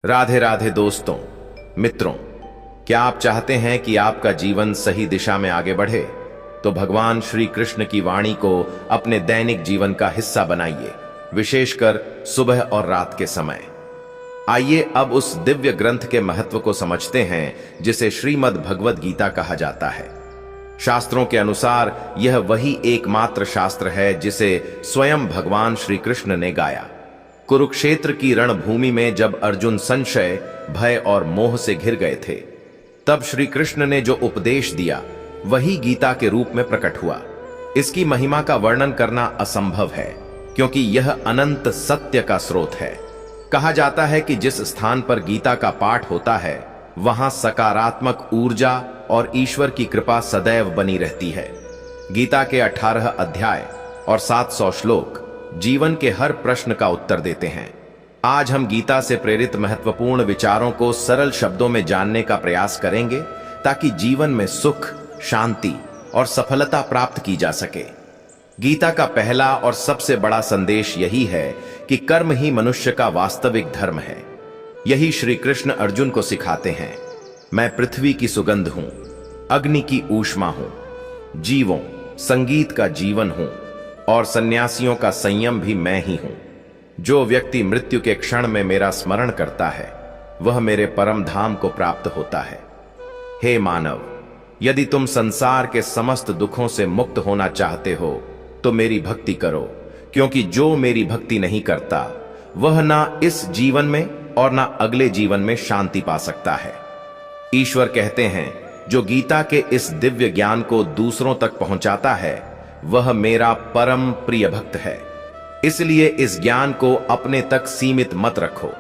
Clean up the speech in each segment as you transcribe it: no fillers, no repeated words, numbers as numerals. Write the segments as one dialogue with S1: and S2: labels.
S1: राधे राधे दोस्तों, मित्रों, क्या आप चाहते हैं कि आपका जीवन सही दिशा में आगे बढ़े? तो भगवान श्री कृष्ण की वाणी को अपने दैनिक जीवन का हिस्सा बनाइए, विशेषकर सुबह और रात के समय। आइए अब उस दिव्य ग्रंथ के महत्व को समझते हैं जिसे श्रीमद् भगवद गीता कहा जाता है। शास्त्रों के अनुसार यह वही एकमात्र शास्त्र है जिसे स्वयं भगवान श्री कृष्ण ने गाया। कुरुक्षेत्र की रणभूमि में जब अर्जुन संशय, भय और मोह से घिर गए थे, तब श्री कृष्ण ने जो उपदेश दिया वही गीता के रूप में प्रकट हुआ। इसकी महिमा का वर्णन करना असंभव है, क्योंकि यह अनंत सत्य का स्रोत है। कहा जाता है कि जिस स्थान पर गीता का पाठ होता है वहां सकारात्मक ऊर्जा और ईश्वर की कृपा सदैव बनी रहती है। गीता के 18 अध्याय और 700 श्लोक जीवन के हर प्रश्न का उत्तर देते हैं। आज हम गीता से प्रेरित महत्वपूर्ण विचारों को सरल शब्दों में जानने का प्रयास करेंगे, ताकि जीवन में सुख, शांति और सफलता प्राप्त की जा सके। गीता का पहला और सबसे बड़ा संदेश यही है कि कर्म ही मनुष्य का वास्तविक धर्म है। यही श्री कृष्ण अर्जुन को सिखाते हैं। मैं पृथ्वी की सुगंध हूं, अग्नि की ऊष्मा हूं, जीवों संगीत का जीवन हूं और सन्यासियों का संयम भी मैं ही हूं। जो व्यक्ति मृत्यु के क्षण में मेरा स्मरण करता है वह मेरे परम धाम को प्राप्त होता है। हे मानव, यदि तुम संसार के समस्त दुखों से मुक्त होना चाहते हो तो मेरी भक्ति करो, क्योंकि जो मेरी भक्ति नहीं करता वह ना इस जीवन में और ना अगले जीवन में शांति पा सकता है। ईश्वर कहते हैं, जो गीता के इस दिव्य ज्ञान को दूसरों तक पहुंचाता है वह मेरा परम प्रिय भक्त है। इसलिए इस ज्ञान को अपने तक सीमित मत रखो,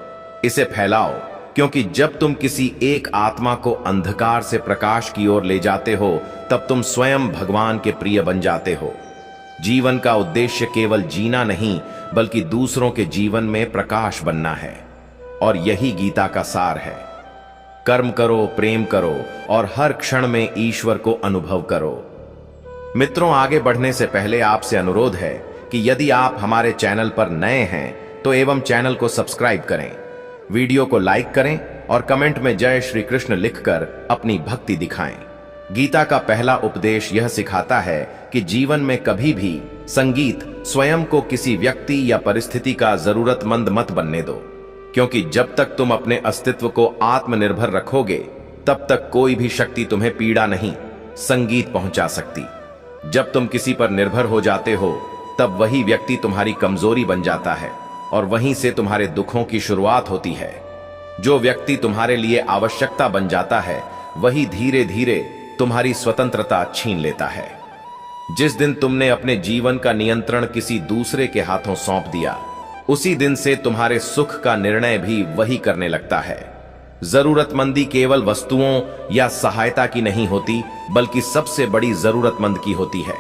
S1: इसे फैलाओ, क्योंकि जब तुम किसी एक आत्मा को अंधकार से प्रकाश की ओर ले जाते हो तब तुम स्वयं भगवान के प्रिय बन जाते हो। जीवन का उद्देश्य केवल जीना नहीं, बल्कि दूसरों के जीवन में प्रकाश बनना है, और यही गीता का सार है। कर्म करो, प्रेम करो और हर क्षण में ईश्वर को अनुभव करो। मित्रों, आगे बढ़ने से पहले आपसे अनुरोध है कि यदि आप हमारे चैनल पर नए हैं तो एवं चैनल को सब्सक्राइब करें, वीडियो को लाइक करें और कमेंट में जय श्री कृष्ण लिखकर अपनी भक्ति दिखाएं। गीता का पहला उपदेश यह सिखाता है कि जीवन में कभी भी संगीत स्वयं को किसी व्यक्ति या परिस्थिति का जरूरतमंद मत बनने दो, क्योंकि जब तक तुम अपने अस्तित्व को आत्मनिर्भर रखोगे तब तक कोई भी शक्ति तुम्हें पीड़ा नहीं, संगीत पहुंचा सकती। जब तुम किसी पर निर्भर हो जाते हो तब वही व्यक्ति तुम्हारी कमजोरी बन जाता है और वहीं से तुम्हारे दुखों की शुरुआत होती है। जो व्यक्ति तुम्हारे लिए आवश्यकता बन जाता है वही धीरे धीरे तुम्हारी स्वतंत्रता छीन लेता है। जिस दिन तुमने अपने जीवन का नियंत्रण किसी दूसरे के हाथों सौंप दिया, उसी दिन से तुम्हारे सुख का निर्णय भी वही करने लगता है। जरूरतमंदी केवल वस्तुओं या सहायता की नहीं होती, बल्कि सबसे बड़ी जरूरतमंद की होती है।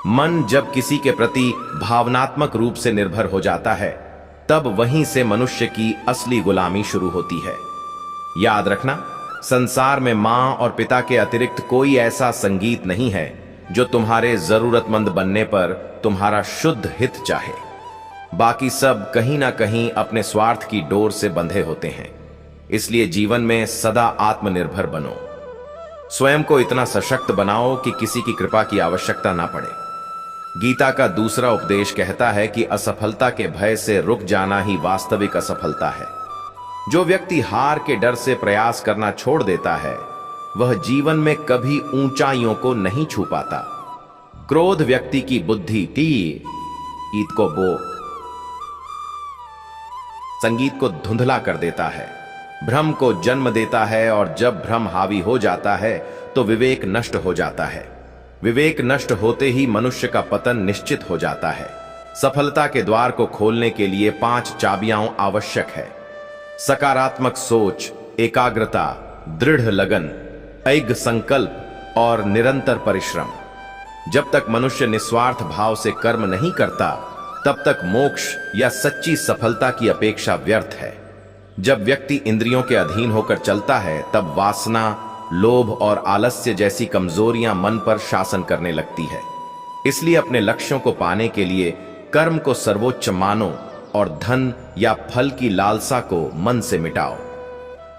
S1: मन जब किसी के प्रति भावनात्मक रूप से निर्भर हो जाता है तब वहीं से मनुष्य की असली गुलामी शुरू होती है। याद रखना, संसार में मां और पिता के अतिरिक्त कोई ऐसा संगीत नहीं है जो तुम्हारे जरूरतमंद बनने पर तुम्हारा शुद्ध हित चाहे। बाकी सब कहीं ना कहीं अपने स्वार्थ की डोर से बंधे होते हैं। इसलिए जीवन में सदा आत्मनिर्भर बनो। स्वयं को इतना सशक्त बनाओ कि किसी की कृपा की आवश्यकता ना पड़े। गीता का दूसरा उपदेश कहता है कि असफलता के भय से रुक जाना ही वास्तविक असफलता है। जो व्यक्ति हार के डर से प्रयास करना छोड़ देता है वह जीवन में कभी ऊंचाइयों को नहीं छू पाता। क्रोध व्यक्ति की बुद्धि ईद को बो संगीत को धुंधला कर देता है, भ्रम को जन्म देता है, और जब भ्रम हावी हो जाता है तो विवेक नष्ट हो जाता है। विवेक नष्ट होते ही मनुष्य का पतन निश्चित हो जाता है। सफलता के द्वार को खोलने के लिए 5 चाबियां आवश्यक है: सकारात्मक सोच, एकाग्रता, दृढ़ लगन, ऐग संकल्प और निरंतर परिश्रम। जब तक मनुष्य निस्वार्थ भाव से कर्म नहीं करता तब तक मोक्ष या सच्ची सफलता की अपेक्षा व्यर्थ है। जब व्यक्ति इंद्रियों के अधीन होकर चलता है तब वासना, लोभ और आलस्य जैसी कमजोरियां मन पर शासन करने लगती है। इसलिए अपने लक्ष्यों को पाने के लिए कर्म को सर्वोच्च मानो और धन या फल की लालसा को मन से मिटाओ।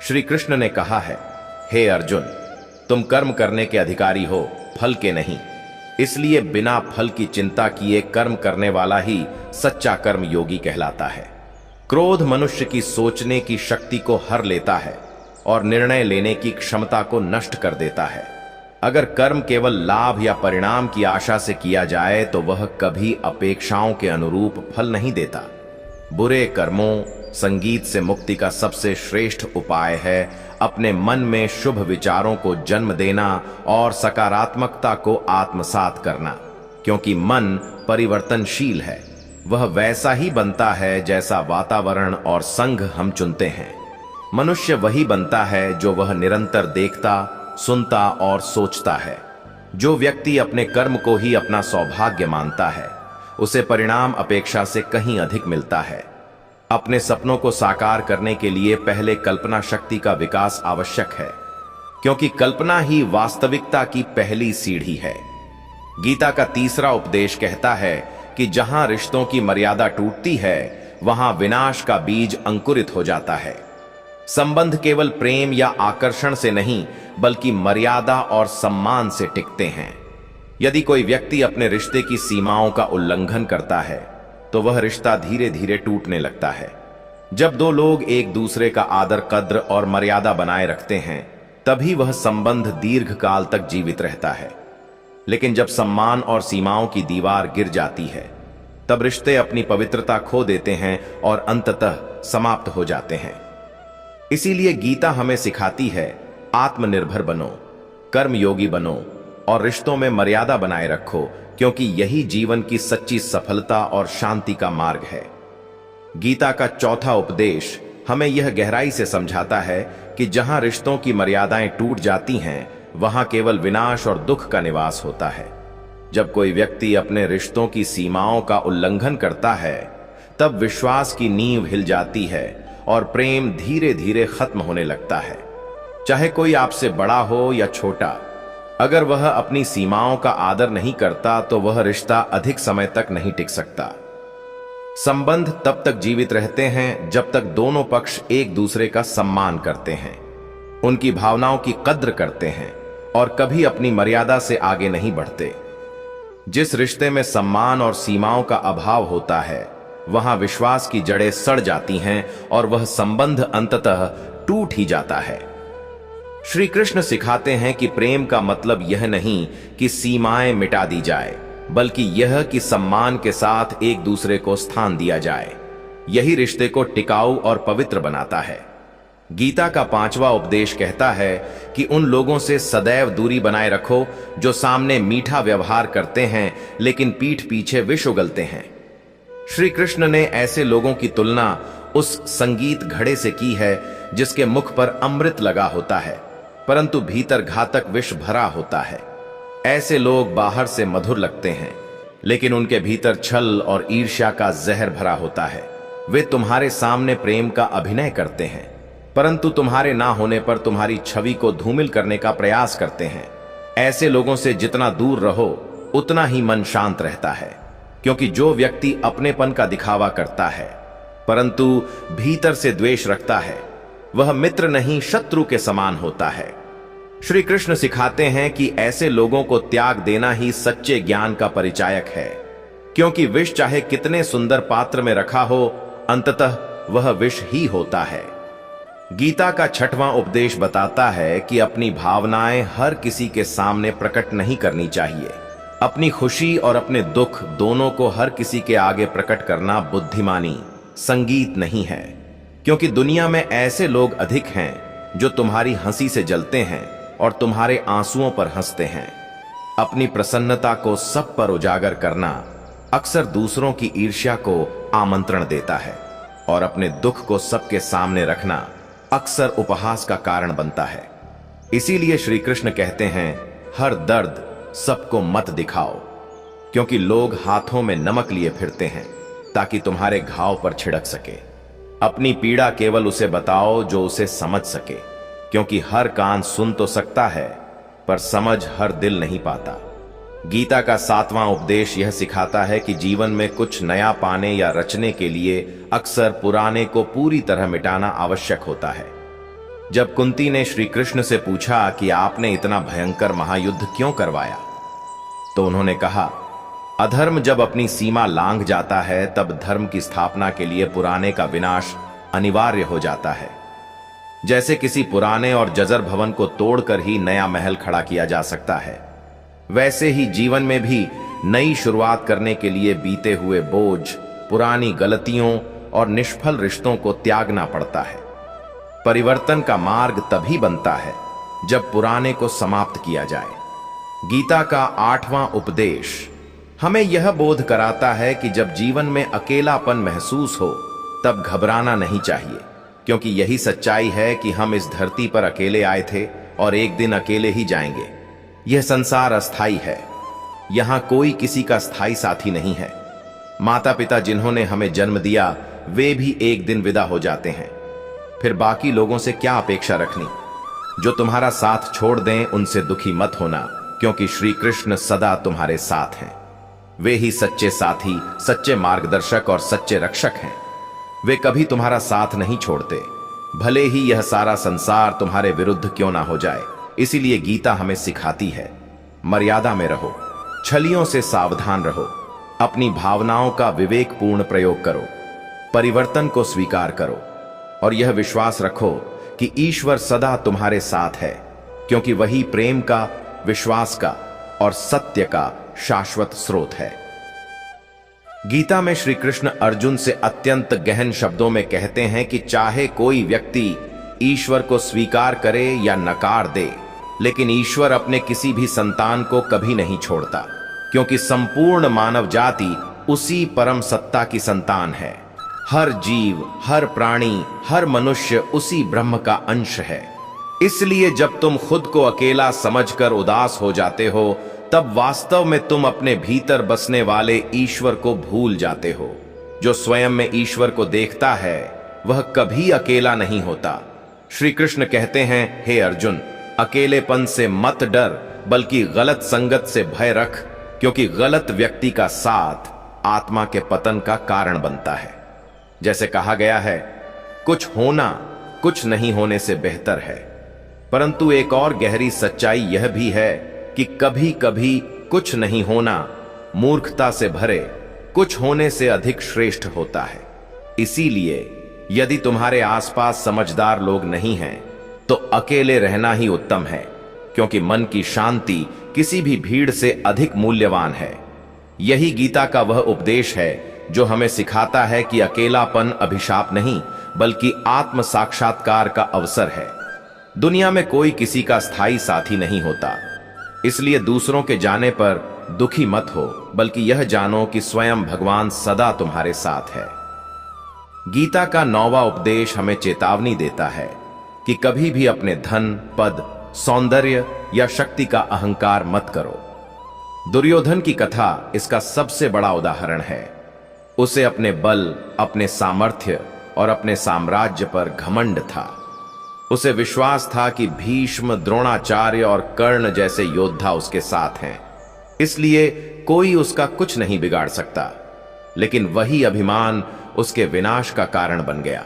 S1: श्री कृष्ण ने कहा है, हे अर्जुन, तुम कर्म करने के अधिकारी हो, फल के नहीं। इसलिए बिना फल की चिंता किए कर्म करने वाला ही सच्चा कर्म योगी कहलाता है। क्रोध मनुष्य की सोचने की शक्ति को हर लेता है और निर्णय लेने की क्षमता को नष्ट कर देता है। अगर कर्म केवल लाभ या परिणाम की आशा से किया जाए तो वह कभी अपेक्षाओं के अनुरूप फल नहीं देता। बुरे कर्मों, संगीत से मुक्ति का सबसे श्रेष्ठ उपाय है अपने मन में शुभ विचारों को जन्म देना और सकारात्मकता को आत्मसात करना, क्योंकि मन परिवर्तनशील है। वह वैसा ही बनता है जैसा वातावरण और संघ हम चुनते हैं। मनुष्य वही बनता है जो वह निरंतर देखता, सुनता और सोचता है। जो व्यक्ति अपने कर्म को ही अपना सौभाग्य मानता है, उसे परिणाम अपेक्षा से कहीं अधिक मिलता है। अपने सपनों को साकार करने के लिए पहले कल्पना शक्ति का विकास आवश्यक है, क्योंकि कल्पना ही वास्तविकता की पहली सीढ़ी है। गीता का तीसरा उपदेश कहता है कि जहां रिश्तों की मर्यादा टूटती है, वहां विनाश का बीज अंकुरित हो जाता है। संबंध केवल प्रेम या आकर्षण से नहीं, बल्कि मर्यादा और सम्मान से टिकते हैं। यदि कोई व्यक्ति अपने रिश्ते की सीमाओं का उल्लंघन करता है, तो वह रिश्ता धीरे धीरे टूटने लगता है। जब दो लोग एक दूसरे का आदर कद्र और मर्यादा बनाए रखते हैं, तभी वह संबंध दीर्घकाल तक जीवित रहता है। लेकिन जब सम्मान और सीमाओं की दीवार गिर जाती है, तब रिश्ते अपनी पवित्रता खो देते हैं और अंततः समाप्त हो जाते हैं। इसीलिए गीता हमें सिखाती है, आत्मनिर्भर बनो, कर्मयोगी बनो और रिश्तों में मर्यादा बनाए रखो, क्योंकि यही जीवन की सच्ची सफलता और शांति का मार्ग है। गीता का चौथा उपदेश हमें यह गहराई से समझाता है कि जहां रिश्तों की मर्यादाएं टूट जाती हैं, वहां केवल विनाश और दुख का निवास होता है। जब कोई व्यक्ति अपने रिश्तों की सीमाओं का उल्लंघन करता है, तब विश्वास की नींव हिल जाती है और प्रेम धीरे धीरे खत्म होने लगता है। चाहे कोई आपसे बड़ा हो या छोटा, अगर वह अपनी सीमाओं का आदर नहीं करता तो वह रिश्ता अधिक समय तक नहीं टिक सकता। संबंध तब तक जीवित रहते हैं जब तक दोनों पक्ष एक दूसरे का सम्मान करते हैं, उनकी भावनाओं की कद्र करते हैं और कभी अपनी मर्यादा से आगे नहीं बढ़ते। जिस रिश्ते में सम्मान और सीमाओं का अभाव होता है, वहां विश्वास की जड़ें सड़ जाती हैं और वह संबंध अंततः टूट ही जाता है। श्री कृष्ण सिखाते हैं कि प्रेम का मतलब यह नहीं कि सीमाएं मिटा दी जाए, बल्कि यह कि सम्मान के साथ एक दूसरे को स्थान दिया जाए। यही रिश्ते को टिकाऊ और पवित्र बनाता है। गीता का पांचवा उपदेश कहता है कि उन लोगों से सदैव दूरी बनाए रखो जो सामने मीठा व्यवहार करते हैं लेकिन पीठ पीछे विष उगलते हैं। श्री कृष्ण ने ऐसे लोगों की तुलना उस संगीत घड़े से की है जिसके मुख पर अमृत लगा होता है, परंतु भीतर घातक विष भरा होता है। ऐसे लोग बाहर से मधुर लगते हैं, लेकिन उनके भीतर छल और ईर्ष्या का जहर भरा होता है। वे तुम्हारे सामने प्रेम का अभिनय करते हैं, परंतु तुम्हारे ना होने पर तुम्हारी छवि को धूमिल करने का प्रयास करते हैं। ऐसे लोगों से जितना दूर रहो, उतना ही मन शांत रहता है, क्योंकि जो व्यक्ति अपनेपन का दिखावा करता है परंतु भीतर से द्वेष रखता है, वह मित्र नहीं शत्रु के समान होता है। श्री कृष्ण सिखाते हैं कि ऐसे लोगों को त्याग देना ही सच्चे ज्ञान का परिचायक है, क्योंकि विष चाहे कितने सुंदर पात्र में रखा हो, अंततः वह विष ही होता है। गीता का छठवां उपदेश बताता है कि अपनी भावनाएं हर किसी के सामने प्रकट नहीं करनी चाहिए। अपनी खुशी और अपने दुख दोनों को हर किसी के आगे प्रकट करना बुद्धिमानी, संगीत नहीं है, क्योंकि दुनिया में ऐसे लोग अधिक हैं जो तुम्हारी हंसी से जलते हैं और तुम्हारे आंसुओं पर हंसते हैं। अपनी प्रसन्नता को सब पर उजागर करना अक्सर दूसरों की ईर्ष्या को आमंत्रण देता है, और अपने दुख को सबके सामने रखना अक्सर उपहास का कारण बनता है। इसीलिए श्री कृष्ण कहते हैं, हर दर्द सबको मत दिखाओ, क्योंकि लोग हाथों में नमक लिए फिरते हैं ताकि तुम्हारे घाव पर छिड़क सके। अपनी पीड़ा केवल उसे बताओ जो उसे समझ सके, क्योंकि हर कान सुन तो सकता है पर समझ हर दिल नहीं पाता। गीता का 7वां उपदेश यह सिखाता है कि जीवन में कुछ नया पाने या रचने के लिए अक्सर पुराने को पूरी तरह मिटाना आवश्यक होता है। जब कुंती ने श्री कृष्ण से पूछा कि आपने इतना भयंकर महायुद्ध क्यों करवाया, तो उन्होंने कहा, अधर्म जब अपनी सीमा लांघ जाता है तब धर्म की स्थापना के लिए पुराने का विनाश अनिवार्य हो जाता है। जैसे किसी पुराने और जर्जर भवन को तोड़कर ही नया महल खड़ा किया जा सकता है, वैसे ही जीवन में भी नई शुरुआत करने के लिए बीते हुए बोझ, पुरानी गलतियों और निष्फल रिश्तों को त्यागना पड़ता है। परिवर्तन का मार्ग तभी बनता है जब पुराने को समाप्त किया जाए। गीता का 8वां उपदेश हमें यह बोध कराता है कि जब जीवन में अकेलापन महसूस हो तब घबराना नहीं चाहिए, क्योंकि यही सच्चाई है कि हम इस धरती पर अकेले आए थे और एक दिन अकेले ही जाएंगे। यह संसार अस्थाई है, यहां कोई किसी का स्थायी साथी नहीं है। माता पिता जिन्होंने हमें जन्म दिया वे भी एक दिन विदा हो जाते हैं, फिर बाकी लोगों से क्या अपेक्षा रखनी। जो तुम्हारा साथ छोड़ दें उनसे दुखी मत होना, क्योंकि श्री कृष्ण सदा तुम्हारे साथ हैं। वे ही सच्चे साथी, सच्चे मार्गदर्शक और सच्चे रक्षक हैं। वे कभी तुम्हारा साथ नहीं छोड़ते, भले ही यह सारा संसार तुम्हारे विरुद्ध क्यों ना हो जाए। इसीलिए गीता हमें सिखाती है, मर्यादा में रहो, छलियों से सावधान रहो, अपनी भावनाओं का विवेकपूर्ण प्रयोग करो, परिवर्तन को स्वीकार करो और यह विश्वास रखो कि ईश्वर सदा तुम्हारे साथ है, क्योंकि वही प्रेम का, विश्वास का और सत्य का शाश्वत स्रोत है। गीता में श्री कृष्ण अर्जुन से अत्यंत गहन शब्दों में कहते हैं कि चाहे कोई व्यक्ति ईश्वर को स्वीकार करे या नकार दे, लेकिन ईश्वर अपने किसी भी संतान को कभी नहीं छोड़ता, क्योंकि संपूर्ण मानव जाति उसी परम सत्ता की संतान है। हर जीव, हर प्राणी, हर मनुष्य उसी ब्रह्म का अंश है। इसलिए जब तुम खुद को अकेला समझकर उदास हो जाते हो, तब वास्तव में तुम अपने भीतर बसने वाले ईश्वर को भूल जाते हो। जो स्वयं में ईश्वर को देखता है वह कभी अकेला नहीं होता। श्री कृष्ण कहते हैं, हे अर्जुन, अकेलेपन से मत डर, बल्कि गलत संगत से भय रख, क्योंकि गलत व्यक्ति का साथ आत्मा के पतन का कारण बनता है। जैसे कहा गया है, कुछ होना कुछ नहीं होने से बेहतर है। परंतु एक और गहरी सच्चाई यह भी है कि कभी कभी कुछ नहीं होना मूर्खता से भरे कुछ होने से अधिक श्रेष्ठ होता है। इसीलिए यदि तुम्हारे आसपास समझदार लोग नहीं हैं, तो अकेले रहना ही उत्तम है, क्योंकि मन की शांति किसी भी भीड़ से अधिक मूल्यवान है। यही गीता का वह उपदेश है जो हमें सिखाता है कि अकेलापन अभिशाप नहीं, बल्कि आत्म साक्षात्कार का अवसर है। दुनिया में कोई किसी का स्थायी साथी नहीं होता, इसलिए दूसरों के जाने पर दुखी मत हो, बल्कि यह जानो कि स्वयं भगवान सदा तुम्हारे साथ है। गीता का 9वां उपदेश हमें चेतावनी देता है कि कभी भी अपने धन, पद, सौंदर्य या शक्ति का अहंकार मत करो। दुर्योधन की कथा इसका सबसे बड़ा उदाहरण है। उसे अपने बल, अपने सामर्थ्य और अपने साम्राज्य पर घमंड था। उसे विश्वास था कि भीष्म, द्रोणाचार्य और कर्ण जैसे योद्धा उसके साथ हैं, इसलिए कोई उसका कुछ नहीं बिगाड़ सकता। लेकिन वही अभिमान उसके विनाश का कारण बन गया।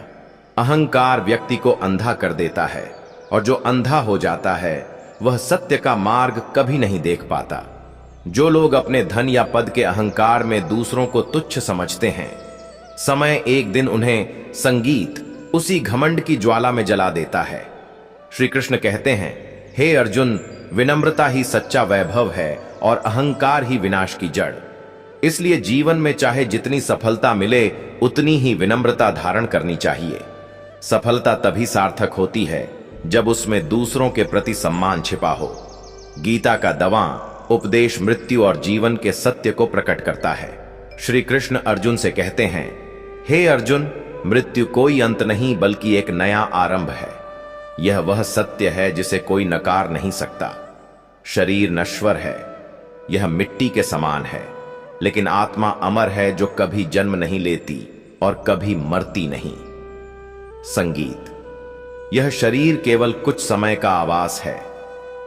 S1: अहंकार व्यक्ति को अंधा कर देता है, और जो अंधा हो जाता है वह सत्य का मार्ग कभी नहीं देख पाता। जो लोग अपने धन या पद के अहंकार में दूसरों को तुच्छ समझते हैं, समय एक दिन उन्हें संगीत उसी घमंड की ज्वाला में जला देता है। श्री कृष्ण कहते हैं, हे अर्जुन, विनम्रता ही सच्चा वैभव है और अहंकार ही विनाश की जड़। इसलिए जीवन में चाहे जितनी सफलता मिले, उतनी ही विनम्रता धारण करनी चाहिए। सफलता तभी सार्थक होती है जब उसमें दूसरों के प्रति सम्मान छिपा हो। गीता का 9वां उपदेश मृत्यु और जीवन के सत्य को प्रकट करता है। श्री कृष्ण अर्जुन से कहते हैं, हे अर्जुन, मृत्यु कोई अंत नहीं बल्कि एक नया आरंभ है। यह वह सत्य है जिसे कोई नकार नहीं सकता। शरीर नश्वर है, यह मिट्टी के समान है, लेकिन आत्मा अमर है जो कभी जन्म नहीं लेती और कभी मरती नहीं। संगीत, यह शरीर केवल कुछ समय का आवास है,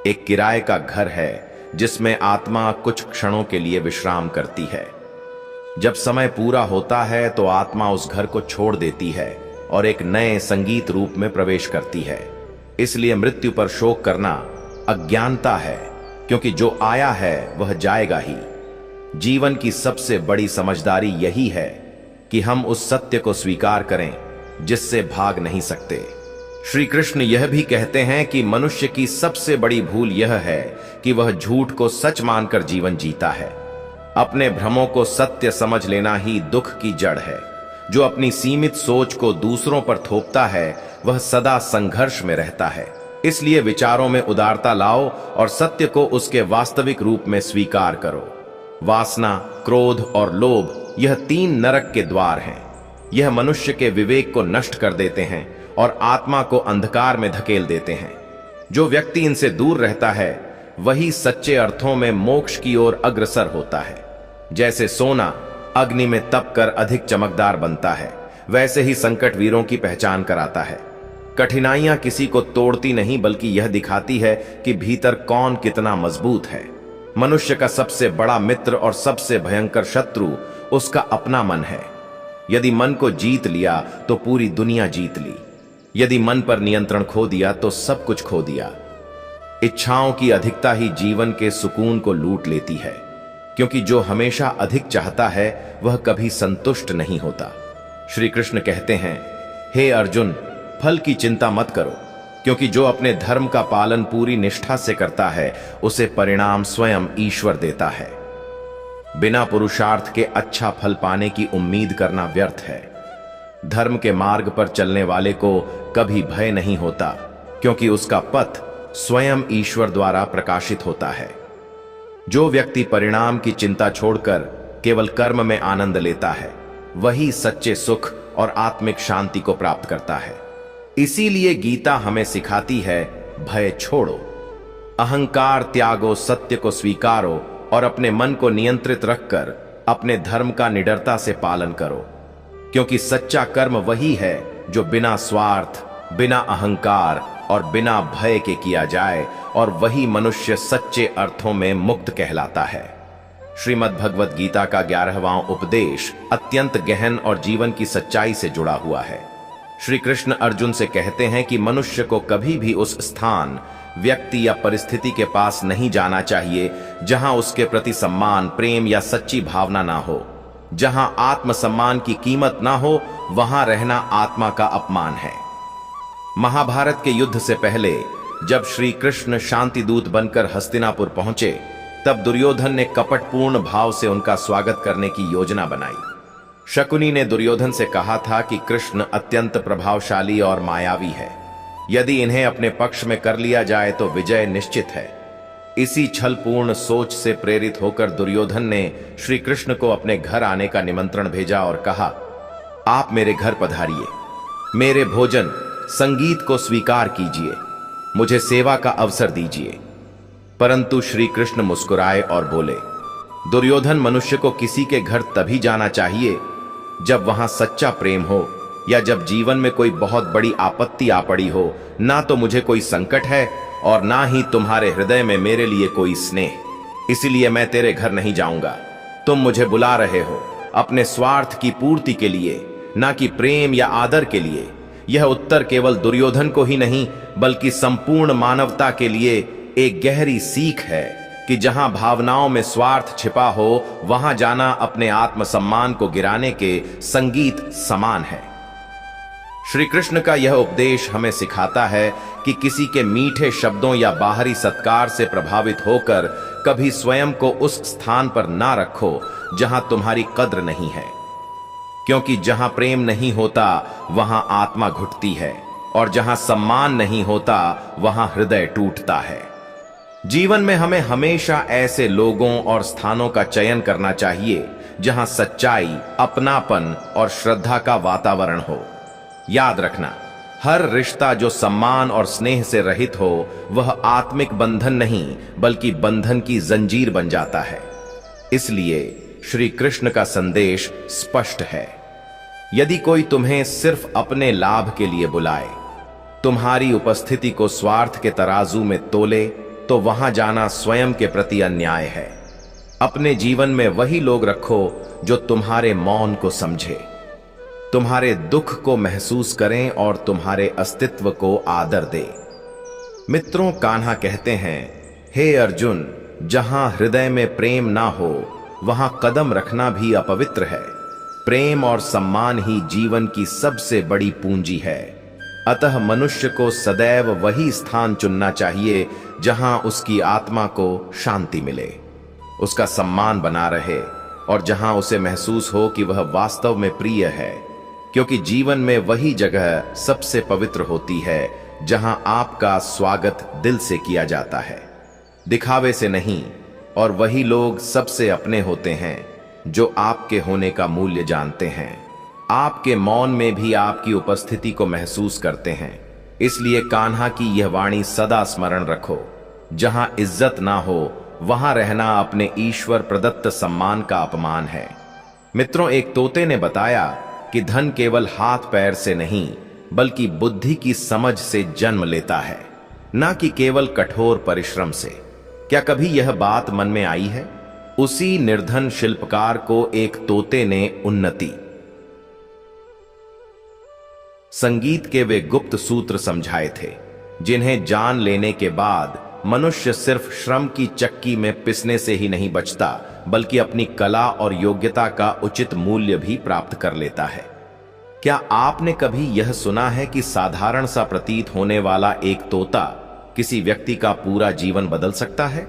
S1: एक किराए का घर है जिसमें आत्मा कुछ क्षणों के लिए विश्राम करती है। जब समय पूरा होता है तो आत्मा उस घर को छोड़ देती है और एक नए संगीत रूप में प्रवेश करती है। इसलिए मृत्यु पर शोक करना अज्ञानता है, क्योंकि जो आया है वह जाएगा ही। जीवन की सबसे बड़ी समझदारी यही है कि हम उस सत्य को स्वीकार करें जिससे भाग नहीं सकते। श्री कृष्ण यह भी कहते हैं कि मनुष्य की सबसे बड़ी भूल यह है कि वह झूठ को सच मानकर जीवन जीता है। अपने भ्रमों को सत्य समझ लेना ही दुख की जड़ है। जो अपनी सीमित सोच को दूसरों पर थोपता है वह सदा संघर्ष में रहता है। इसलिए विचारों में उदारता लाओ और सत्य को उसके वास्तविक रूप में स्वीकार करो। वासना, क्रोध और लोभ यह 3 नरक के द्वार हैं। यह मनुष्य के विवेक को नष्ट कर देते हैं और आत्मा को अंधकार में धकेल देते हैं। जो व्यक्ति इनसे दूर रहता है वही सच्चे अर्थों में मोक्ष की ओर अग्रसर होता है। जैसे सोना अग्नि में तप कर अधिक चमकदार बनता है, वैसे ही संकट वीरों की पहचान कराता है। कठिनाइयां किसी को तोड़ती नहीं बल्कि यह दिखाती है कि भीतर कौन कितना मजबूत है। मनुष्य का सबसे बड़ा मित्र और सबसे भयंकर शत्रु उसका अपना मन है। यदि मन को जीत लिया तो पूरी दुनिया जीत ली। यदि मन पर नियंत्रण खो दिया तो सब कुछ खो दिया। इच्छाओं की अधिकता ही जीवन के सुकून को लूट लेती है, क्योंकि जो हमेशा अधिक चाहता है वह कभी संतुष्ट नहीं होता। श्री कृष्ण कहते हैं, हे अर्जुन, फल की चिंता मत करो, क्योंकि जो अपने धर्म का पालन पूरी निष्ठा से करता है उसे परिणाम स्वयं ईश्वर देता है। बिना पुरुषार्थ के अच्छा फल पाने की उम्मीद करना व्यर्थ है। धर्म के मार्ग पर चलने वाले को कभी भय नहीं होता, क्योंकि उसका पथ स्वयं ईश्वर द्वारा प्रकाशित होता है। जो व्यक्ति परिणाम की चिंता छोड़कर केवल कर्म में आनंद लेता है वही सच्चे सुख और आत्मिक शांति को प्राप्त करता है। इसीलिए गीता हमें सिखाती है, भय छोड़ो, अहंकार त्यागो, सत्य को स्वीकारो और अपने मन को नियंत्रित रखकर अपने धर्म का निडरता से पालन करो। क्योंकि सच्चा कर्म वही है जो बिना स्वार्थ, बिना अहंकार और बिना भय के किया जाए, और वही मनुष्य सच्चे अर्थों में मुक्त कहलाता है। श्रीमद् भगवत गीता का 11वां उपदेश अत्यंत गहन और जीवन की सच्चाई से जुड़ा हुआ है। श्री कृष्ण अर्जुन से कहते हैं कि मनुष्य को कभी भी उस स्थान, व्यक्ति या परिस्थिति के पास नहीं जाना चाहिए जहां उसके प्रति सम्मान, प्रेम या सच्ची भावना ना हो। जहां आत्मसम्मान की कीमत ना हो वहां रहना आत्मा का अपमान है। महाभारत के युद्ध से पहले जब श्री कृष्ण शांति दूत बनकर हस्तिनापुर पहुंचे, तब दुर्योधन ने कपटपूर्ण भाव से उनका स्वागत करने की योजना बनाई। शकुनी ने दुर्योधन से कहा था कि कृष्ण अत्यंत प्रभावशाली और मायावी है। यदि इन्हें अपने पक्ष में कर लिया जाए तो विजय निश्चित है। इसी छलपूर्ण सोच से प्रेरित होकर दुर्योधन ने श्री कृष्ण को अपने घर आने का निमंत्रण भेजा और कहा, आप मेरे घर पधारिए, मेरे भोजन संगीत को स्वीकार कीजिए, मुझे सेवा का अवसर दीजिए। परंतु श्री कृष्ण मुस्कुराए और बोले, दुर्योधन, मनुष्य को किसी के घर तभी जाना चाहिए जब वहां सच्चा प्रेम हो या जब जीवन में कोई बहुत बड़ी आपत्ति आ पड़ी हो। ना तो मुझे कोई संकट है और ना ही तुम्हारे हृदय में मेरे लिए कोई स्नेह। इसलिए मैं तेरे घर नहीं जाऊंगा। तुम मुझे बुला रहे हो अपने स्वार्थ की पूर्ति के लिए, ना कि प्रेम या आदर के लिए। यह उत्तर केवल दुर्योधन को ही नहीं बल्कि संपूर्ण मानवता के लिए एक गहरी सीख है कि जहां भावनाओं में स्वार्थ छिपा हो वहां जाना अपने आत्मसम्मान को गिराने के संगीत समान है। श्री कृष्ण का यह उपदेश हमें सिखाता है कि किसी के मीठे शब्दों या बाहरी सत्कार से प्रभावित होकर कभी स्वयं को उस स्थान पर ना रखो जहां तुम्हारी कद्र नहीं है, क्योंकि जहां प्रेम नहीं होता वहां आत्मा घुटती है और जहां सम्मान नहीं होता वहां हृदय टूटता है। जीवन में हमें हमेशा ऐसे लोगों और स्थानों का चयन करना चाहिए जहां सच्चाई, अपनापन और श्रद्धा का वातावरण हो। याद रखना, हर रिश्ता जो सम्मान और स्नेह से रहित हो वह आत्मिक बंधन नहीं बल्कि बंधन की जंजीर बन जाता है। इसलिए श्री कृष्ण का संदेश स्पष्ट है, यदि कोई तुम्हें सिर्फ अपने लाभ के लिए बुलाए, तुम्हारी उपस्थिति को स्वार्थ के तराजू में तोले, तो तो वहां जाना स्वयं के प्रति अन्याय है। अपने जीवन में वही लोग रखो जो तुम्हारे मौन को समझे, तुम्हारे दुख को महसूस करें और तुम्हारे अस्तित्व को आदर दे। मित्रों, कान्हा कहते हैं, हे अर्जुन, जहां हृदय में प्रेम ना हो वहां कदम रखना भी अपवित्र है। प्रेम और सम्मान ही जीवन की सबसे बड़ी पूंजी है। अतः मनुष्य को सदैव वही स्थान चुनना चाहिए जहां उसकी आत्मा को शांति मिले, उसका सम्मान बना रहे और जहां उसे महसूस हो कि वह वास्तव में प्रिय है, क्योंकि जीवन में वही जगह सबसे पवित्र होती है जहां आपका स्वागत दिल से किया जाता है, दिखावे से नहीं। और वही लोग सबसे अपने होते हैं जो आपके होने का मूल्य जानते हैं, आपके मौन में भी आपकी उपस्थिति को महसूस करते हैं। इसलिए कान्हा की यह वाणी सदा स्मरण रखो, जहां इज्जत ना हो वहां रहना अपने ईश्वर प्रदत्त सम्मान का अपमान है। मित्रों, एक तोते ने बताया कि धन केवल हाथ पैर से नहीं बल्कि बुद्धि की समझ से जन्म लेता है, ना कि केवल कठोर परिश्रम से। क्या कभी यह बात मन में आई है? उसी निर्धन शिल्पकार को एक तोते ने उन्नति, संगीत के वे गुप्त सूत्र समझाए थे, जिन्हें जान लेने के बाद मनुष्य सिर्फ श्रम की चक्की में पिसने से ही नहीं बचता बल्कि अपनी कला और योग्यता का उचित मूल्य भी प्राप्त कर लेता है। क्या आपने कभी यह सुना है कि साधारण सा प्रतीत होने वाला एक तोता किसी व्यक्ति का पूरा जीवन बदल सकता है?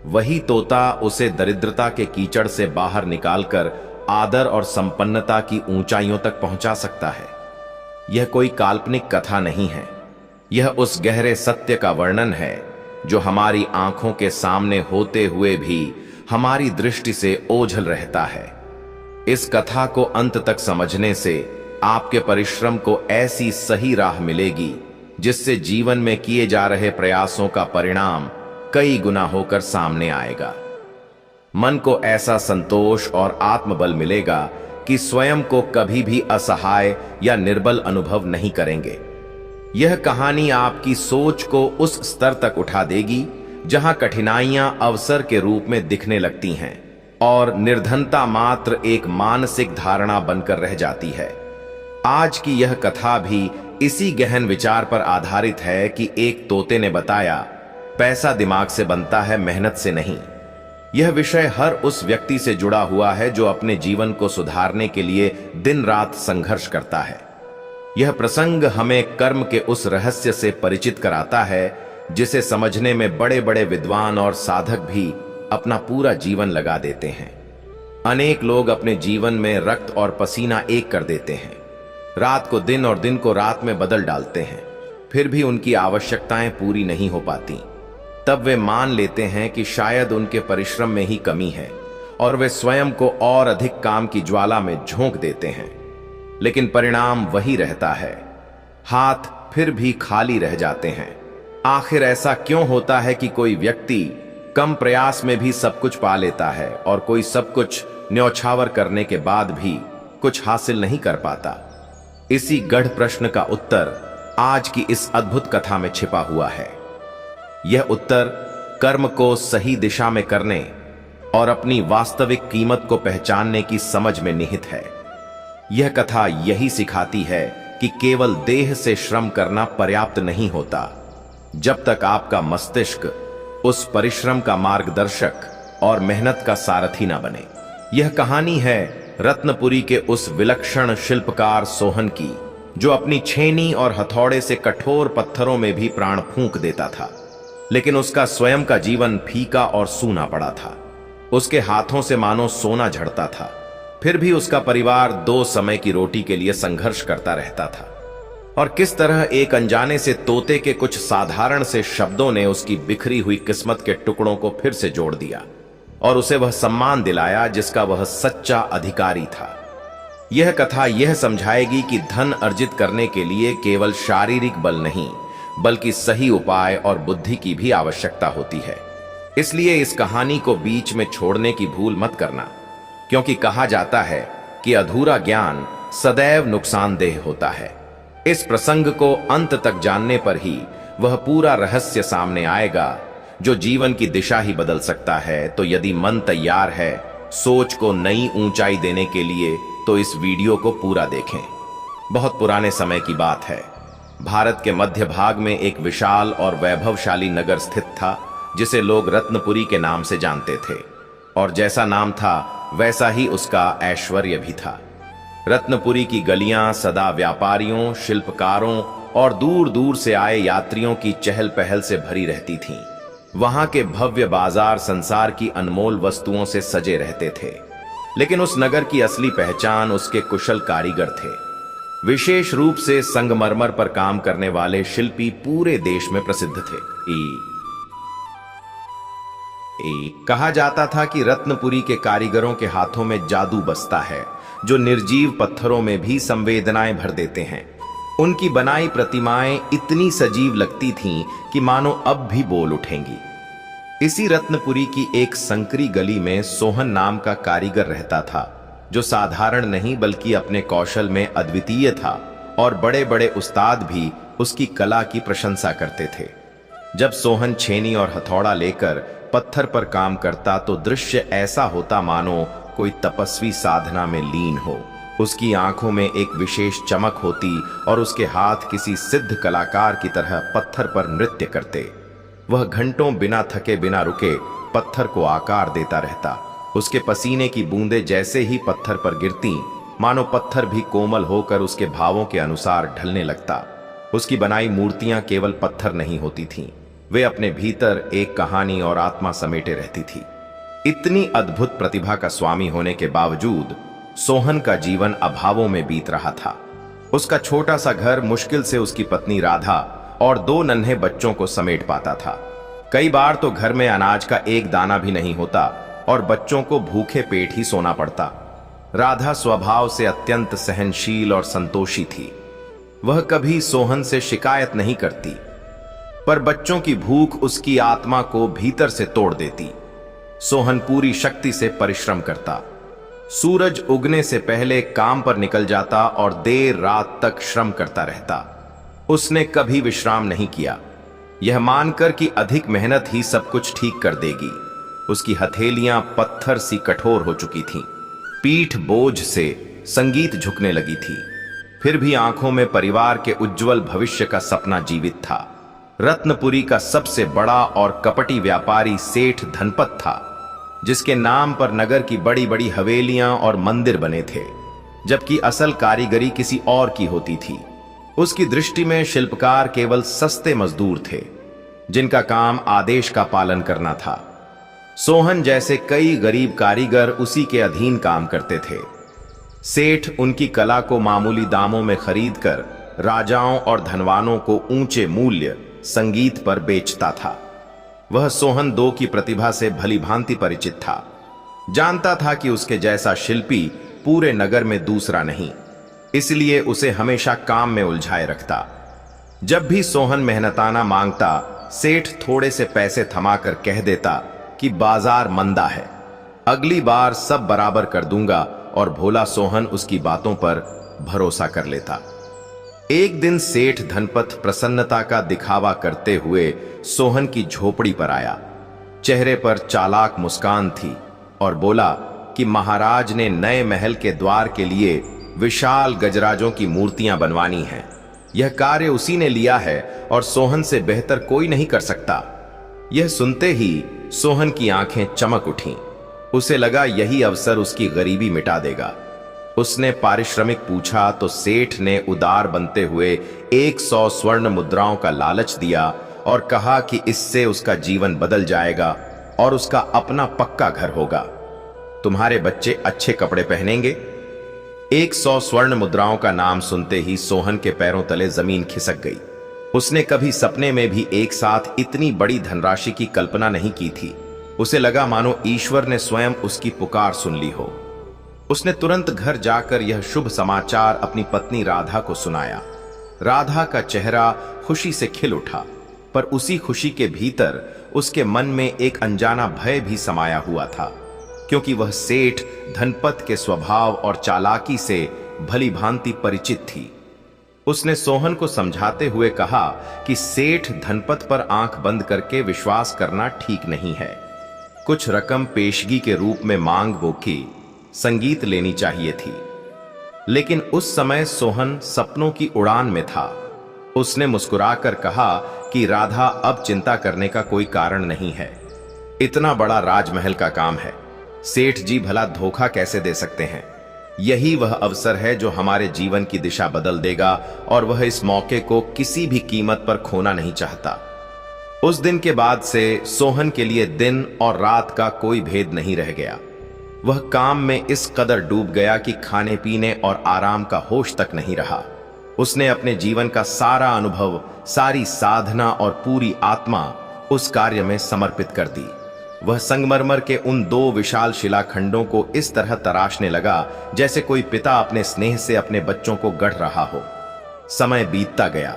S1: वही तोता उसे दरिद्रता के कीचड़ से बाहर निकालकर आदर और संपन्नता की ऊंचाइयों तक पहुंचा सकता है। यह कोई काल्पनिक कथा नहीं है, यह उस गहरे सत्य का वर्णन है जो हमारी आंखों के सामने होते हुए भी हमारी दृष्टि से ओझल रहता है। इस कथा को अंत तक समझने से आपके परिश्रम को ऐसी सही राह मिलेगी जिससे जीवन में किए जा रहे प्रयासों का परिणाम कई गुना होकर सामने आएगा। मन को ऐसा संतोष और आत्मबल मिलेगा कि स्वयं को कभी भी असहाय या निर्बल अनुभव नहीं करेंगे। यह कहानी आपकी सोच को उस स्तर तक उठा देगी जहां कठिनाइयां अवसर के रूप में दिखने लगती हैं और निर्धनता मात्र एक मानसिक धारणा बनकर रह जाती है। आज की यह कथा भी इसी गहन विचार पर आधारित है कि एक तोते ने बताया, पैसा दिमाग से बनता है, मेहनत से नहीं। यह विषय हर उस व्यक्ति से जुड़ा हुआ है जो अपने जीवन को सुधारने के लिए दिन रात संघर्ष करता है। यह प्रसंग हमें कर्म के उस रहस्य से परिचित कराता है जिसे समझने में बड़े बड़े विद्वान और साधक भी अपना पूरा जीवन लगा देते हैं। अनेक लोग अपने जीवन में रक्त और पसीना एक कर देते हैं, रात को दिन और दिन को रात में बदल डालते हैं, फिर भी उनकी आवश्यकताएं पूरी नहीं हो पाती। तब वे मान लेते हैं कि शायद उनके परिश्रम में ही कमी है और वे स्वयं को और अधिक काम की ज्वाला में झोंक देते हैं, लेकिन परिणाम वही रहता है, हाथ फिर भी खाली रह जाते हैं। आखिर ऐसा क्यों होता है कि कोई व्यक्ति कम प्रयास में भी सब कुछ पा लेता है और कोई सब कुछ न्यौछावर करने के बाद भी कुछ हासिल नहीं कर पाता? इसी गढ़ प्रश्न का उत्तर आज की इस अद्भुत कथा में छिपा हुआ है। यह उत्तर कर्म को सही दिशा में करने और अपनी वास्तविक कीमत को पहचानने की समझ में निहित है। यह कथा यही सिखाती है कि केवल देह से श्रम करना पर्याप्त नहीं होता जब तक आपका मस्तिष्क उस परिश्रम का मार्गदर्शक और मेहनत का सारथी ना बने। यह कहानी है रत्नपुरी के उस विलक्षण शिल्पकार सोहन की, जो अपनी छेनी और हथौड़े से कठोर पत्थरों में भी प्राण फूंक देता था, लेकिन उसका स्वयं का जीवन फीका और सूना पड़ा था। उसके हाथों से मानो सोना झड़ता था, फिर भी उसका परिवार 2 समय की रोटी के लिए संघर्ष करता रहता था। और किस तरह एक अनजाने से तोते के कुछ साधारण से शब्दों ने उसकी बिखरी हुई किस्मत के टुकड़ों को फिर से जोड़ दिया और उसे वह सम्मान दिलाया जिसका वह सच्चा अधिकारी था। यह कथा यह समझाएगी कि धन अर्जित करने के लिए केवल शारीरिक बल नहीं बल्कि सही उपाय और बुद्धि की भी आवश्यकता होती है। इसलिए इस कहानी को बीच में छोड़ने की भूल मत करना, क्योंकि कहा जाता है कि अधूरा ज्ञान सदैव नुकसानदेह होता है। इस प्रसंग को अंत तक जानने पर ही वह पूरा रहस्य सामने आएगा जो जीवन की दिशा ही बदल सकता है, तो यदि मन तैयार है सोच को नई ऊंचाई देने के लिए, तो इस वीडियो को पूरा देखें। बहुत पुराने समय की बात है। भारत के मध्य भाग में एक विशाल और वैभवशाली नगर स्थित था, जिसे लोग रत्नपुरी के नाम से जानते थे। और जैसा नाम था वैसा ही उसका ऐश्वर्य भी था। रत्नपुरी की गलियां सदा व्यापारियों, शिल्पकारों और दूर दूर से आए यात्रियों की चहल पहल से भरी रहती थीं। वहां के भव्य बाजार संसार की अनमोल वस्तुओं से सजे रहते थे। लेकिन उस नगर की असली पहचान उसके कुशल कारीगर थे। विशेष रूप से संगमरमर पर काम करने वाले शिल्पी पूरे देश में प्रसिद्ध थे। कहा जाता था कि रत्नपुरी के कारीगरों के हाथों में जादू बसता है, जो निर्जीव पत्थरों में भी संवेदनाएं भर देते हैं। उनकी बनाई प्रतिमाएं इतनी सजीव लगती थीं कि मानो अब भी बोल उठेंगी। इसी रत्नपुरी की एक संकरी गली में सोहन नाम का कारीगर रहता था, जो साधारण नहीं बल्कि अपने कौशल में अद्वितीय था, और बड़े बड़े उस्ताद भी उसकी कला की प्रशंसा करते थे। जब सोहन छेनी और हथौड़ा लेकर पत्थर पर काम करता तो दृश्य ऐसा होता मानो कोई तपस्वी साधना में लीन हो। उसकी आंखों में एक विशेष चमक होती और उसके हाथ किसी सिद्ध कलाकार की तरह पत्थर पर नृत्य करते। वह घंटों बिना थके बिना रुके पत्थर को आकार देता रहता। उसके पसीने की बूंदें जैसे ही पत्थर पर गिरती, मानो पत्थर भी कोमल होकर उसके भावों के अनुसार ढलने लगता। उसकी बनाई मूर्तियां केवल पत्थर नहीं होती थीं, वे अपने भीतर एक कहानी और आत्मा समेटे रहती थी। इतनी अद्भुत प्रतिभा का स्वामी होने के बावजूद सोहन का जीवन अभावों में बीत रहा था। उसका छोटा सा घर मुश्किल से उसकी पत्नी राधा और 2 नन्हे बच्चों को समेट पाता था। कई बार तो घर में अनाज का एक दाना भी नहीं होता और बच्चों को भूखे पेट ही सोना पड़ता। राधा स्वभाव से अत्यंत सहनशील और संतोषी थी। वह कभी सोहन से शिकायत नहीं करती, पर बच्चों की भूख उसकी आत्मा को भीतर से तोड़ देती। सोहन पूरी शक्ति से परिश्रम करता, सूरज उगने से पहले काम पर निकल जाता और देर रात तक श्रम करता रहता। उसने कभी विश्राम नहीं किया, यह मानकर कि अधिक मेहनत ही सब कुछ ठीक कर देगी। उसकी हथेलियां पत्थर सी कठोर हो चुकी थीं, पीठ बोझ से संगीत झुकने लगी थी, फिर भी आंखों में परिवार के उज्जवल भविष्य का सपना जीवित था। रत्नपुरी का सबसे बड़ा और कपटी व्यापारी सेठ धनपत था, जिसके नाम पर नगर की बड़ी बड़ी हवेलियां और मंदिर बने थे, जबकि असल कारीगरी किसी और की होती थी। उसकी दृष्टि में शिल्पकार केवल सस्ते मजदूर थे, जिनका काम आदेश का पालन करना था। सोहन जैसे कई गरीब कारीगर उसी के अधीन काम करते थे। सेठ उनकी कला को मामूली दामों में खरीदकर राजाओं और धनवानों को ऊंचे मूल्य संगीत पर बेचता था। वह सोहन 2 की प्रतिभा से भली भांति परिचित था, जानता था कि उसके जैसा शिल्पी पूरे नगर में दूसरा नहीं, इसलिए उसे हमेशा काम में उलझाए रखता। जब भी सोहन मेहनताना मांगता, सेठ थोड़े से पैसे थमाकर कह देता कि बाजार मंदा है, अगली बार सब बराबर कर दूंगा, और भोला सोहन उसकी बातों पर भरोसा कर लेता। एक दिन सेठ धनपत प्रसन्नता का दिखावा करते हुए सोहन की झोपड़ी पर आया। चेहरे पर चालाक मुस्कान थी और बोला कि महाराज ने नए महल के द्वार के लिए विशाल गजराजों की मूर्तियां बनवानी हैं। यह कार्य उसी ने लिया है और सोहन से बेहतर कोई नहीं कर सकता। यह सुनते ही सोहन की आंखें चमक उठीं। उसे लगा यही अवसर उसकी गरीबी मिटा देगा। उसने पारिश्रमिक पूछा तो सेठ ने उदार बनते हुए 100 स्वर्ण मुद्राओं का लालच दिया और कहा कि इससे उसका जीवन बदल जाएगा और उसका अपना पक्का घर होगा। तुम्हारे बच्चे अच्छे कपड़े पहनेंगे। 100 स्वर्ण मुद्राओं का नाम सुनते ही सोहन के पैरों तले जमीन खिसक गई। उसने कभी सपने में भी एक साथ इतनी बड़ी धनराशि की कल्पना नहीं की थी। उसे लगा मानो ईश्वर ने स्वयं उसकी पुकार सुन ली हो। उसने तुरंत घर जाकर यह शुभ समाचार अपनी पत्नी राधा को सुनाया। राधा का चेहरा खुशी से खिल उठा, पर उसी खुशी के भीतर उसके मन में एक अनजाना भय भी समाया हुआ था, क्योंकि वह सेठ धनपत के स्वभाव और चालाकी से भली भांति परिचित थी। उसने सोहन को समझाते हुए कहा कि सेठ धनपत पर आंख बंद करके विश्वास करना ठीक नहीं है। कुछ रकम पेशगी के रूप में मांग वो की संगीत लेनी चाहिए थी, लेकिन उस समय सोहन सपनों की उड़ान में था। उसने मुस्कुराकर कहा कि राधा, अब चिंता करने का कोई कारण नहीं है। इतना बड़ा राजमहल का काम है, सेठ जी भला धोखा कैसे दे सकते हैं। यही वह अवसर है जो हमारे जीवन की दिशा बदल देगा और वह इस मौके को किसी भी कीमत पर खोना नहीं चाहता। उस दिन के बाद से सोहन के लिए दिन और रात का कोई भेद नहीं रह गया। वह काम में इस कदर डूब गया कि खाने पीने और आराम का होश तक नहीं रहा। उसने अपने जीवन का सारा अनुभव, सारी साधना और पूरी आत्मा उस कार्य में समर्पित कर दी। वह संगमरमर के उन 2 विशाल शिलाखंडों को इस तरह तराशने लगा जैसे कोई पिता अपने स्नेह से अपने बच्चों को गढ़ रहा हो। समय बीतता गया,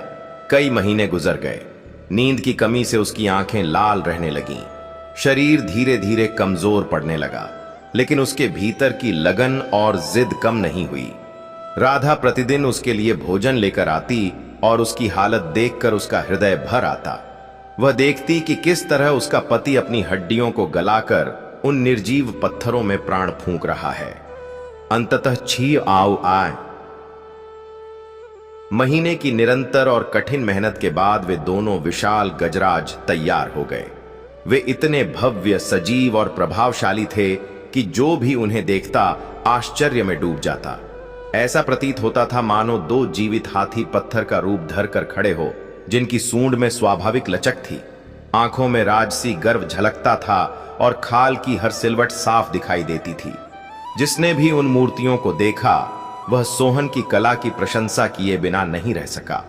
S1: कई महीने गुजर गए। नींद की कमी से उसकी आंखें लाल रहने लगीं। शरीर धीरे धीरे कमजोर पड़ने लगा, लेकिन उसके भीतर की लगन और जिद कम नहीं हुई। राधा प्रतिदिन उसके लिए भोजन लेकर आती और उसकी हालत देखकर उसका हृदय भर आता। वह देखती कि किस तरह उसका पति अपनी हड्डियों को गलाकर उन निर्जीव पत्थरों में प्राण फूंक रहा है। अंततः छी आओ आए। महीने की निरंतर और कठिन मेहनत के बाद वे दोनों विशाल गजराज तैयार हो गए। वे इतने भव्य, सजीव और प्रभावशाली थे कि जो भी उन्हें देखता आश्चर्य में डूब जाता। ऐसा प्रतीत होता था मानो 2 जीवित हाथी पत्थर का रूप धरकर खड़े हो, जिनकी सूंड में स्वाभाविक लचक थी। आंखों में राजसी गर्व झलकता था और खाल की हर सिलवट साफ दिखाई देती थी। जिसने भी उन मूर्तियों को देखा वह सोहन की कला की प्रशंसा किए बिना नहीं रह सका।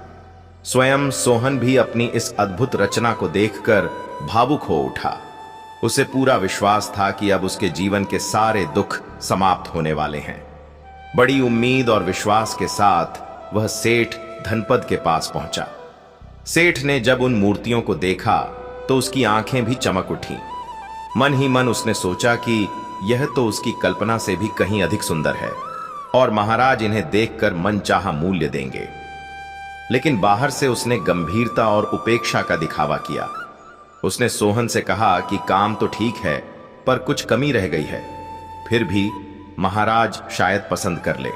S1: स्वयं सोहन भी अपनी इस अद्भुत रचना को देखकर भावुक हो उठा। उसे पूरा विश्वास था कि अब उसके जीवन के सारे दुख समाप्त होने वाले हैं। बड़ी उम्मीद और विश्वास के साथ वह सेठ धनपत के पास पहुंचा। सेठ ने जब उन मूर्तियों को देखा तो उसकी आंखें भी चमक उठीं। मन ही मन उसने सोचा कि यह तो उसकी कल्पना से भी कहीं अधिक सुंदर है और महाराज इन्हें देखकर मनचाहा मूल्य देंगे। लेकिन बाहर से उसने गंभीरता और उपेक्षा का दिखावा किया। उसने सोहन से कहा कि काम तो ठीक है, पर कुछ कमी रह गई है, फिर भी महाराज शायद पसंद कर ले।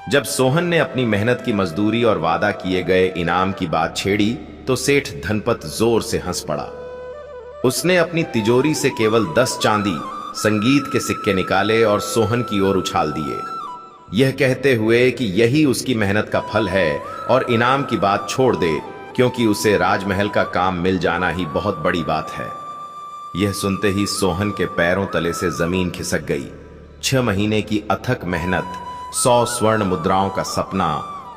S1: जब सोहन ने अपनी मेहनत की मजदूरी और वादा किए गए इनाम की बात छेड़ी तो सेठ धनपत जोर से हंस पड़ा। उसने अपनी तिजोरी से केवल 10 चांदी संगीत के सिक्के निकाले और सोहन की ओर उछाल दिए, यह कहते हुए कि यही उसकी मेहनत का फल है और इनाम की बात छोड़ दे, क्योंकि उसे राजमहल का काम मिल जाना ही बहुत बड़ी बात है। यह सुनते ही सोहन के पैरों तले से जमीन खिसक गई। 6 महीने की अथक मेहनत, 100 स्वर्ण मुद्राओं का सपना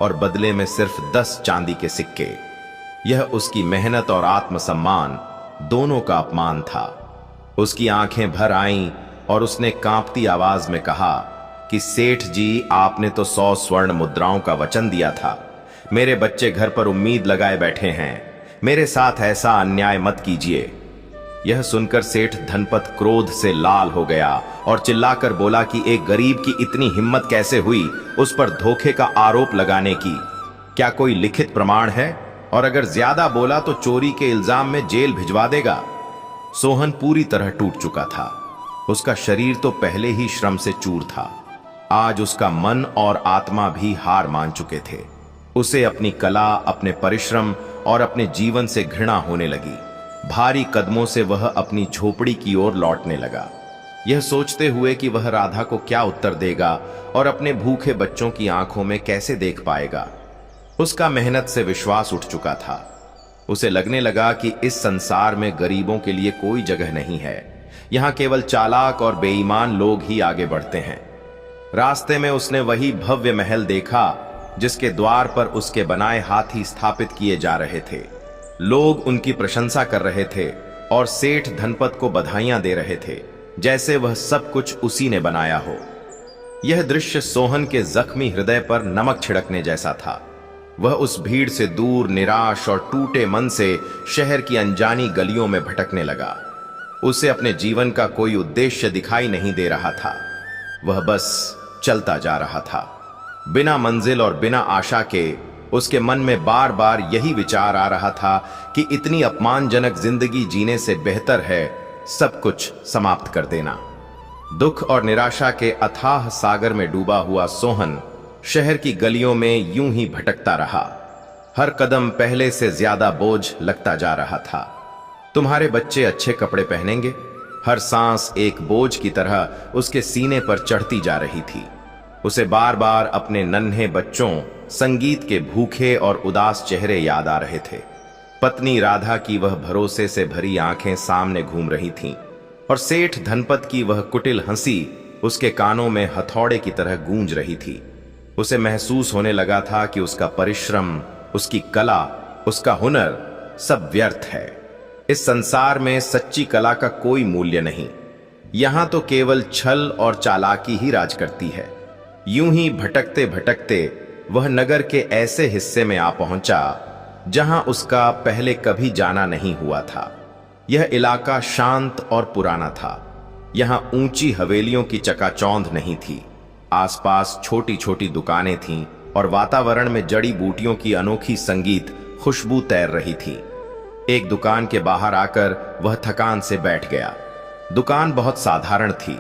S1: और बदले में सिर्फ 10 चांदी के सिक्के, यह उसकी मेहनत और आत्मसम्मान दोनों का अपमान था। उसकी आंखें भर आईं और उसने कांपती आवाज में कहा कि सेठ जी, आपने तो 100 स्वर्ण मुद्राओं का वचन दिया था। मेरे बच्चे घर पर उम्मीद लगाए बैठे हैं, मेरे साथ ऐसा अन्याय मत कीजिए। यह सुनकर सेठ धनपत क्रोध से लाल हो गया और चिल्लाकर बोला कि एक गरीब की इतनी हिम्मत कैसे हुई उस पर धोखे का आरोप लगाने की? क्या कोई लिखित प्रमाण है? और अगर ज्यादा बोला तो चोरी के इल्जाम में जेल भिजवा देगा। सोहन पूरी तरह टूट चुका था। उसका शरीर तो पहले ही श्रम से चूर था, आज उसका मन और आत्मा भी हार मान चुके थे। उसे अपनी कला, अपने परिश्रम और अपने जीवन से घृणा होने लगी। भारी कदमों से वह अपनी झोपड़ी की ओर लौटने लगा, यह सोचते हुए कि वह राधा को क्या उत्तर देगा और अपने भूखे बच्चों की आंखों में कैसे देख पाएगा। उसका मेहनत से विश्वास उठ चुका था। उसे लगने लगा कि इस संसार में गरीबों के लिए कोई जगह नहीं है, यहां केवल चालाक और बेईमान लोग ही आगे बढ़ते हैं। रास्ते में उसने वही भव्य महल देखा जिसके द्वार पर उसके बनाए हाथी स्थापित किए जा रहे थे। लोग उनकी प्रशंसा कर रहे थे और सेठ धनपत को बधाइयां दे रहे थे, जैसे वह सब कुछ उसी ने बनाया हो। यह दृश्य सोहन के जख्मी हृदय पर नमक छिड़कने जैसा था। वह उस भीड़ से दूर निराश और टूटे मन से शहर की अनजानी गलियों में भटकने लगा। उसे अपने जीवन का कोई उद्देश्य दिखाई नहीं दे रहा था। वह बस चलता जा रहा था। बिना मंजिल और बिना आशा के उसके मन में बार बार यही विचार आ रहा था कि इतनी अपमानजनक जिंदगी जीने से बेहतर है सब कुछ समाप्त कर देना। दुख और निराशा के अथाह सागर में डूबा हुआ सोहन शहर की गलियों में यूं ही भटकता रहा। हर कदम पहले से ज्यादा बोझ लगता जा रहा था। तुम्हारे बच्चे अच्छे कपड़े पहनेंगे, हर सांस एक बोझ की तरह उसके सीने पर चढ़ती जा रही थी। उसे बार बार अपने नन्हे बच्चों, संगीत के भूखे और उदास चेहरे याद आ रहे थे। पत्नी राधा की वह भरोसे से भरी आंखें सामने घूम रही थीं और सेठ धनपत की वह कुटिल हंसी उसके कानों में हथौड़े की तरह गूंज रही थी। उसे महसूस होने लगा था कि उसका परिश्रम, उसकी कला, उसका हुनर सब व्यर्थ है। इस संसार में सच्ची कला का कोई मूल्य नहीं। यहां तो केवल छल और चालाकी ही राज करती है। यूं ही भटकते भटकते वह नगर के ऐसे हिस्से में आ पहुंचा जहां उसका पहले कभी जाना नहीं हुआ था। यह इलाका शांत और पुराना था। यहां ऊंची हवेलियों की चकाचौंध नहीं थी। आसपास छोटी छोटी दुकानें थीं और वातावरण में जड़ी बूटियों की अनोखी संगीत खुशबू तैर रही थी। एक दुकान के बाहर आकर वह थकान से बैठ गया। दुकान बहुत साधारण थी।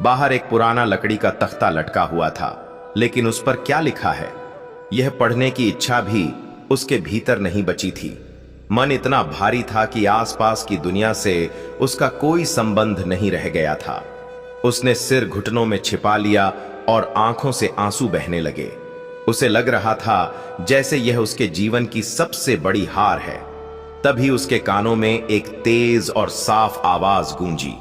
S1: बाहर एक पुराना लकड़ी का तख्ता लटका हुआ था, लेकिन उस पर क्या लिखा है यह पढ़ने की इच्छा भी उसके भीतर नहीं बची थी। मन इतना भारी था कि आसपास की दुनिया से उसका कोई संबंध नहीं रह गया था। उसने सिर घुटनों में छिपा लिया और आंखों से आंसू बहने लगे। उसे लग रहा था जैसे यह उसके जीवन की सबसे बड़ी हार है। तभी उसके कानों में एक तेज और साफ आवाज गूंजी,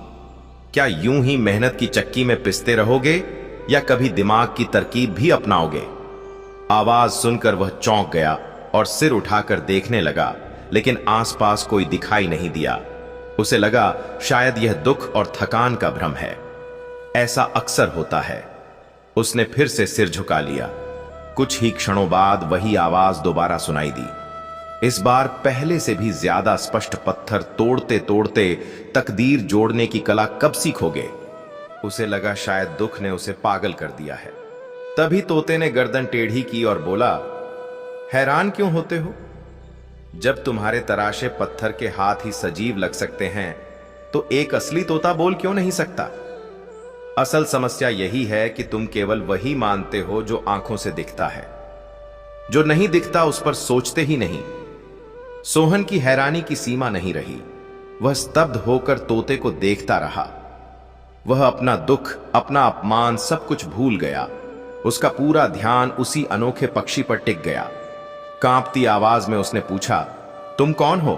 S1: क्या यूं ही मेहनत की चक्की में पिसते रहोगे या कभी दिमाग की तरकीब भी अपनाओगे? आवाज सुनकर वह चौंक गया और सिर उठाकर देखने लगा, लेकिन आसपास कोई दिखाई नहीं दिया। उसे लगा शायद यह दुख और थकान का भ्रम है। ऐसा अक्सर होता है। उसने फिर से सिर झुका लिया। कुछ ही क्षणों बाद वही आवाज दोबारा सुनाई दी। इस बार पहले से भी ज्यादा स्पष्ट। पत्थर तोड़ते तोड़ते तकदीर जोड़ने की कला कब सीखोगे? उसे लगा शायद दुख ने उसे पागल कर दिया है। तभी तोते ने गर्दन टेढ़ी की और बोला, हैरान क्यों होते हो? जब तुम्हारे तराशे पत्थर के हाथ ही सजीव लग सकते हैं तो एक असली तोता बोल क्यों नहीं सकता? असल समस्या यही है कि तुम केवल वही मानते हो जो आंखों से दिखता है। जो नहीं दिखता उस पर सोचते ही नहीं। सोहन की हैरानी की सीमा नहीं रही। वह स्तब्ध होकर तोते को देखता रहा। वह अपना दुख, अपना अपमान सब कुछ भूल गया। उसका पूरा ध्यान उसी अनोखे पक्षी पर टिक गया। कांपती आवाज में उसने पूछा, तुम कौन हो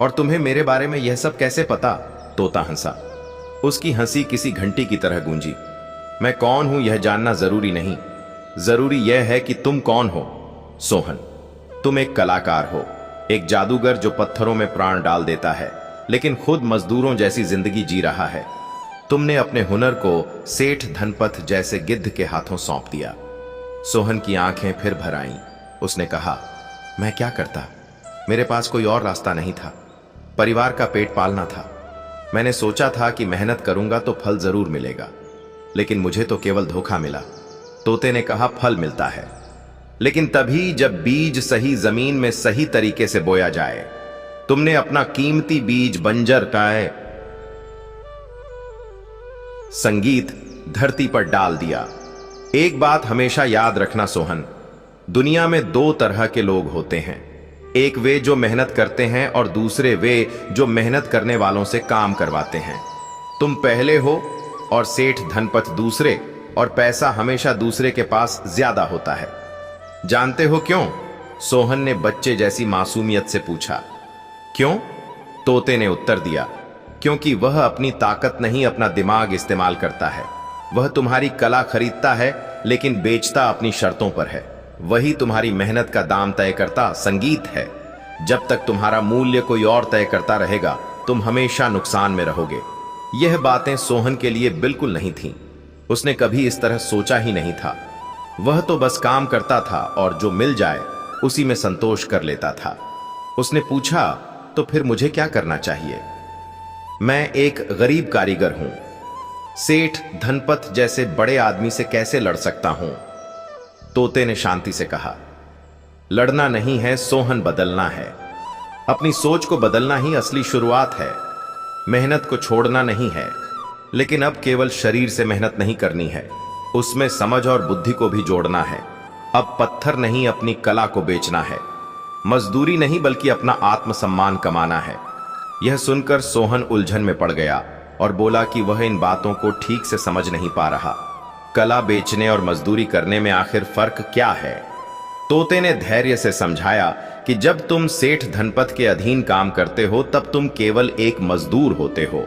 S1: और तुम्हें मेरे बारे में यह सब कैसे पता? तोता हंसा। उसकी हंसी किसी घंटी की तरह गूंजी। मैं कौन हूं यह जानना जरूरी नहीं, जरूरी यह है कि तुम कौन हो। सोहन, तुम एक कलाकार हो, एक जादूगर जो पत्थरों में प्राण डाल देता है लेकिन खुद मजदूरों जैसी जिंदगी जी रहा है। तुमने अपने हुनर को सेठ धनपत जैसे गिद्ध के हाथों सौंप दिया। सोहन की आंखें फिर भर आईं। उसने कहा, मैं क्या करता? मेरे पास कोई और रास्ता नहीं था। परिवार का पेट पालना था। मैंने सोचा था कि मेहनत करूंगा तो फल जरूर मिलेगा, लेकिन मुझे तो केवल धोखा मिला। तोते ने कहा, फल मिलता है, लेकिन तभी जब बीज सही जमीन में सही तरीके से बोया जाए। तुमने अपना कीमती बीज बंजर टाए संगीत धरती पर डाल दिया। एक बात हमेशा याद रखना सोहन, दुनिया में दो तरह के लोग होते हैं। एक वे जो मेहनत करते हैं और दूसरे वे जो मेहनत करने वालों से काम करवाते हैं। तुम पहले हो और सेठ धनपत दूसरे, और पैसा हमेशा दूसरे के पास ज्यादा होता है। जानते हो क्यों? सोहन ने बच्चे जैसी मासूमियत से पूछा। क्यों? तोते ने उत्तर दिया, क्योंकि वह अपनी ताकत नहीं अपना दिमाग इस्तेमाल करता है। वह तुम्हारी कला खरीदता है लेकिन बेचता अपनी शर्तों पर है। वही तुम्हारी मेहनत का दाम तय करता संगीत है। जब तक तुम्हारा मूल्य कोई और तय करता रहेगा तुम हमेशा नुकसान में रहोगे। यह बातें सोहन के लिए बिल्कुल नहीं थीं। उसने कभी इस तरह सोचा ही नहीं था। वह तो बस काम करता था और जो मिल जाए उसी में संतोष कर लेता था। उसने पूछा, तो फिर मुझे क्या करना चाहिए? मैं एक गरीब कारीगर हूं। सेठ धनपत जैसे बड़े आदमी से कैसे लड़ सकता हूं? तोते ने शांति से कहा, लड़ना नहीं है, सोहन बदलना है। अपनी सोच को बदलना ही असली शुरुआत है। मेहनत को छोड़ना नहीं है, लेकिन अब केवल शरीर से मेहनत नहीं करनी है, उसमें समझ और बुद्धि को भी जोड़ना है। अब पत्थर नहीं, अपनी कला को बेचना है। मजदूरी नहीं, बल्कि अपना आत्मसम्मान कमाना है। यह सुनकर सोहन उलझन में पड़ गया और बोला कि वह इन बातों को ठीक से समझ नहीं पा रहा। कला बेचने और मजदूरी करने में आखिर फर्क क्या है? तोते ने धैर्य से समझाया कि जब तुम सेठ धनपत के अधीन काम करते हो तब तुम केवल एक मजदूर होते हो।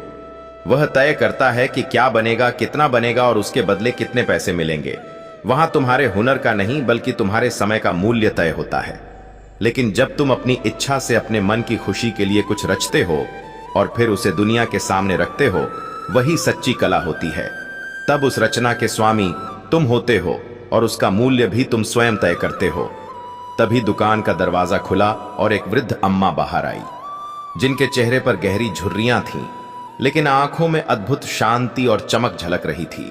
S1: वह तय करता है कि क्या बनेगा, कितना बनेगा और उसके बदले कितने पैसे मिलेंगे। वहां तुम्हारे हुनर का नहीं, बल्कि तुम्हारे समय का मूल्य तय होता है। लेकिन जब तुम अपनी इच्छा से अपने मन की खुशी के लिए कुछ रचते हो और फिर उसे दुनिया के सामने रखते हो, वही सच्ची कला होती है। तब उस रचना के स्वामी तुम होते हो और उसका मूल्य भी तुम स्वयं तय करते हो। तभी दुकान का दरवाजा खुला और एक वृद्ध अम्मा बाहर आई, जिनके चेहरे पर गहरी झुर्रियां थीं, लेकिन आंखों में अद्भुत शांति और चमक झलक रही थी।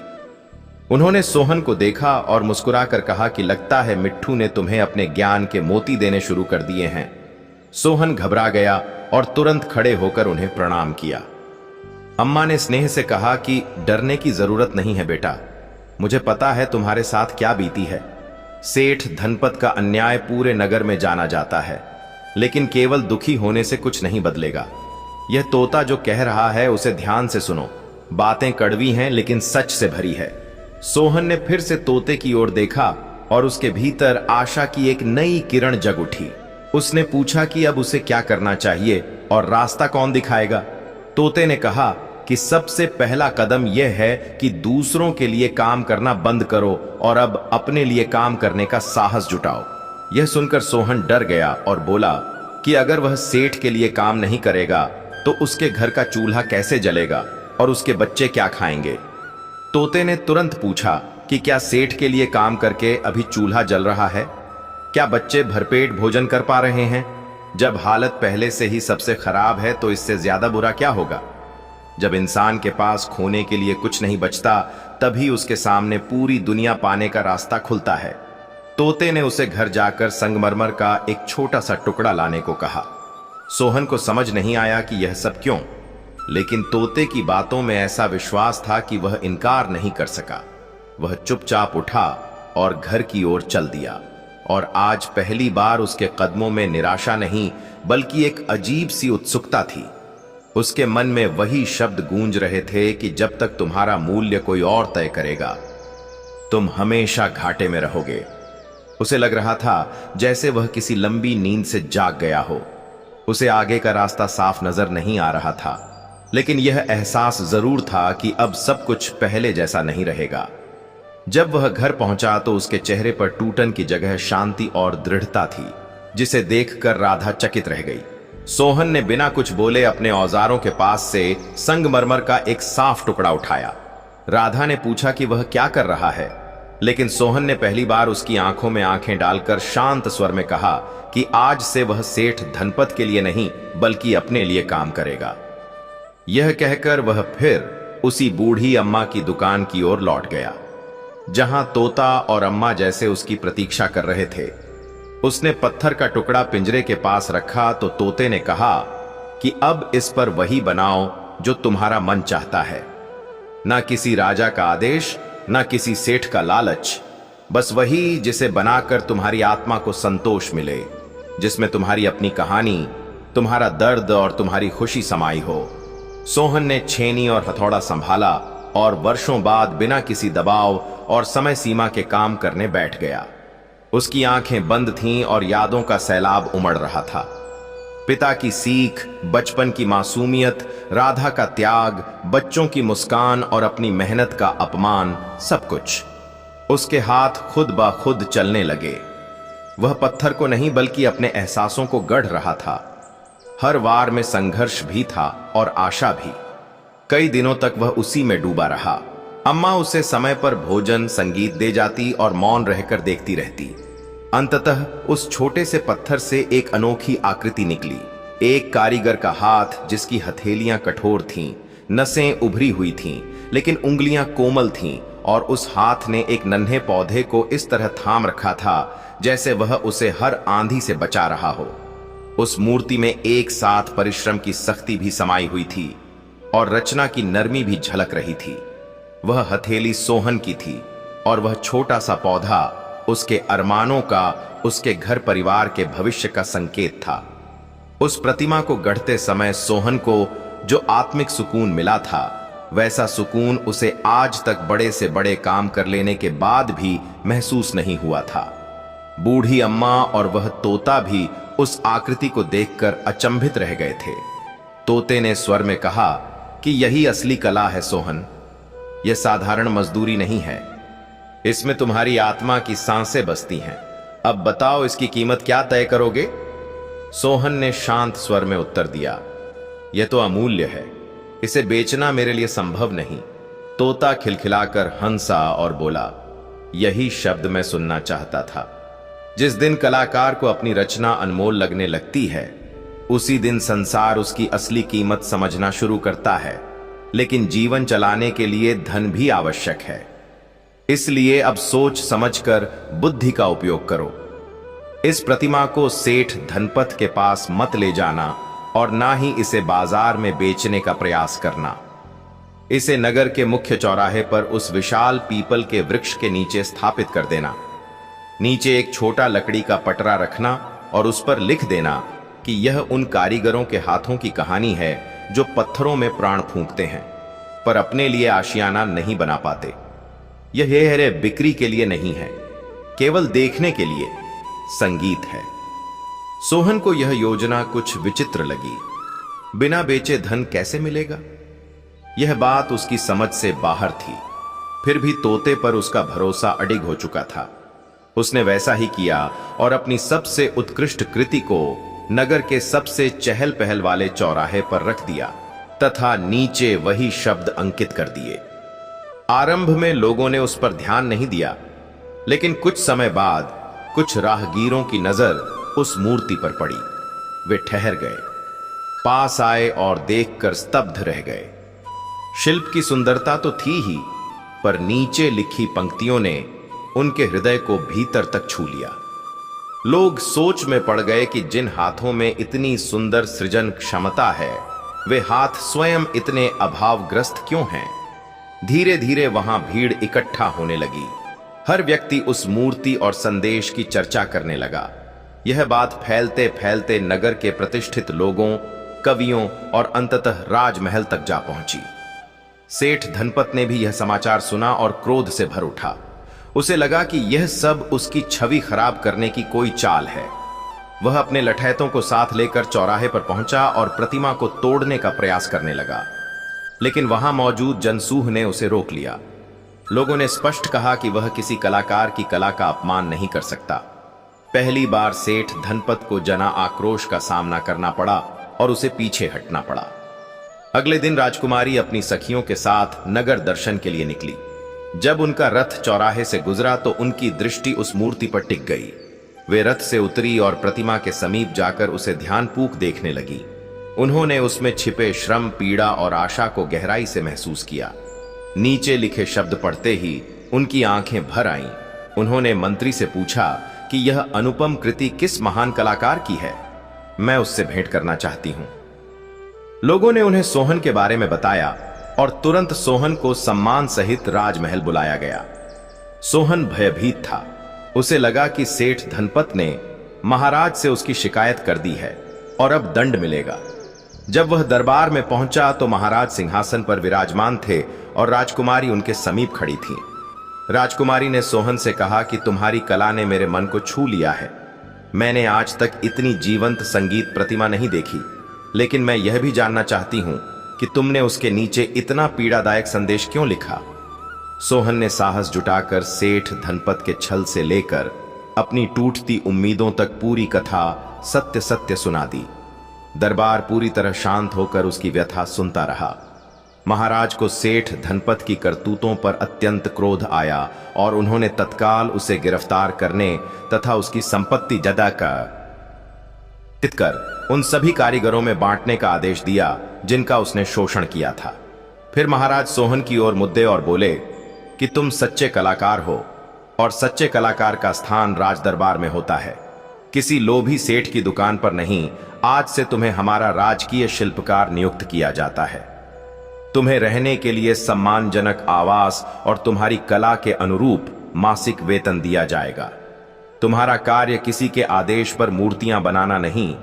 S1: उन्होंने सोहन को देखा और मुस्कुराकर कहा कि लगता है मिट्ठू ने तुम्हें अपने ज्ञान के मोती देने शुरू कर दिए हैं। सोहन घबरा गया और तुरंत खड़े होकर उन्हें प्रणाम किया। अम्मा ने स्नेह से कहा कि डरने की जरूरत नहीं है बेटा, मुझे पता है तुम्हारे साथ क्या बीती है। सेठ धनपत का अन्याय पूरे नगर में जाना जाता है, लेकिन केवल दुखी होने से कुछ नहीं बदलेगा। यह तोता जो कह रहा है उसे ध्यान से सुनो, बातें कड़वी हैं लेकिन सच से भरी है। सोहन ने फिर से तोते की ओर देखा और उसके भीतर आशा की एक नई किरण जग उठी। उसने पूछा कि अब उसे क्या करना चाहिए और रास्ता कौन दिखाएगा। तोते ने कहा कि सबसे पहला कदम यह है कि दूसरों के लिए काम करना बंद करो और अब अपने लिए काम करने का साहस जुटाओ। यह सुनकर सोहन डर गया और बोला कि अगर वह सेठ के लिए काम नहीं करेगा तो उसके घर का चूल्हा कैसे जलेगा और उसके बच्चे क्या खाएंगे। तोते ने तुरंत पूछा कि क्या सेठ के लिए काम करके अभी चूल्हा जल रहा है? क्या बच्चे भरपेट भोजन कर पा रहे हैं? जब हालत पहले से ही सबसे खराब है तो इससे ज्यादा बुरा क्या होगा? जब इंसान के पास खोने के लिए कुछ नहीं बचता, तभी उसके सामने पूरी दुनिया पाने का रास्ता खुलता है। तोते ने उसे घर जाकर संगमरमर का एक छोटा सा टुकड़ा लाने को कहा। सोहन को समझ नहीं आया कि यह सब क्यों, लेकिन तोते की बातों में ऐसा विश्वास था कि वह इनकार नहीं कर सका। वह चुपचाप उठा और घर की ओर चल दिया, और आज पहली बार उसके कदमों में निराशा नहीं बल्कि एक अजीब सी उत्सुकता थी। उसके मन में वही शब्द गूंज रहे थे कि जब तक तुम्हारा मूल्य कोई और तय करेगा, तुम हमेशा घाटे में रहोगे। उसे लग रहा था जैसे वह किसी लंबी नींद से जाग गया हो। उसे आगे का रास्ता साफ नजर नहीं आ रहा था, लेकिन यह एहसास जरूर था कि अब सब कुछ पहले जैसा नहीं रहेगा। जब वह घर पहुंचा तो उसके चेहरे पर टूटन की जगह शांति और दृढ़ता थी, जिसे देखकर राधा चकित रह गई। सोहन ने बिना कुछ बोले अपने औजारों के पास से संगमरमर का एक साफ टुकड़ा उठाया। राधा ने पूछा कि वह क्या कर रहा है, लेकिन सोहन ने पहली बार उसकी आंखों में आंखें डालकर शांत स्वर में कहा कि आज से वह सेठ धनपत के लिए नहीं बल्कि अपने लिए काम करेगा। यह कहकर वह फिर उसी बूढ़ी अम्मा की दुकान की ओर लौट गया, जहां तोता और अम्मा जैसे उसकी प्रतीक्षा कर रहे थे। उसने पत्थर का टुकड़ा पिंजरे के पास रखा तो तोते ने कहा कि अब इस पर वही बनाओ जो तुम्हारा मन चाहता है। ना किसी राजा का आदेश, ना किसी सेठ का लालच, बस वही जिसे बनाकर तुम्हारी आत्मा को संतोष मिले, जिसमें तुम्हारी अपनी कहानी, तुम्हारा दर्द और तुम्हारी खुशी समाई हो। सोहन ने छेनी और हथौड़ा संभाला और वर्षों बाद बिना किसी दबाव और समय सीमा के काम करने बैठ गया। उसकी आंखें बंद थीं और यादों का सैलाब उमड़ रहा था। पिता की सीख, बचपन की मासूमियत, राधा का त्याग, बच्चों की मुस्कान और अपनी मेहनत का अपमान, सब कुछ। उसके हाथ खुद ब खुद चलने लगे। वह पत्थर को नहीं बल्कि अपने एहसासों को गढ़ रहा था। हर वार में संघर्ष भी था और आशा भी। कई दिनों तक वह उसी में डूबा रहा। अम्मा उसे समय पर भोजन, संगीत दे जाती और मौन रहकर देखती रहती। अंततः उस छोटे से पत्थर से एक अनोखी आकृति निकली। एक कारीगर का हाथ जिसकी हथेलियां कठोर थीं, नसें उभरी हुई थीं, लेकिन उंगलियां कोमल थीं और उस हाथ ने एक नन्हे पौधे को इस तरह थाम रखा था जैसे वह उसे हर आंधी से बचा रहा हो। उस मूर्ति में एक साथ परिश्रम की सख्ती भी समाई हुई थी और रचना की नरमी भी झलक रही थी। वह हथेली सोहन की थी और वह छोटा सा पौधा उसके अरमानों का, उसके घर परिवार के भविष्य का संकेत था। उस प्रतिमा को गढ़ते समय सोहन को जो आत्मिक सुकून मिला था, वैसा सुकून उसे आज तक बड़े से बड़े काम कर लेने के बाद भी महसूस नहीं हुआ था। बूढ़ी अम्मा और वह तोता भी उस आकृति को देखकर अचंभित रह गए थे। तोते ने स्वर में कहा कि यही असली कला है सोहन, यह साधारण मजदूरी नहीं है, इसमें तुम्हारी आत्मा की सांसें बसती हैं। अब बताओ इसकी कीमत क्या तय करोगे? सोहन ने शांत स्वर में उत्तर दिया, यह तो अमूल्य है, इसे बेचना मेरे लिए संभव नहीं। तोता खिलखिलाकर हंसा और बोला, यही शब्द मैं सुनना चाहता था। जिस दिन कलाकार को अपनी रचना अनमोल लगने लगती है, उसी दिन संसार उसकी असली कीमत समझना शुरू करता है। लेकिन जीवन चलाने के लिए धन भी आवश्यक है, इसलिए अब सोच समझकर बुद्धि का उपयोग करो। इस प्रतिमा को सेठ धनपत के पास मत ले जाना और ना ही इसे बाजार में बेचने का प्रयास करना। इसे नगर के मुख्य चौराहे पर उस विशाल पीपल के वृक्ष के नीचे स्थापित कर देना। नीचे एक छोटा लकड़ी का पटरा रखना और उस पर लिख देना कि यह उन कारीगरों के हाथों की कहानी है जो पत्थरों में प्राण फूंकते हैं पर अपने लिए आशियाना नहीं बना पाते। यह है बिक्री के लिए नहीं है, केवल देखने के लिए संगीत है। सोहन को यह योजना कुछ विचित्र लगी। बिना बेचे धन कैसे मिलेगा? यह बात उसकी समझ से बाहर थी। फिर भी तोते पर उसका भरोसा अडिग हो चुका था। उसने वैसा ही किया और अपनी सबसे उत्कृष्ट कृति को नगर के सबसे चहल पहल वाले चौराहे पर रख दिया तथा नीचे वही शब्द अंकित कर दिए। आरंभ में लोगों ने उस पर ध्यान नहीं दिया, लेकिन कुछ समय बाद कुछ राहगीरों की नजर उस मूर्ति पर पड़ी। वे ठहर गए, पास आए और देखकर स्तब्ध रह गए। शिल्प की सुंदरता तो थी ही, पर नीचे लिखी पंक्तियों ने उनके हृदय को भीतर तक छू लिया। लोग सोच में पड़ गए कि जिन हाथों में इतनी सुंदर सृजन क्षमता है, वे हाथ स्वयं इतने अभावग्रस्त क्यों हैं? धीरे धीरे वहां भीड़ इकट्ठा होने लगी। हर व्यक्ति उस मूर्ति और संदेश की चर्चा करने लगा। यह बात फैलते फैलते नगर के प्रतिष्ठित लोगों, कवियों और अंततः राजमहल तक जा पहुंची। सेठ धनपत ने भी यह समाचार सुना और क्रोध से भर उठा। उसे लगा कि यह सब उसकी छवि खराब करने की कोई चाल है। वह अपने लठैतों को साथ लेकर चौराहे पर पहुंचा और प्रतिमा को तोड़ने का प्रयास करने लगा, लेकिन वहां मौजूद जनसूह ने उसे रोक लिया। लोगों ने स्पष्ट कहा कि वह किसी कलाकार की कला का अपमान नहीं कर सकता। पहली बार सेठ धनपत को जना आक्रोश का सामना करना पड़ा और उसे पीछे हटना पड़ा। अगले दिन राजकुमारी अपनी सखियों के साथ नगर दर्शन के लिए निकली। जब उनका रथ चौराहे से गुजरा तो उनकी दृष्टि उस मूर्ति पर टिक गई। वे रथ से उतरी और प्रतिमा के समीप जाकर उसे ध्यानपूर्वक देखने लगी। उन्होंने उसमें छिपे श्रम, पीड़ा और आशा को गहराई से महसूस किया। नीचे लिखे शब्द पढ़ते ही उनकी आंखें भर आईं। उन्होंने मंत्री से पूछा कि यह अनुपम कृति किस महान कलाकार की है? मैं उससे भेंट करना चाहती हूं। लोगों ने उन्हें सोहन के बारे में बताया और तुरंत सोहन को सम्मान सहित राजमहल बुलाया गया। सोहन भयभीत था। उसे लगा कि सेठ धनपत ने महाराज से उसकी शिकायत कर दी है और अब दंड मिलेगा। जब वह दरबार में पहुंचा तो महाराज सिंहासन पर विराजमान थे और राजकुमारी उनके समीप खड़ी थी। राजकुमारी ने सोहन से कहा कि तुम्हारी कला ने मेरे मन को छू लिया है। मैंने आज तक इतनी जीवंत संगीत प्रतिमा नहीं देखी, लेकिन मैं यह भी जानना चाहती हूं कि तुमने उसके नीचे इतना पीड़ादायक संदेश क्यों लिखा? सोहन ने साहस जुटाकर सेठ धनपत के छल से लेकर अपनी टूटती उम्मीदों तक पूरी कथा सत्य सत्य सुना दी। दरबार पूरी तरह शांत होकर उसकी व्यथा सुनता रहा। महाराज को सेठ धनपत की करतूतों पर अत्यंत क्रोध आया और उन्होंने तत्काल उसे गिरफ्तार करने तथा उसकी संपत्ति जदा कर उन सभी कारीगरों में बांटने का आदेश दिया जिनका उसने शोषण किया था। फिर महाराज सोहन की ओर मुद्दे और बोले, कि तुम सच्चे कलाकार हो और सच्चे कलाकार का स्थान राज दरबार में होता है, किसी लोभी सेठ की दुकान पर नहीं। आज से तुम्हें हमारा राजकीय शिल्पकार नियुक्त किया जाता है। तुम्हें रहने के लिए सम्मानजनक आवास और तुम्हारी कला के अनुरूप मासिक वेतन दिया जाएगा। तुम्हारा कार्य किसी के आदेश पर मूर्तियां बनाना नहीं,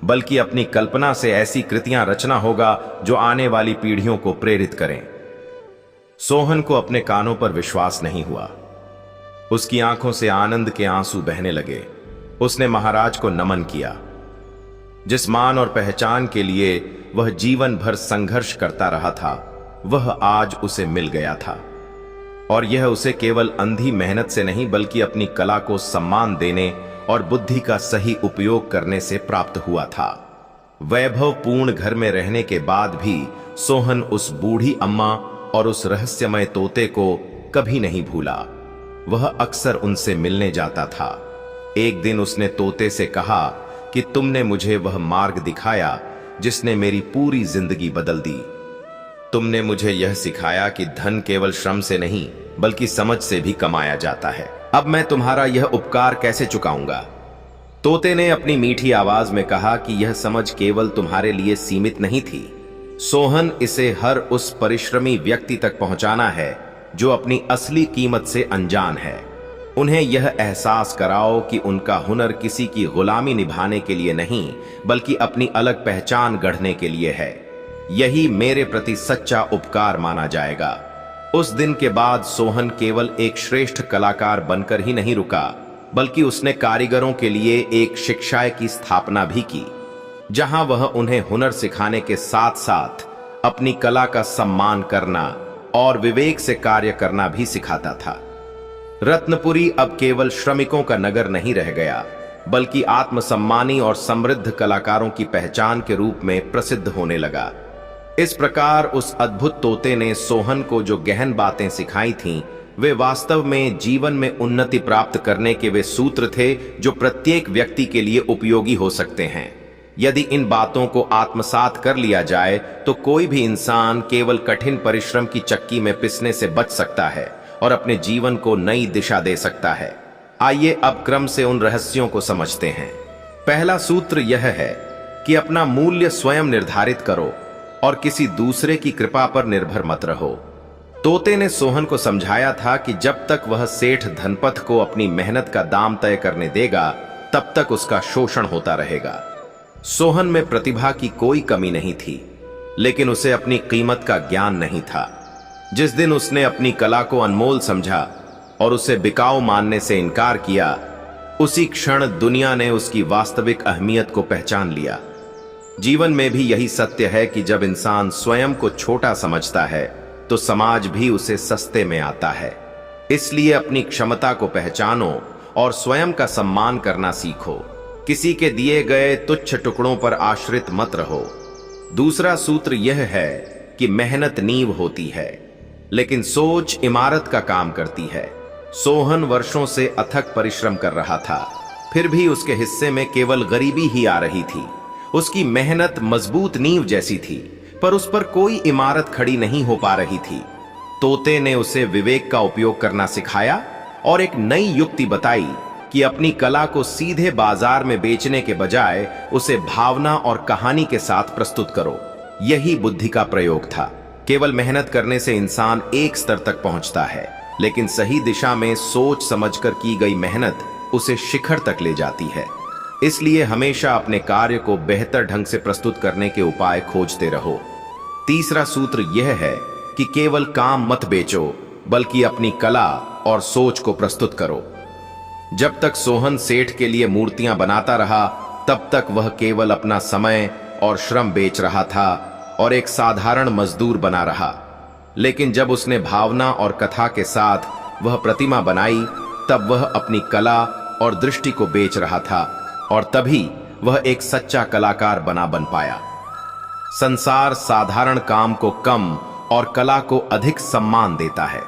S1: बल्कि अपनी कल्पना से ऐसी कृतियां रचना होगा जो आने वाली पीढ़ियों को प्रेरित करें। सोहन को अपने कानों पर विश्वास नहीं हुआ। उसकी आंखों से आनंद के आंसू बहने लगे। उसने महाराज को नमन किया। जिस मान और पहचान के लिए वह जीवन भर संघर्ष करता रहा था, वह आज उसे मिल गया था। और यह उसे केवल अंधी मेहनत से नहीं, बल्कि अपनी कला को सम्मान देने और बुद्धि का सही उपयोग करने से प्राप्त हुआ था। वैभवपूर्ण घर में रहने के बाद भी सोहन उस बूढ़ी अम्मा और उस रहस्यमय तोते को कभी नहीं भूला। वह अक्सर उनसे मिलने जाता था। एक दिन उसने तोते से कहा कि तुमने मुझे वह मार्ग दिखाया जिसने मेरी पूरी जिंदगी बदल दी। तुमने मुझे यह सिखाया कि धन केवल श्रम से नहीं, बल्कि समझ से भी कमाया जाता है। अब मैं तुम्हारा यह उपकार कैसे चुकाऊंगा? तोते ने अपनी मीठी आवाज में कहा कि यह समझ केवल तुम्हारे लिए सीमित नहीं थी। सोहन, इसे हर उस परिश्रमी व्यक्ति तक पहुंचाना है जो अपनी असली कीमत से अनजान है। उन्हें यह एहसास कराओ कि उनका हुनर किसी की गुलामी निभाने के लिए नहीं, बल्कि अपनी अलग पहचान गढ़ने के लिए है। यही मेरे प्रति सच्चा उपकार माना जाएगा। उस दिन के बाद सोहन केवल एक श्रेष्ठ कलाकार बनकर ही नहीं रुका, बल्कि उसने कारीगरों के लिए एक शिक्षालय की स्थापना भी की, जहां वह उन्हें हुनर सिखाने के साथ साथ अपनी कला का सम्मान करना और विवेक से कार्य करना भी सिखाता था। रत्नपुरी अब केवल श्रमिकों का नगर नहीं रह गया, बल्कि आत्मसम्मानी और समृद्ध कलाकारों की पहचान के रूप में प्रसिद्ध होने लगा। इस प्रकार उस अद्भुत तोते ने सोहन को जो गहन बातें सिखाई थीं, वे वास्तव में जीवन में उन्नति प्राप्त करने के वे सूत्र थे जो प्रत्येक व्यक्ति के लिए उपयोगी हो सकते हैं। यदि इन बातों को आत्मसात कर लिया जाए तो कोई भी इंसान केवल कठिन परिश्रम की चक्की में पिसने से बच सकता है और अपने जीवन को नई दिशा दे सकता है। आइए अब क्रम से उन रहस्यों को समझते हैं। पहला सूत्र यह है कि अपना मूल्य स्वयं निर्धारित करो और किसी दूसरे की कृपा पर निर्भर मत रहो। तोते ने सोहन को समझाया था कि जब तक वह सेठ धनपत को अपनी मेहनत का दाम तय करने देगा, तब तक उसका शोषण होता रहेगा। सोहन में प्रतिभा की कोई कमी नहीं थी, लेकिन उसे अपनी कीमत का ज्ञान नहीं था। जिस दिन उसने अपनी कला को अनमोल समझा और उसे बिकाऊ मानने से इनकार किया, उसी क्षण दुनिया ने उसकी वास्तविक अहमियत को पहचान लिया। जीवन में भी यही सत्य है कि जब इंसान स्वयं को छोटा समझता है, तो समाज भी उसे सस्ते में आता है। इसलिए अपनी क्षमता को पहचानो और स्वयं का सम्मान करना सीखो। किसी के दिए गए तुच्छ टुकड़ों पर आश्रित मत रहो। दूसरा सूत्र यह है कि मेहनत नींव होती है, लेकिन सोच इमारत का काम करती है। सोहन वर्षों से अथक परिश्रम कर रहा था, फिर भी उसके हिस्से में केवल गरीबी ही आ रही थी। उसकी मेहनत मजबूत नींव जैसी थी, पर उस पर कोई इमारत खड़ी नहीं हो पा रही थी। तोते ने उसे विवेक का उपयोग करना सिखाया और एक नई युक्ति बताई कि अपनी कला को सीधे बाजार में बेचने के बजाय उसे भावना और कहानी के साथ प्रस्तुत करो। यही बुद्धि का प्रयोग था। केवल मेहनत करने से इंसान एक स्तर तक पहुंचता है, लेकिन सही दिशा में सोच समझकर की गई मेहनत उसे शिखर तक ले जाती है। इसलिए हमेशा अपने कार्य को बेहतर ढंग से प्रस्तुत करने के उपाय खोजते रहो। तीसरा सूत्र यह है कि केवल काम मत बेचो, बल्कि अपनी कला और सोच को प्रस्तुत करो। जब तक सोहन सेठ के लिए मूर्तियां बनाता रहा, तब तक वह केवल अपना समय और श्रम बेच रहा था और एक साधारण मजदूर बना रहा। लेकिन जब उसने भावना और कथा के साथ वह प्रतिमा बनाई, तब वह अपनी कला और दृष्टि को बेच रहा था, और तभी वह एक सच्चा कलाकार बन पाया। संसार साधारण काम को कम और कला को अधिक सम्मान देता है।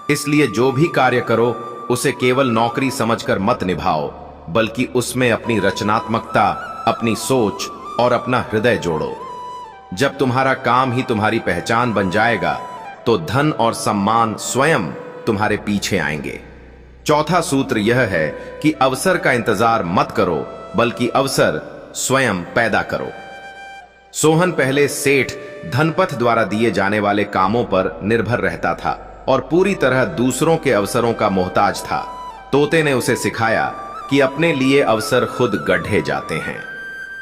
S1: इसलिए जो भी कार्य करो, उसे केवल नौकरी समझकर मत निभाओ, बल्कि उसमें अपनी रचनात्मकता, अपनी सोच और अपना हृदय जोड़ो। जब तुम्हारा काम ही तुम्हारी पहचान बन जाएगा, तो धन और सम्मान स्वयं तुम्हारे पीछे आएंगे। चौथा सूत्र यह है कि अवसर का इंतजार मत करो, बल्कि अवसर स्वयं पैदा करो। सोहन पहले सेठ धनपत द्वारा दिए जाने वाले कामों पर निर्भर रहता था और पूरी तरह दूसरों के अवसरों का मोहताज था। तोते ने उसे सिखाया कि अपने लिए अवसर खुद गढ़े जाते हैं।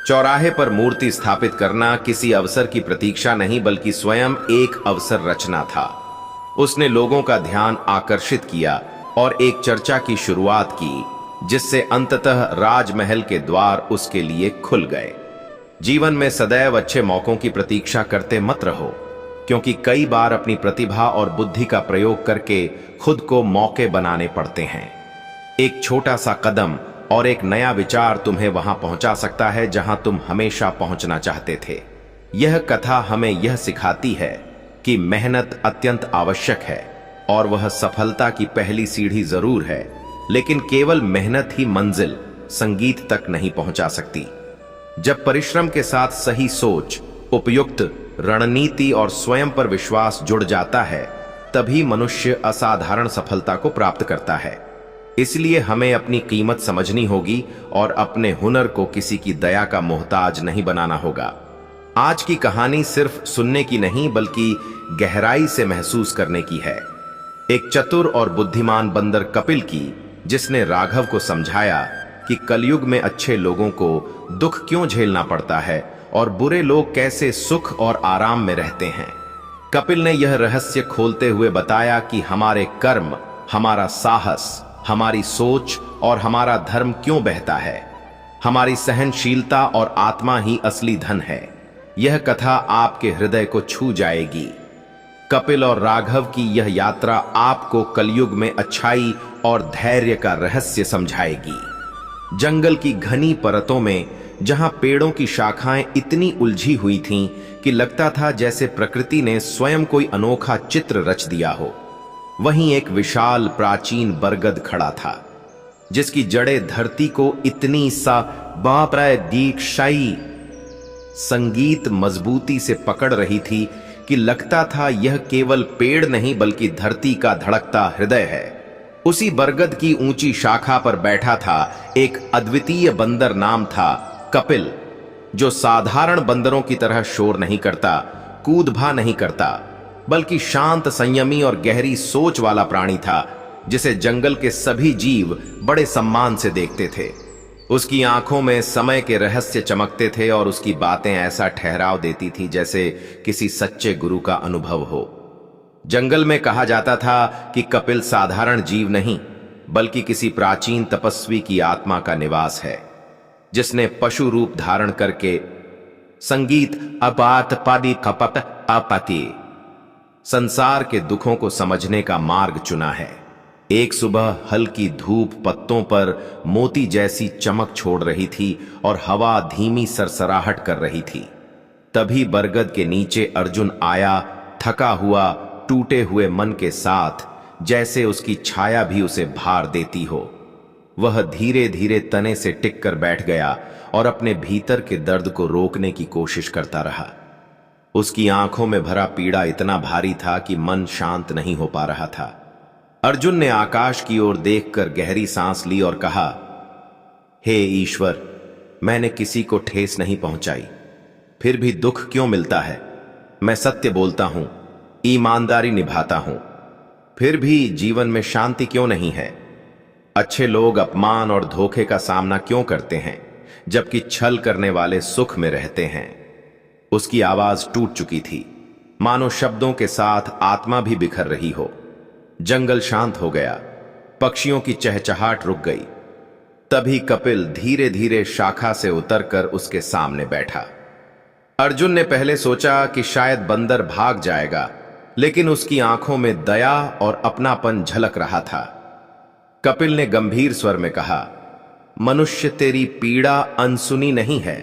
S1: चौराहे पर मूर्ति स्थापित करना किसी अवसर की प्रतीक्षा नहीं, बल्कि स्वयं एक अवसर रचना था। उसने लोगों का ध्यान आकर्षित किया और एक चर्चा की शुरुआत की, जिससे अंततः राजमहल के द्वार उसके लिए खुल गए। जीवन में सदैव अच्छे मौकों की प्रतीक्षा करते मत रहो, क्योंकि कई बार अपनी प्रतिभा और बुद्धि का प्रयोग करके खुद को मौके बनाने पड़ते हैं। एक छोटा सा कदम और एक नया विचार तुम्हें वहां पहुंचा सकता है जहां तुम हमेशा पहुंचना चाहते थे। यह कथा हमें यह सिखाती है कि मेहनत अत्यंत आवश्यक है और वह सफलता की पहली सीढ़ी जरूर है, लेकिन केवल मेहनत ही मंजिल संगीत तक नहीं पहुंचा सकती। जब परिश्रम के साथ सही सोच, उपयुक्त रणनीति और स्वयं पर विश्वास जुड़ जाता है, तभी मनुष्य असाधारण सफलता को प्राप्त करता है। इसलिए हमें अपनी कीमत समझनी होगी और अपने हुनर को किसी की दया का मोहताज नहीं बनाना होगा। आज की कहानी सिर्फ सुनने की नहीं, बल्कि गहराई से महसूस करने की है। एक चतुर और बुद्धिमान बंदर कपिल की, जिसने राघव को समझाया कि कलयुग में अच्छे लोगों को दुख क्यों झेलना पड़ता है और बुरे लोग कैसे सुख और आराम में रहते हैं। कपिल ने यह रहस्य खोलते हुए बताया कि हमारे कर्म, हमारा साहस, हमारी सोच और हमारा धर्म क्यों बहता है। हमारी सहनशीलता और आत्मा ही असली धन है। यह कथा आपके हृदय को छू जाएगी। कपिल और राघव की यह यात्रा आपको कलयुग में अच्छाई और धैर्य का रहस्य समझाएगी। जंगल की घनी परतों में, जहां पेड़ों की शाखाएं इतनी उलझी हुई थीं कि लगता था जैसे प्रकृति ने स्वयं कोई अनोखा चित्र रच दिया हो, वहीं एक विशाल प्राचीन बरगद खड़ा था, जिसकी जड़ें धरती को इतनी सा दीक्षाई संगीत मजबूती से पकड़ रही थी कि लगता था यह केवल पेड़ नहीं, बल्कि धरती का धड़कता हृदय है। उसी बरगद की ऊंची शाखा पर बैठा था एक अद्वितीय बंदर, नाम था कपिल, जो साधारण बंदरों की तरह शोर नहीं करता, कूदभा नहीं करता, बल्कि शांत, संयमी और गहरी सोच वाला प्राणी था, जिसे जंगल के सभी जीव बड़े सम्मान से देखते थे। उसकी आंखों में समय के रहस्य चमकते थे और उसकी बातें ऐसा ठहराव देती थी जैसे किसी सच्चे गुरु का अनुभव हो। जंगल में कहा जाता था कि कपिल साधारण जीव नहीं, बल्कि किसी प्राचीन तपस्वी की आत्मा का निवास है, जिसने पशु रूप धारण करके संगीत अपात पादी खपत अपति संसार के दुखों को समझने का मार्ग चुना है। एक सुबह हल्की धूप पत्तों पर मोती जैसी चमक छोड़ रही थी और हवा धीमी सरसराहट कर रही थी। तभी बरगद के नीचे अर्जुन आया, थका हुआ, टूटे हुए मन के साथ, जैसे उसकी छाया भी उसे भार देती हो। वह धीरे धीरे तने से टिक कर बैठ गया और अपने भीतर के दर्द को रोकने की कोशिश करता रहा। उसकी आंखों में भरा पीड़ा इतना भारी था कि मन शांत नहीं हो पा रहा था। अर्जुन ने आकाश की ओर देखकर गहरी सांस ली और कहा, हे ईश्वर, मैंने किसी को ठेस नहीं पहुंचाई, फिर भी दुख क्यों मिलता है? मैं सत्य बोलता हूं, ईमानदारी निभाता हूं, फिर भी जीवन में शांति क्यों नहीं है? अच्छे लोग अपमान और धोखे का सामना क्यों करते हैं, जबकि छल करने वाले सुख में रहते हैं? उसकी आवाज टूट चुकी थी, मानो शब्दों के साथ आत्मा भी बिखर रही हो। जंगल शांत हो गया, पक्षियों की चहचहाट रुक गई। तभी कपिल धीरे धीरे शाखा से उतरकर उसके सामने बैठा। अर्जुन ने पहले सोचा कि शायद बंदर भाग जाएगा, लेकिन उसकी आंखों में दया और अपनापन झलक रहा था। कपिल ने गंभीर स्वर में कहा, मनुष्य, तेरी पीड़ा अनसुनी नहीं है।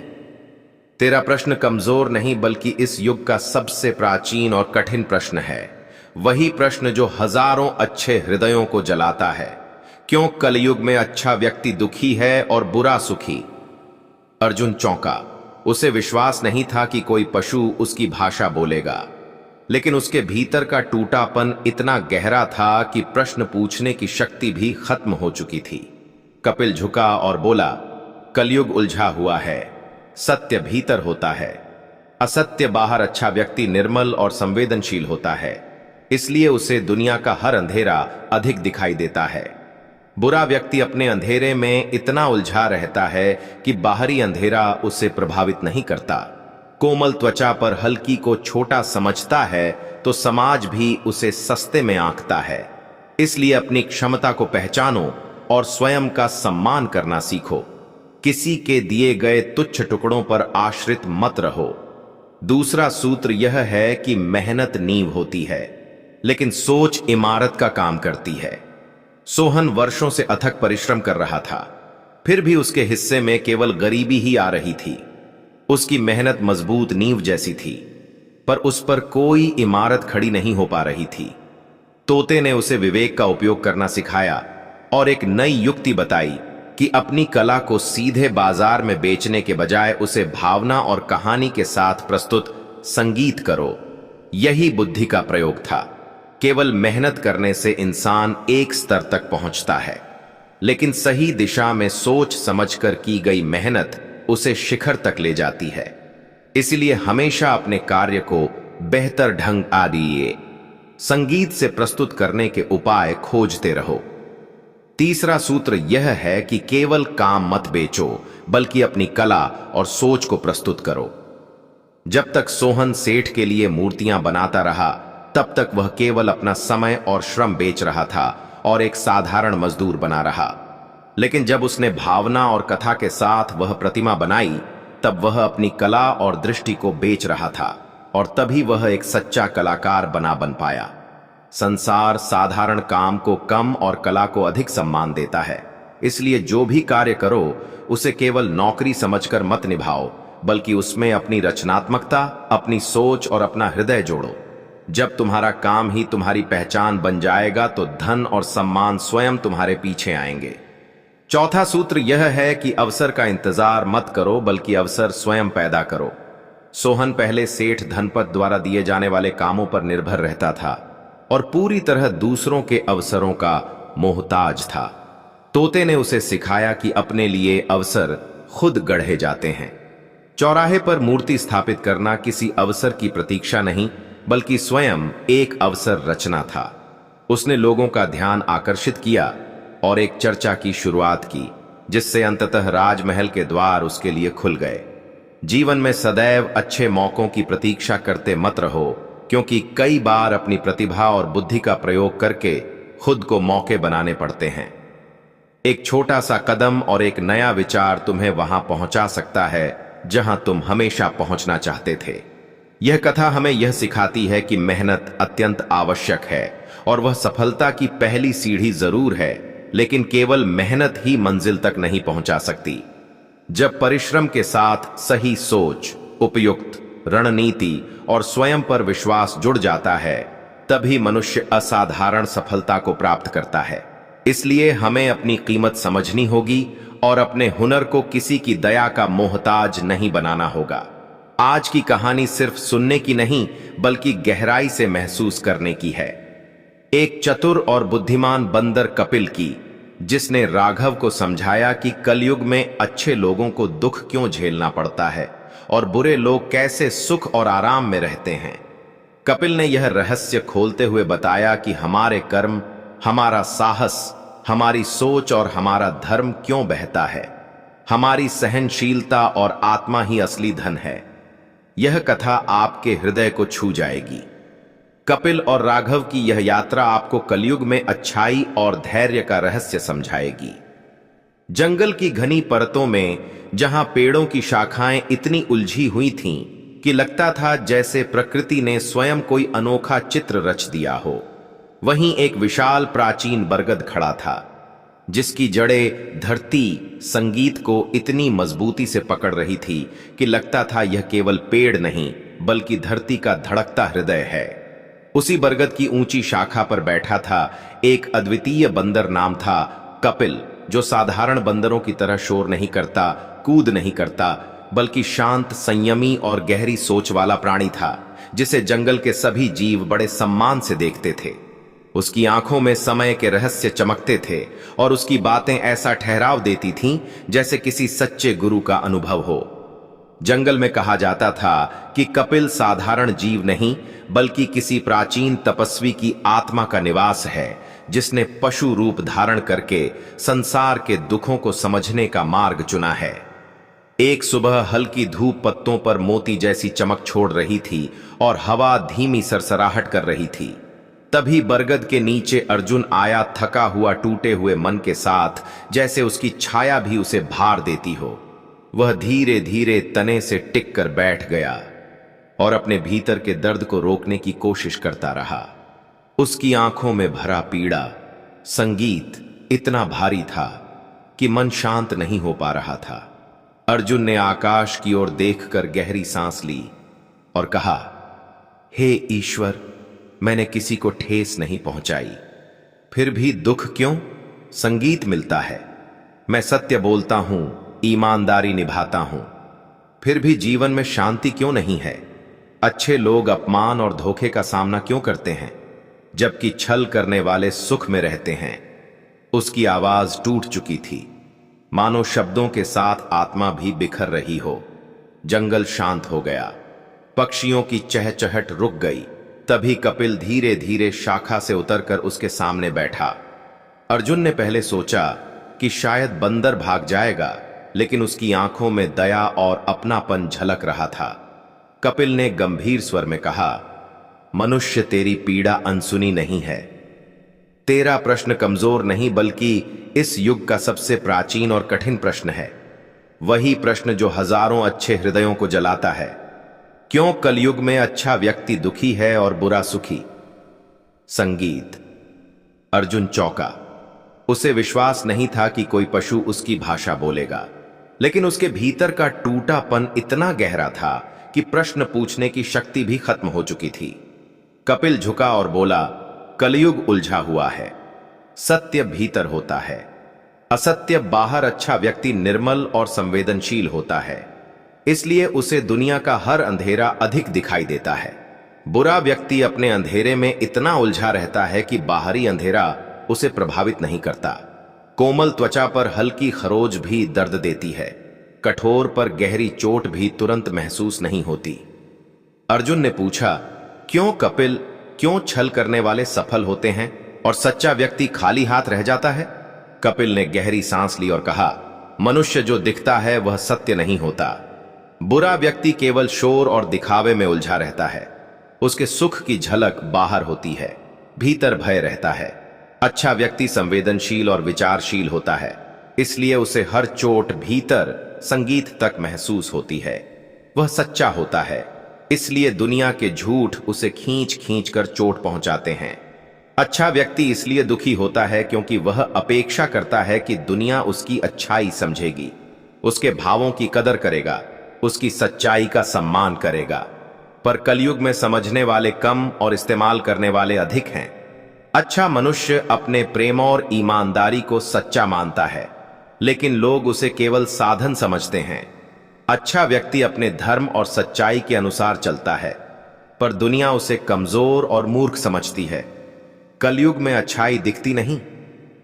S1: तेरा प्रश्न कमजोर नहीं, बल्कि इस युग का सबसे प्राचीन और कठिन प्रश्न है। वही प्रश्न जो हजारों अच्छे हृदयों को जलाता है। क्यों कलयुग में अच्छा व्यक्ति दुखी है और बुरा सुखी? अर्जुन चौंका। उसे विश्वास नहीं था कि कोई पशु उसकी भाषा बोलेगा। लेकिन उसके भीतर का टूटापन इतना गहरा था कि प्रश्न पूछने की शक्ति भी खत्म हो चुकी थी। कपिल झुका और बोला, कलयुग उलझा हुआ है, सत्य भीतर होता है, असत्य बाहर। अच्छा व्यक्ति निर्मल और संवेदनशील होता है, इसलिए उसे दुनिया का हर अंधेरा अधिक दिखाई देता है। बुरा व्यक्ति अपने अंधेरे में इतना उलझा रहता है कि बाहरी अंधेरा उसे प्रभावित नहीं करता। कोमल त्वचा पर हल्की को छोटा समझता है तो समाज भी उसे सस्ते में आंकता है। इसलिए अपनी क्षमता को पहचानो और स्वयं का सम्मान करना सीखो। किसी के दिए गए तुच्छ टुकड़ों पर आश्रित मत रहो। दूसरा सूत्र यह है कि मेहनत नींव होती है, लेकिन सोच इमारत का काम करती है। सोहन वर्षों से अथक परिश्रम कर रहा था, फिर भी उसके हिस्से में केवल गरीबी ही आ रही थी। उसकी मेहनत मजबूत नींव जैसी थी, पर उस पर कोई इमारत खड़ी नहीं हो पा रही थी। तोते ने उसे विवेक का उपयोग करना सिखाया और एक नई युक्ति बताई कि अपनी कला को सीधे बाजार में बेचने के बजाय उसे भावना और कहानी के साथ प्रस्तुत संगीत करो। यही बुद्धि का प्रयोग था। केवल मेहनत करने से इंसान एक स्तर तक पहुंचता है, लेकिन सही दिशा में सोच समझकर की गई मेहनत उसे शिखर तक ले जाती है। इसलिए हमेशा अपने कार्य को बेहतर ढंग आदिए संगीत से प्रस्तुत करने के उपाय खोजते रहो। तीसरा सूत्र यह है कि केवल काम मत बेचो, बल्कि अपनी कला और सोच को प्रस्तुत करो। जब तक सोहन सेठ के लिए मूर्तियां बनाता रहा, तब तक वह केवल अपना समय और श्रम बेच रहा था और एक साधारण मजदूर बना रहा। लेकिन जब उसने भावना और कथा के साथ वह प्रतिमा बनाई, तब वह अपनी कला और दृष्टि को बेच रहा था, और तभी वह एक सच्चा कलाकार बन पाया। संसार साधारण काम को कम और कला को अधिक सम्मान देता है। इसलिए जो भी कार्य करो, उसे केवल नौकरी समझकर मत निभाओ, बल्कि उसमें अपनी रचनात्मकता, अपनी सोच और अपना हृदय जोड़ो। जब तुम्हारा काम ही तुम्हारी पहचान बन जाएगा, तो धन और सम्मान स्वयं तुम्हारे पीछे आएंगे। चौथा सूत्र यह है कि अवसर का इंतजार मत करो, बल्कि अवसर स्वयं पैदा करो। सोहन पहले सेठ धनपत द्वारा दिए जाने वाले कामों पर निर्भर रहता था और पूरी तरह दूसरों के अवसरों का मोहताज था। तोते ने उसे सिखाया कि अपने लिए अवसर खुद गढ़े जाते हैं। चौराहे पर मूर्ति स्थापित करना किसी अवसर की प्रतीक्षा नहीं, बल्कि स्वयं एक अवसर रचना था। उसने लोगों का ध्यान आकर्षित किया और एक चर्चा की शुरुआत की, जिससे अंततः राजमहल के द्वार उसके लिए खुल गए। जीवन में सदैव अच्छे मौकों की प्रतीक्षा करते मत रहो, क्योंकि कई बार अपनी प्रतिभा और बुद्धि का प्रयोग करके खुद को मौके बनाने पड़ते हैं। एक छोटा सा कदम और एक नया विचार तुम्हें वहां पहुंचा सकता है जहां तुम हमेशा पहुंचना चाहते थे। यह कथा हमें यह सिखाती है कि मेहनत अत्यंत आवश्यक है और वह सफलता की पहली सीढ़ी जरूर है, लेकिन केवल मेहनत ही मंजिल तक नहीं पहुंचा सकती। जब परिश्रम के साथ सही सोच, उपयुक्त रणनीति और स्वयं पर विश्वास जुड़ जाता है, तभी मनुष्य असाधारण सफलता को प्राप्त करता है। इसलिए हमें अपनी कीमत समझनी होगी और अपने हुनर को किसी की दया का मोहताज नहीं बनाना होगा। आज की कहानी सिर्फ सुनने की नहीं, बल्कि गहराई से महसूस करने की है। एक चतुर और बुद्धिमान बंदर कपिल की, जिसने राघव को समझाया कि कलयुग में अच्छे लोगों को दुख क्यों झेलना पड़ता है और बुरे लोग कैसे सुख और आराम में रहते हैं। कपिल ने यह रहस्य खोलते हुए बताया कि हमारे कर्म, हमारा साहस, हमारी सोच और हमारा धर्म क्यों बहता है। हमारी सहनशीलता और आत्मा ही असली धन है। यह कथा आपके हृदय को छू जाएगी। कपिल और राघव की यह यात्रा आपको कलयुग में अच्छाई और धैर्य का रहस्य समझाएगी। जंगल की घनी परतों में, जहां पेड़ों की शाखाएं इतनी उलझी हुई थीं कि लगता था जैसे प्रकृति ने स्वयं कोई अनोखा चित्र रच दिया हो, वहीं एक विशाल प्राचीन बरगद खड़ा था, जिसकी जड़ें धरती संगीत को इतनी मजबूती से पकड़ रही थी कि लगता था यह केवल पेड़ नहीं, बल्कि धरती का धड़कता हृदय है। उसी बरगद की ऊंची शाखा पर बैठा था एक अद्वितीय बंदर, नाम था कपिल, जो साधारण बंदरों की तरह शोर नहीं करता, कूद नहीं करता, बल्कि शांत, संयमी और गहरी सोच वाला प्राणी था, जिसे जंगल के सभी जीव बड़े सम्मान से देखते थे। उसकी आंखों में समय के रहस्य चमकते थे और उसकी बातें ऐसा ठहराव देती थीं जैसे किसी सच्चे गुरु का अनुभव हो। जंगल में कहा जाता था कि कपिल साधारण जीव नहीं, बल्कि किसी प्राचीन तपस्वी की आत्मा का निवास है, जिसने पशु रूप धारण करके संसार के दुखों को समझने का मार्ग चुना है। एक सुबह हल्की धूप पत्तों पर मोती जैसी चमक छोड़ रही थी और हवा धीमी सरसराहट कर रही थी। तभी बरगद के नीचे अर्जुन आया, थका हुआ, टूटे हुए मन के साथ, जैसे उसकी छाया भी उसे भार देती हो। वह धीरे धीरे तने से टिक कर बैठ गया और अपने भीतर के दर्द को रोकने की कोशिश करता रहा। उसकी आंखों में भरा पीड़ा, संगीत इतना भारी था कि मन शांत नहीं हो पा रहा था। अर्जुन ने आकाश की ओर देखकर गहरी सांस ली और कहा, हे ईश्वर, मैंने किसी को ठेस नहीं पहुंचाई, फिर भी दुख क्यों? संगीत मिलता है, मैं सत्य बोलता हूं, ईमानदारी निभाता हूं, फिर भी जीवन में शांति क्यों नहीं है? अच्छे लोग अपमान और धोखे का सामना क्यों करते हैं, जबकि छल करने वाले सुख में रहते हैं? उसकी आवाज टूट चुकी थी, मानो शब्दों के साथ आत्मा भी बिखर रही हो। जंगल शांत हो गया, पक्षियों की चहचहट रुक गई। तभी कपिल धीरे धीरे शाखा से उतरकर उसके सामने बैठा। अर्जुन ने पहले सोचा कि शायद बंदर भाग जाएगा, लेकिन उसकी आंखों में दया और अपनापन झलक रहा था। कपिल ने गंभीर स्वर में कहा, मनुष्य, तेरी पीड़ा अनसुनी नहीं है। तेरा प्रश्न कमजोर नहीं, बल्कि इस युग का सबसे प्राचीन और कठिन प्रश्न है। वही प्रश्न जो हजारों अच्छे हृदयों को जलाता है। क्यों कलयुग में अच्छा व्यक्ति दुखी है और बुरा सुखी? संगीत। अर्जुन चौंका। उसे विश्वास नहीं था कि कोई पशु उसकी भाषा बोलेगा, लेकिन उसके भीतर का टूटापन इतना गहरा था कि प्रश्न पूछने की शक्ति भी खत्म हो चुकी थी। कपिल झुका और बोला, कलयुग उलझा हुआ है। सत्य भीतर होता है, असत्य बाहर। अच्छा व्यक्ति निर्मल और संवेदनशील होता है, इसलिए उसे दुनिया का हर अंधेरा अधिक दिखाई देता है। बुरा व्यक्ति अपने अंधेरे में इतना उलझा रहता है कि बाहरी अंधेरा उसे प्रभावित नहीं करता। कोमल त्वचा पर हल्की खरोज भी दर्द देती है, कठोर पर गहरी चोट भी तुरंत महसूस नहीं होती। अर्जुन ने पूछा, क्यों कपिल, क्यों छल करने वाले सफल होते हैं और सच्चा व्यक्ति खाली हाथ रह जाता है? कपिल ने गहरी सांस ली और कहा, मनुष्य जो दिखता है वह सत्य नहीं होता। बुरा व्यक्ति केवल शोर और दिखावे में उलझा रहता है। उसके सुख की झलक बाहर होती है, भीतर भय रहता है। अच्छा व्यक्ति संवेदनशील और विचारशील होता है, इसलिए उसे हर चोट भीतर संगीत तक महसूस होती है। वह सच्चा होता है, इसलिए दुनिया के झूठ उसे खींच खींच कर चोट पहुंचाते हैं। अच्छा व्यक्ति इसलिए दुखी होता है क्योंकि वह अपेक्षा करता है कि दुनिया उसकी अच्छाई समझेगी, उसके भावों की कदर करेगा, उसकी सच्चाई का सम्मान करेगा। पर कलयुग में समझने वाले कम और इस्तेमाल करने वाले अधिक हैं। अच्छा मनुष्य अपने प्रेम और ईमानदारी को सच्चा मानता है, लेकिन लोग उसे केवल साधन समझते हैं। अच्छा व्यक्ति अपने धर्म और सच्चाई के अनुसार चलता है, पर दुनिया उसे कमजोर और मूर्ख समझती है। कलयुग में अच्छाई दिखती नहीं,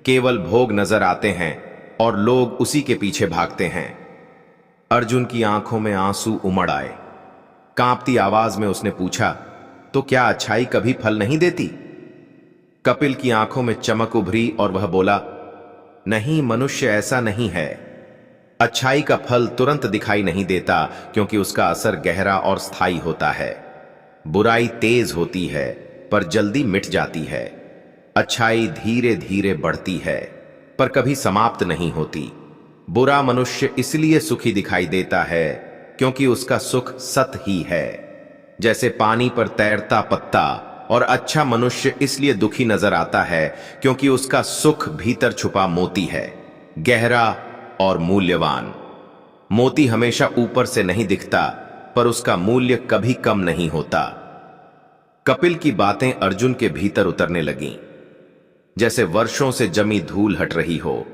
S1: केवल भोग नजर आते हैं और लोग उसी के पीछे भागते हैं। अर्जुन की आंखों में आंसू उमड़ आए। कांपती आवाज में उसने पूछा, तो क्या अच्छाई कभी फल नहीं देती? कपिल की आंखों में चमक उभरी और वह बोला, नहीं मनुष्य, ऐसा नहीं है। अच्छाई का फल तुरंत दिखाई नहीं देता, क्योंकि उसका असर गहरा और स्थायी होता है। बुराई तेज होती है पर जल्दी मिट जाती है। अच्छाई धीरे धीरे बढ़ती है पर कभी समाप्त नहीं होती। बुरा मनुष्य इसलिए सुखी दिखाई देता है क्योंकि उसका सुख सत ही है, जैसे पानी पर तैरता पत्ता। और अच्छा मनुष्य इसलिए दुखी नजर आता है क्योंकि उसका सुख भीतर छुपा मोती है, गहरा और मूल्यवान। मोती हमेशा ऊपर से नहीं दिखता, पर उसका मूल्य कभी कम नहीं होता। कपिल की बातें अर्जुन के भीतर उतरने लगीं, जैसे वर्षों से जमी धूल हट रही हो।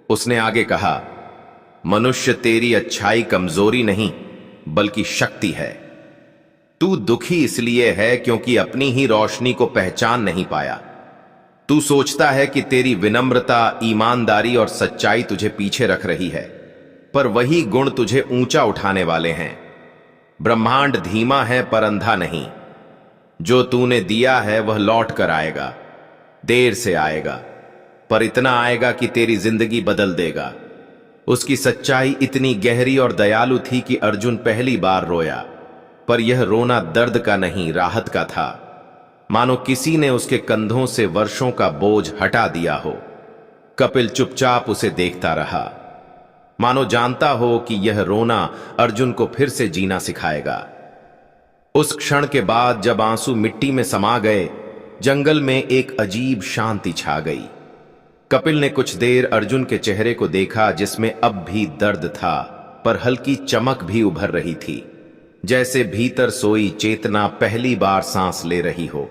S1: उसने आगे कहा, मनुष्य, तेरी अच्छाई कमजोरी नहीं बल्कि शक्ति है। तू दुखी इसलिए है क्योंकि अपनी ही रोशनी को पहचान नहीं पाया। तू सोचता है कि तेरी विनम्रता, ईमानदारी और सच्चाई तुझे पीछे रख रही है, पर वही गुण तुझे ऊंचा उठाने वाले हैं। ब्रह्मांड धीमा है पर अंधा नहीं। जो तूने दिया है वह लौट कर आएगा। देर से आएगा, पर इतना आएगा कि तेरी जिंदगी बदल देगा। उसकी सच्चाई इतनी गहरी और दयालु थी कि अर्जुन पहली बार रोया, पर यह रोना दर्द का नहीं, राहत का था। मानो किसी ने उसके कंधों से वर्षों का बोझ हटा दिया हो। कपिल चुपचाप उसे देखता रहा, मानो जानता हो कि यह रोना अर्जुन को फिर से जीना सिखाएगा। उस क्षण के बाद जब आंसू मिट्टी में समा गए, जंगल में एक अजीब शांति छा गई। कपिल ने कुछ देर अर्जुन के चेहरे को देखा, जिसमें अब भी दर्द था, पर हल्की चमक भी उभर रही थी, जैसे भीतर सोई चेतना पहली बार सांस ले रही हो।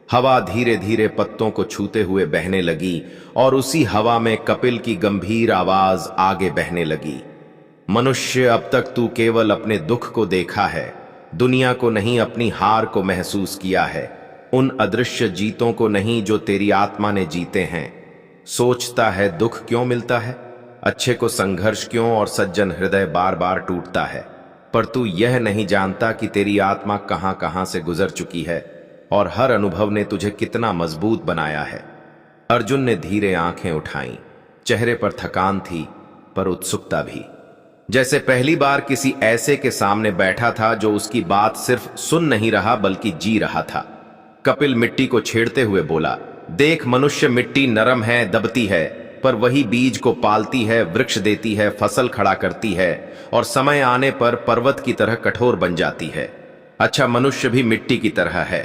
S1: हवा धीरे धीरे पत्तों को छूते हुए बहने लगी और उसी हवा में कपिल की गंभीर आवाज आगे बहने लगी। मनुष्य, अब तक तू केवल अपने दुख को देखा है, दुनिया को नहीं, अपनी हार को महसूस किया है, उन अदृश्य जीतों को नहीं जो तेरी आत्मा ने जीते हैं। सोचता है दुख क्यों मिलता है, अच्छे को संघर्ष क्यों और सज्जन हृदय बार बार टूटता है, पर तू यह नहीं जानता कि तेरी आत्मा कहां कहां से गुजर चुकी है और हर अनुभव ने तुझे कितना मजबूत बनाया है। अर्जुन ने धीरे आंखें उठाईं। चेहरे पर थकान थी, पर उत्सुकता भी, जैसे पहली बार किसी ऐसे के सामने बैठा था जो उसकी बात सिर्फ सुन नहीं रहा बल्कि जी रहा था। कपिल मिट्टी को छेड़ते हुए बोला, देख मनुष्य, मिट्टी नरम है, दबती है, पर वही बीज को पालती है, वृक्ष देती है, फसल खड़ा करती है और समय आने पर पर्वत की तरह कठोर बन जाती है। अच्छा, मनुष्य भी मिट्टी की तरह है।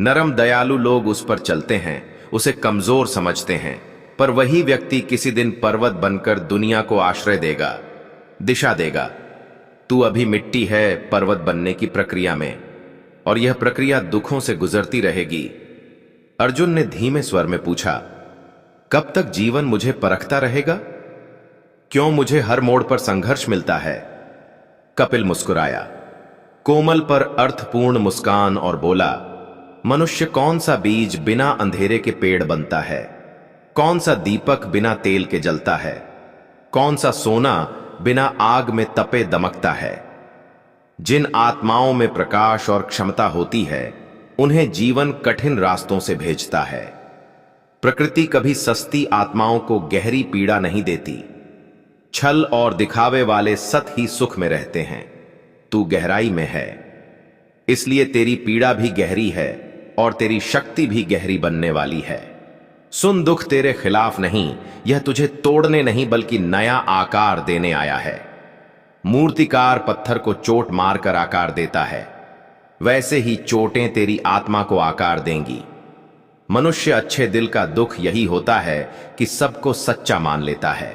S1: नरम दयालु लोग उस पर चलते हैं, उसे कमजोर समझते हैं, पर वही व्यक्ति किसी दिन पर्वत बनकर दुनिया को आश्रय देगा, दिशा देगा। तू अभी मिट्टी है पर्वत बनने की प्रक्रिया में, और यह प्रक्रिया दुखों से गुजरती रहेगी। अर्जुन ने धीमे स्वर में पूछा, कब तक जीवन मुझे परखता रहेगा? क्यों मुझे हर मोड़ पर संघर्ष मिलता है? कपिल मुस्कुराया, कोमल पर अर्थपूर्ण मुस्कान, और बोला, मनुष्य, कौन सा बीज बिना अंधेरे के पेड़ बनता है? कौन सा दीपक बिना तेल के जलता है? कौन सा सोना बिना आग में तपे दमकता है? जिन आत्माओं में प्रकाश और क्षमता होती है, उन्हें जीवन कठिन रास्तों से भेजता है। प्रकृति कभी सस्ती आत्माओं को गहरी पीड़ा नहीं देती। छल और दिखावे वाले सत ही सुख में रहते हैं। तू गहराई में है, इसलिए तेरी पीड़ा भी गहरी है और तेरी शक्ति भी गहरी बनने वाली है। सुन, दुख तेरे खिलाफ नहीं, यह तुझे तोड़ने नहीं बल्कि नया आकार देने आया है। मूर्तिकार पत्थर को चोट मारकर आकार देता है, वैसे ही चोटें तेरी आत्मा को आकार देंगी। मनुष्य, अच्छे दिल का दुख यही होता है कि सबको सच्चा मान लेता है,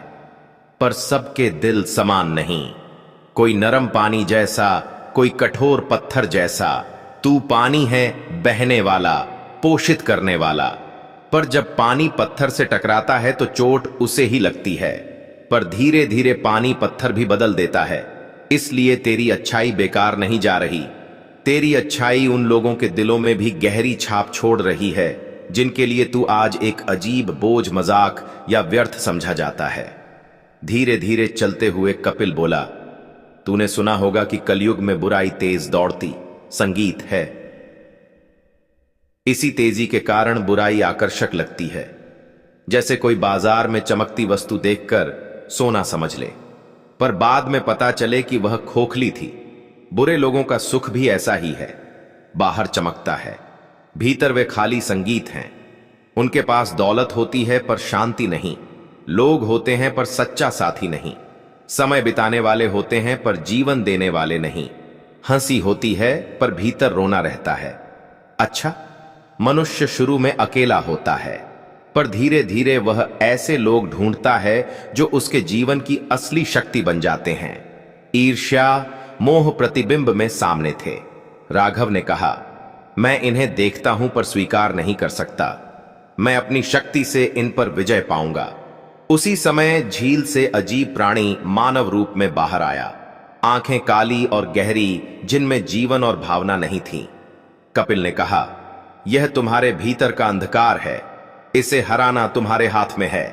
S1: पर सबके दिल समान नहीं। कोई नरम पानी जैसा, कोई कठोर पत्थर जैसा। तू पानी है, बहने वाला, पोषित करने वाला, पर जब पानी पत्थर से टकराता है तो चोट उसे ही लगती है, पर धीरे धीरे पानी पत्थर भी बदल देता है। इसलिए तेरी अच्छाई बेकार नहीं जा रही। तेरी अच्छाई उन लोगों के दिलों में भी गहरी छाप छोड़ रही है जिनके लिए तू आज एक अजीब बोझ, मजाक या व्यर्थ समझा जाता है। धीरे धीरे चलते हुए कपिल बोला, तूने सुना होगा कि कलयुग में बुराई तेज दौड़ती संगीत है। इसी तेजी के कारण बुराई आकर्षक लगती है, जैसे कोई बाजार में चमकती वस्तु देखकर सोना समझ ले, पर बाद में पता चले कि वह खोखली थी। बुरे लोगों का सुख भी ऐसा ही है, बाहर चमकता है, भीतर वे खाली संगीत हैं। उनके पास दौलत होती है पर शांति नहीं, लोग होते हैं पर सच्चा साथी नहीं, समय बिताने वाले होते हैं पर जीवन देने वाले नहीं, हंसी होती है पर भीतर रोना रहता है। अच्छा, मनुष्य शुरू में अकेला होता है, पर धीरे धीरे वह ऐसे लोग ढूंढता है जो उसके जीवन की असली शक्ति बन जाते हैं। ईर्ष्या, मोह प्रतिबिंब में सामने थे। राघव ने कहा, मैं इन्हें देखता हूं पर स्वीकार नहीं कर सकता। मैं अपनी शक्ति से इन पर विजय पाऊंगा। उसी समय झील से अजीब प्राणी मानव रूप में बाहर आया। आंखें काली और गहरी, जिनमें जीवन और भावना नहीं थी। कपिल ने कहा, यह तुम्हारे भीतर का अंधकार है, इसे हराना तुम्हारे हाथ में है।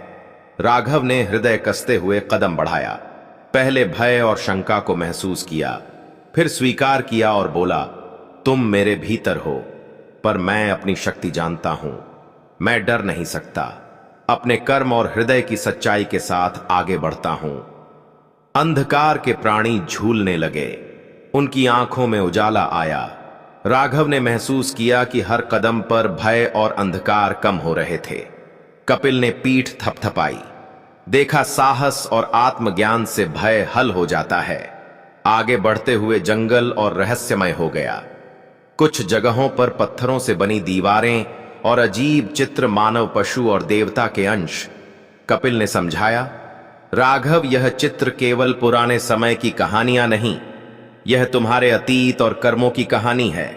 S1: राघव ने हृदय कसते हुए कदम बढ़ाया। पहले भय और शंका को महसूस किया, फिर स्वीकार किया और बोला, तुम मेरे भीतर हो, पर मैं अपनी शक्ति जानता हूं। मैं डर नहीं सकता। अपने कर्म और हृदय की सच्चाई के साथ आगे बढ़ता हूं। अंधकार के प्राणी झूलने लगे। उनकी आंखों में उजाला आया। राघव ने महसूस किया कि हर कदम पर भय और अंधकार कम हो रहे थे। कपिल ने पीठ थपथपाई। देखा, साहस और आत्मज्ञान से भय हल हो जाता है। आगे बढ़ते हुए जंगल और रहस्यमय हो गया। कुछ जगहों पर पत्थरों से बनी दीवारें और अजीब चित्र, मानव, पशु और देवता के अंश। कपिल ने समझाया, राघव, यह चित्र केवल पुराने समय की कहानियां नहीं, यह तुम्हारे अतीत और कर्मों की कहानी है।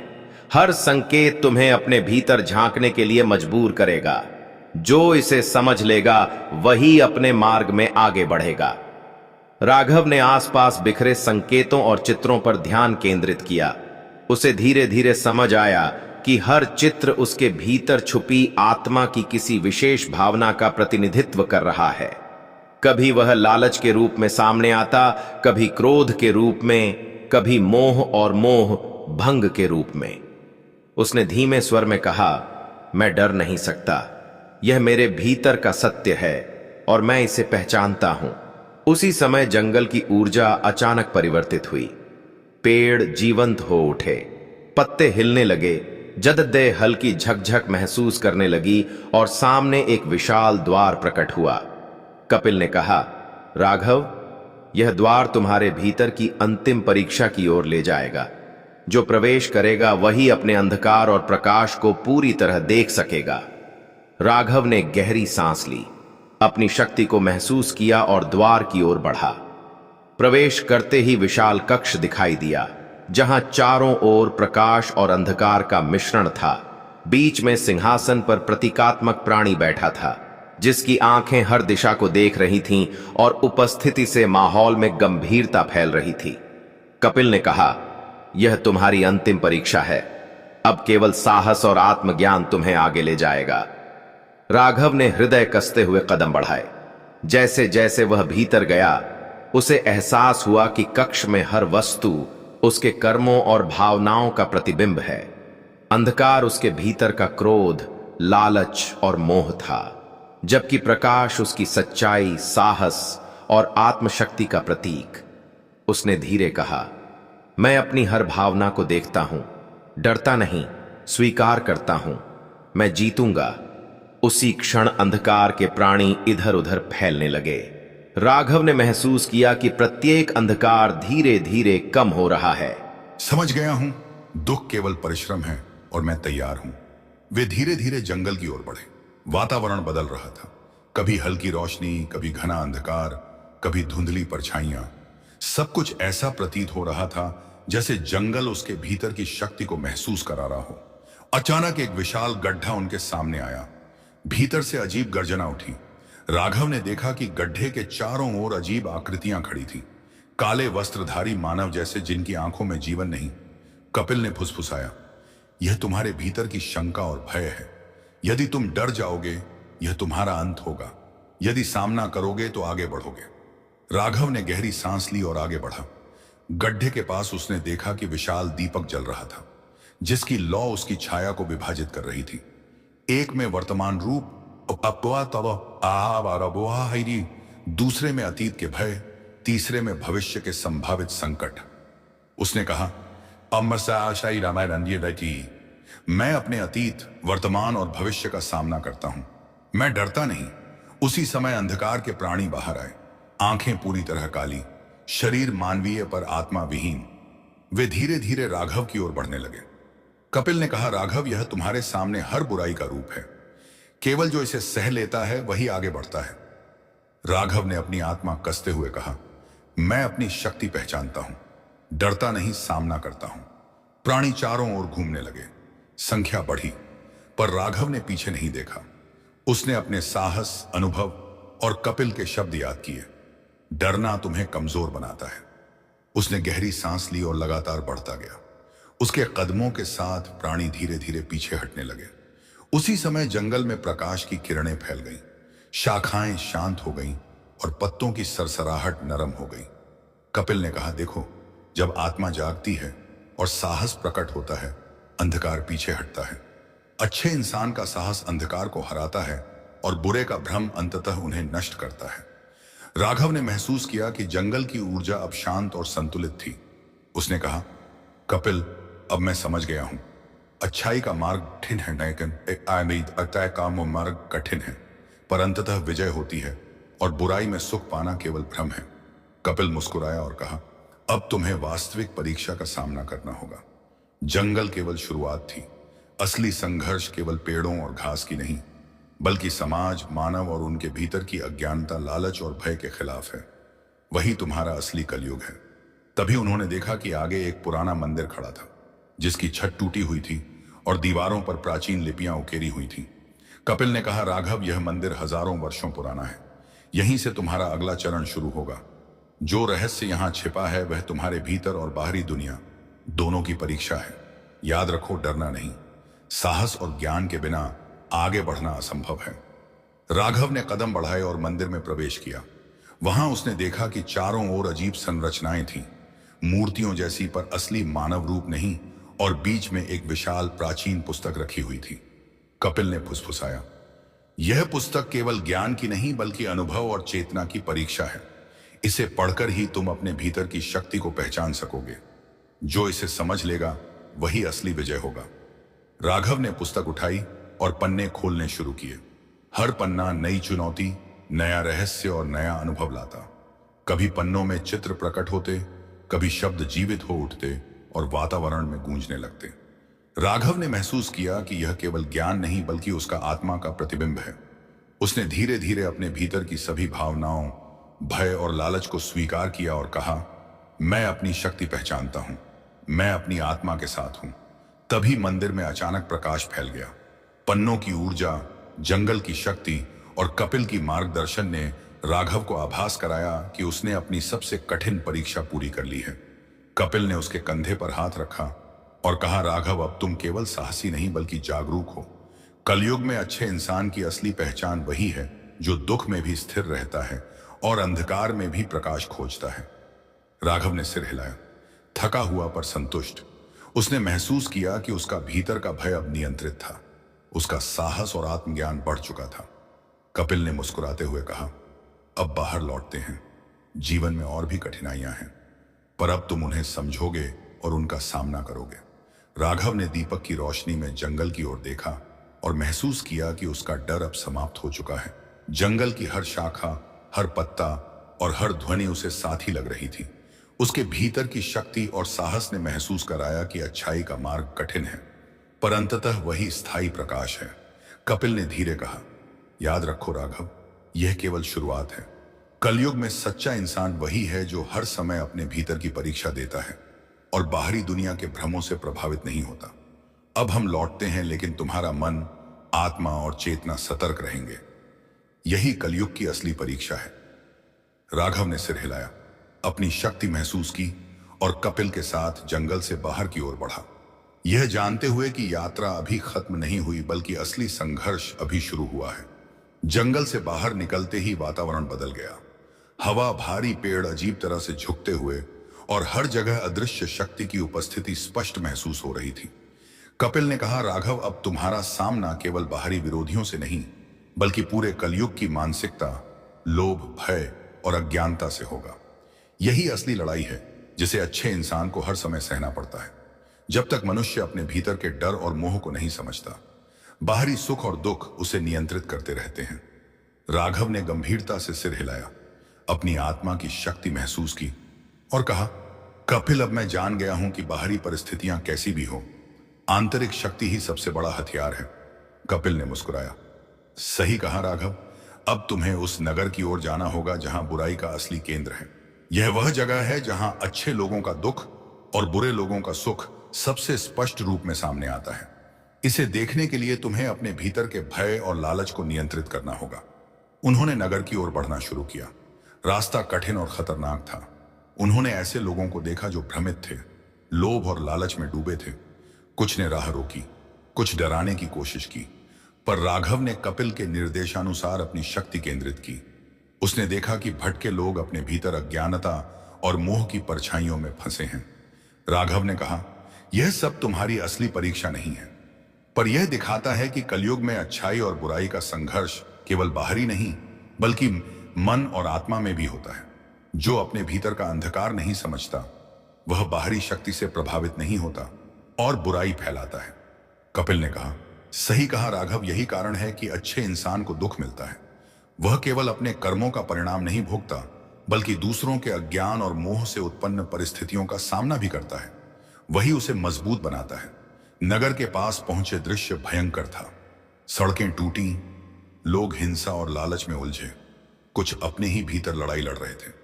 S1: हर संकेत तुम्हें अपने भीतर झांकने के लिए मजबूर करेगा। जो इसे समझ लेगा वही अपने मार्ग में आगे बढ़ेगा। राघव ने आसपास बिखरे संकेतों और चित्रों पर ध्यान केंद्रित किया। उसे धीरे धीरे समझ आया कि हर चित्र उसके भीतर छुपी आत्मा की किसी विशेष भावना का प्रतिनिधित्व कर रहा है। कभी वह लालच के रूप में सामने आता, कभी क्रोध के रूप में, कभी मोह और मोह भंग के रूप में। उसने धीमे स्वर में कहा, मैं डर नहीं सकता। यह मेरे भीतर का सत्य है और मैं इसे पहचानता हूं। उसी समय जंगल की ऊर्जा अचानक परिवर्तित हुई। पेड़ जीवंत हो उठे, पत्ते हिलने लगे, जददे हल्की झकझक महसूस करने लगी और सामने एक विशाल द्वार प्रकट हुआ। कपिल ने कहा, राघव, यह द्वार तुम्हारे भीतर की अंतिम परीक्षा की ओर ले जाएगा। जो प्रवेश करेगा वही अपने अंधकार और प्रकाश को पूरी तरह देख सकेगा। राघव ने गहरी सांस ली, अपनी शक्ति को महसूस किया और द्वार की ओर बढ़ा। प्रवेश करते ही विशाल कक्ष दिखाई दिया, जहां चारों ओर प्रकाश और अंधकार का मिश्रण था। बीच में सिंहासन पर प्रतीकात्मक प्राणी बैठा था, जिसकी आंखें हर दिशा को देख रही थीं और उपस्थिति से माहौल में गंभीरता फैल रही थी। कपिल ने कहा, यह तुम्हारी अंतिम परीक्षा है। अब केवल साहस और आत्मज्ञान तुम्हें आगे ले जाएगा। राघव ने हृदय कसते हुए कदम बढ़ाए। जैसे जैसे वह भीतर गया, उसे एहसास हुआ कि कक्ष में हर वस्तु उसके कर्मों और भावनाओं का प्रतिबिंब है। अंधकार उसके भीतर का क्रोध, लालच और मोह था, जबकि प्रकाश उसकी सच्चाई, साहस और आत्मशक्ति का प्रतीक। उसने धीरे कहा, मैं अपनी हर भावना को देखता हूं, डरता नहीं, स्वीकार करता हूं, मैं जीतूंगा। उसी क्षण अंधकार के प्राणी इधर उधर फैलने लगे। राघव ने महसूस किया कि प्रत्येक अंधकार धीरे धीरे कम हो रहा है।
S2: समझ गया हूं, दुख केवल परिश्रम है और मैं तैयार हूं। वे धीरे धीरे जंगल की ओर बढ़े। वातावरण बदल रहा था, कभी हल्की रोशनी, कभी घना अंधकार, कभी धुंधली परछाइयां। सब कुछ ऐसा प्रतीत हो रहा था जैसे जंगल उसके भीतर की शक्ति को महसूस करा रहा हो। अचानक एक विशाल गड्ढा उनके सामने आया। भीतर से अजीब गर्जना उठी। राघव ने देखा कि गड्ढे के चारों ओर अजीब आकृतियां खड़ी थी, काले वस्त्रधारी मानव जैसे, जिनकी आंखों में जीवन नहीं। कपिल ने फुसफुसाया, यह तुम्हारे भीतर की शंका और भय है। यदि तुम डर जाओगे, यह तुम्हारा अंत होगा। यदि सामना करोगे तो आगे बढ़ोगे। राघव ने गहरी सांस ली और आगे बढ़ा। गड्ढे के पास उसने देखा कि विशाल दीपक जल रहा था, जिसकी लौ उसकी छाया को विभाजित कर रही थी। एक में वर्तमान रूप, दूसरे में अतीत के भय, तीसरे में भविष्य के संभावित संकट। उसने कहा, मैं अपने अतीत, वर्तमान और भविष्य का सामना करता हूं। मैं डरता नहीं। उसी समय अंधकार के प्राणी बाहर आए, आंखें पूरी तरह काली, शरीर मानवीय पर आत्मा विहीन। वे धीरे धीरे राघव की ओर बढ़ने लगे। कपिल ने कहा, राघव, यह तुम्हारे सामने हर बुराई का रूप है। केवल जो इसे सह लेता है वही आगे बढ़ता है। राघव ने अपनी आत्मा कसते हुए कहा, मैं अपनी शक्ति पहचानता हूं, डरता नहीं, सामना करता हूं। प्राणी चारों ओर घूमने लगे। संख्या बढ़ी, पर राघव ने पीछे नहीं देखा। उसने अपने साहस, अनुभव और कपिल के शब्द याद किए, डरना तुम्हें कमजोर बनाता है। उसने गहरी सांस ली और लगातार बढ़ता गया। उसके कदमों के साथ प्राणी धीरे धीरे पीछे हटने लगे। उसी समय जंगल में प्रकाश की किरणें फैल गईं, शाखाएं शांत हो गईं और पत्तों की सरसराहट नरम हो गई। कपिल ने कहा, देखो, जब आत्मा जागती है और साहस प्रकट होता है, अंधकार पीछे हटता है। अच्छे इंसान का साहस अंधकार को हराता है और बुरे का भ्रम अंततः उन्हें नष्ट करता है। राघव ने महसूस किया कि जंगल की ऊर्जा अब शांत और संतुलित थी। उसने कहा, कपिल, अब मैं समझ गया हूं, अच्छाई का मार्ग कठिन है, लेकिन तय का मार्ग कठिन है, पर अंततः विजय होती है और बुराई में सुख पाना केवल भ्रम है। कपिल मुस्कुराया और कहा, अब तुम्हें वास्तविक परीक्षा का सामना करना होगा। जंगल केवल शुरुआत थी। असली संघर्ष केवल पेड़ों और घास की नहीं, बल्कि समाज, मानव और उनके भीतर की अज्ञानता, लालच और भय के खिलाफ है। वही तुम्हारा असली कलयुग है। तभी उन्होंने देखा कि आगे एक पुराना मंदिर खड़ा था, जिसकी छत टूटी हुई थी और दीवारों पर प्राचीन लिपियां उकेरी हुई थीं। कपिल ने कहा, राघव, यह मंदिर हजारों वर्षों पुराना है। यहीं से तुम्हारा अगला चरण शुरू होगा। जो रहस्य यहां छिपा है वह तुम्हारे भीतर और बाहरी दुनिया दोनों की परीक्षा है। याद रखो, डरना नहीं। साहस और ज्ञान के बिना आगे बढ़ना असंभव है। राघव ने कदम बढ़ाए और मंदिर में प्रवेश किया। वहां उसने देखा कि चारों ओर अजीब संरचनाएं थीं, मूर्तियों जैसी, पर असली मानव रूप नहीं, और बीच में एक विशाल प्राचीन पुस्तक रखी हुई थी। कपिल ने फुसफुसाया, यह पुस्तक केवल ज्ञान की नहीं बल्कि अनुभव और चेतना की परीक्षा है। इसे पढ़कर ही तुम अपने भीतर की शक्ति को पहचान सकोगे। जो इसे समझ लेगा वही असली विजय होगा। राघव ने पुस्तक उठाई और पन्ने खोलने शुरू किए। हर पन्ना नई चुनौती, नया रहस्य और नया अनुभव लाता। कभी पन्नों में चित्र प्रकट होते, कभी शब्द जीवित हो उठते और वातावरण में गूंजने लगते। राघव ने महसूस किया कि यह केवल ज्ञान नहीं बल्कि उसका आत्मा का प्रतिबिंब है। उसने धीरे धीरे अपने भीतर की सभी भावनाओं, भय और लालच को स्वीकार किया और कहा, मैं अपनी शक्ति पहचानता हूं, मैं अपनी आत्मा के साथ हूं। तभी मंदिर में अचानक प्रकाश फैल गया। पन्नों की ऊर्जा, जंगल की शक्ति और कपिल की मार्गदर्शन ने राघव को आभास कराया कि उसने अपनी सबसे कठिन परीक्षा पूरी कर ली है। कपिल ने उसके कंधे पर हाथ रखा और कहा, राघव, अब तुम केवल साहसी नहीं बल्कि जागरूक हो। कलयुग में अच्छे इंसान की असली पहचान वही है जो दुख में भी स्थिर रहता है और अंधकार में भी प्रकाश खोजता है। राघव ने सिर हिलाया, थका हुआ पर संतुष्ट। उसने महसूस किया कि उसका भीतर का भय अब नियंत्रित था। उसका साहस और आत्मज्ञान बढ़ चुका था। कपिल ने मुस्कुराते हुए कहा, अब बाहर लौटते हैं। जीवन में और भी कठिनाइयां हैं, पर अब तुम उन्हें समझोगे और उनका सामना करोगे। राघव ने दीपक की रोशनी में जंगल की ओर देखा और महसूस किया कि उसका डर अब समाप्त हो चुका है। जंगल की हर शाखा, हर पत्ता और हर ध्वनि उसे साथी लग रही थी। उसके भीतर की शक्ति और साहस ने महसूस कराया कि अच्छाई का मार्ग कठिन है, पर अंततः वही स्थायी प्रकाश है। कपिल ने धीरे कहा, याद रखो राघव, यह केवल शुरुआत है। कलयुग में सच्चा इंसान वही है जो हर समय अपने भीतर की परीक्षा देता है और बाहरी दुनिया के भ्रमों से प्रभावित नहीं होता। अब हम लौटते हैं, लेकिन तुम्हारा मन, आत्मा और चेतना सतर्क रहेंगे। यही कलयुग की असली परीक्षा है। राघव ने सिर हिलाया, अपनी शक्ति महसूस की और कपिल के साथ जंगल से बाहर की ओर बढ़ा, यह जानते हुए कि यात्रा अभी खत्म नहीं हुई बल्कि असली संघर्ष अभी शुरू हुआ है। जंगल से बाहर निकलते ही वातावरण बदल गया। हवा भारी, पेड़ अजीब तरह से झुकते हुए और हर जगह अदृश्य शक्ति की उपस्थिति स्पष्ट महसूस हो रही थी। कपिल ने कहा, राघव, अब तुम्हारा सामना केवल बाहरी विरोधियों से नहीं बल्कि पूरे कलयुग की मानसिकता, लोभ, भय और अज्ञानता से होगा। यही असली लड़ाई है जिसे अच्छे इंसान को हर समय सहना पड़ता है, जब तक मनुष्य अपने भीतर के डर और मोह को नहीं समझता। बाहरी सुख और दुख उसे नियंत्रित करते रहते हैं। राघव ने गंभीरता से सिर हिलाया, अपनी आत्मा की शक्ति महसूस की और कहा, कपिल, अब मैं जान गया हूं कि बाहरी परिस्थितियां कैसी भी हो, आंतरिक शक्ति ही सबसे बड़ा हथियार है। कपिल ने मुस्कुराया, सही कहा राघव, अब तुम्हें उस नगर की ओर जाना होगा जहां बुराई का असली केंद्र है। यह वह जगह है जहां अच्छे लोगों का दुख और बुरे लोगों का सुख सबसे स्पष्ट रूप में सामने आता है। इसे देखने के लिए तुम्हें अपने भीतर के भय और लालच को नियंत्रित करना होगा। उन्होंने नगर की ओर बढ़ना शुरू किया। रास्ता कठिन और खतरनाक था। उन्होंने ऐसे लोगों को देखा जो भ्रमित थे, लोभ और लालच में डूबे थे। कुछ ने राह रोकी, कुछ डराने की कोशिश की, पर राघव ने कपिल के निर्देशानुसार अपनी शक्ति केंद्रित की। उसने देखा कि भटके लोग अपने भीतर अज्ञानता और मोह की परछाइयों में फंसे हैं। राघव ने कहा, यह सब तुम्हारी असली परीक्षा नहीं है, पर यह दिखाता है कि कलयुग में अच्छाई और बुराई का संघर्ष केवल बाहरी नहीं बल्कि मन और आत्मा में भी होता है। जो अपने भीतर का अंधकार नहीं समझता वह बाहरी शक्ति से प्रभावित नहीं होता और बुराई फैलाता है। कपिल ने कहा, सही कहा राघव, यही कारण है कि अच्छे इंसान को दुख मिलता है। वह केवल अपने कर्मों का परिणाम नहीं भोगता बल्कि दूसरों के अज्ञान और मोह से उत्पन्न परिस्थितियों का सामना भी करता है। वही उसे मजबूत बनाता है। नगर के पास पहुंचे दृश्य भयंकर था। सड़कें टूटी, लोग हिंसा और लालच में उलझे, कुछ अपने ही भीतर लड़ाई लड़ रहे थे।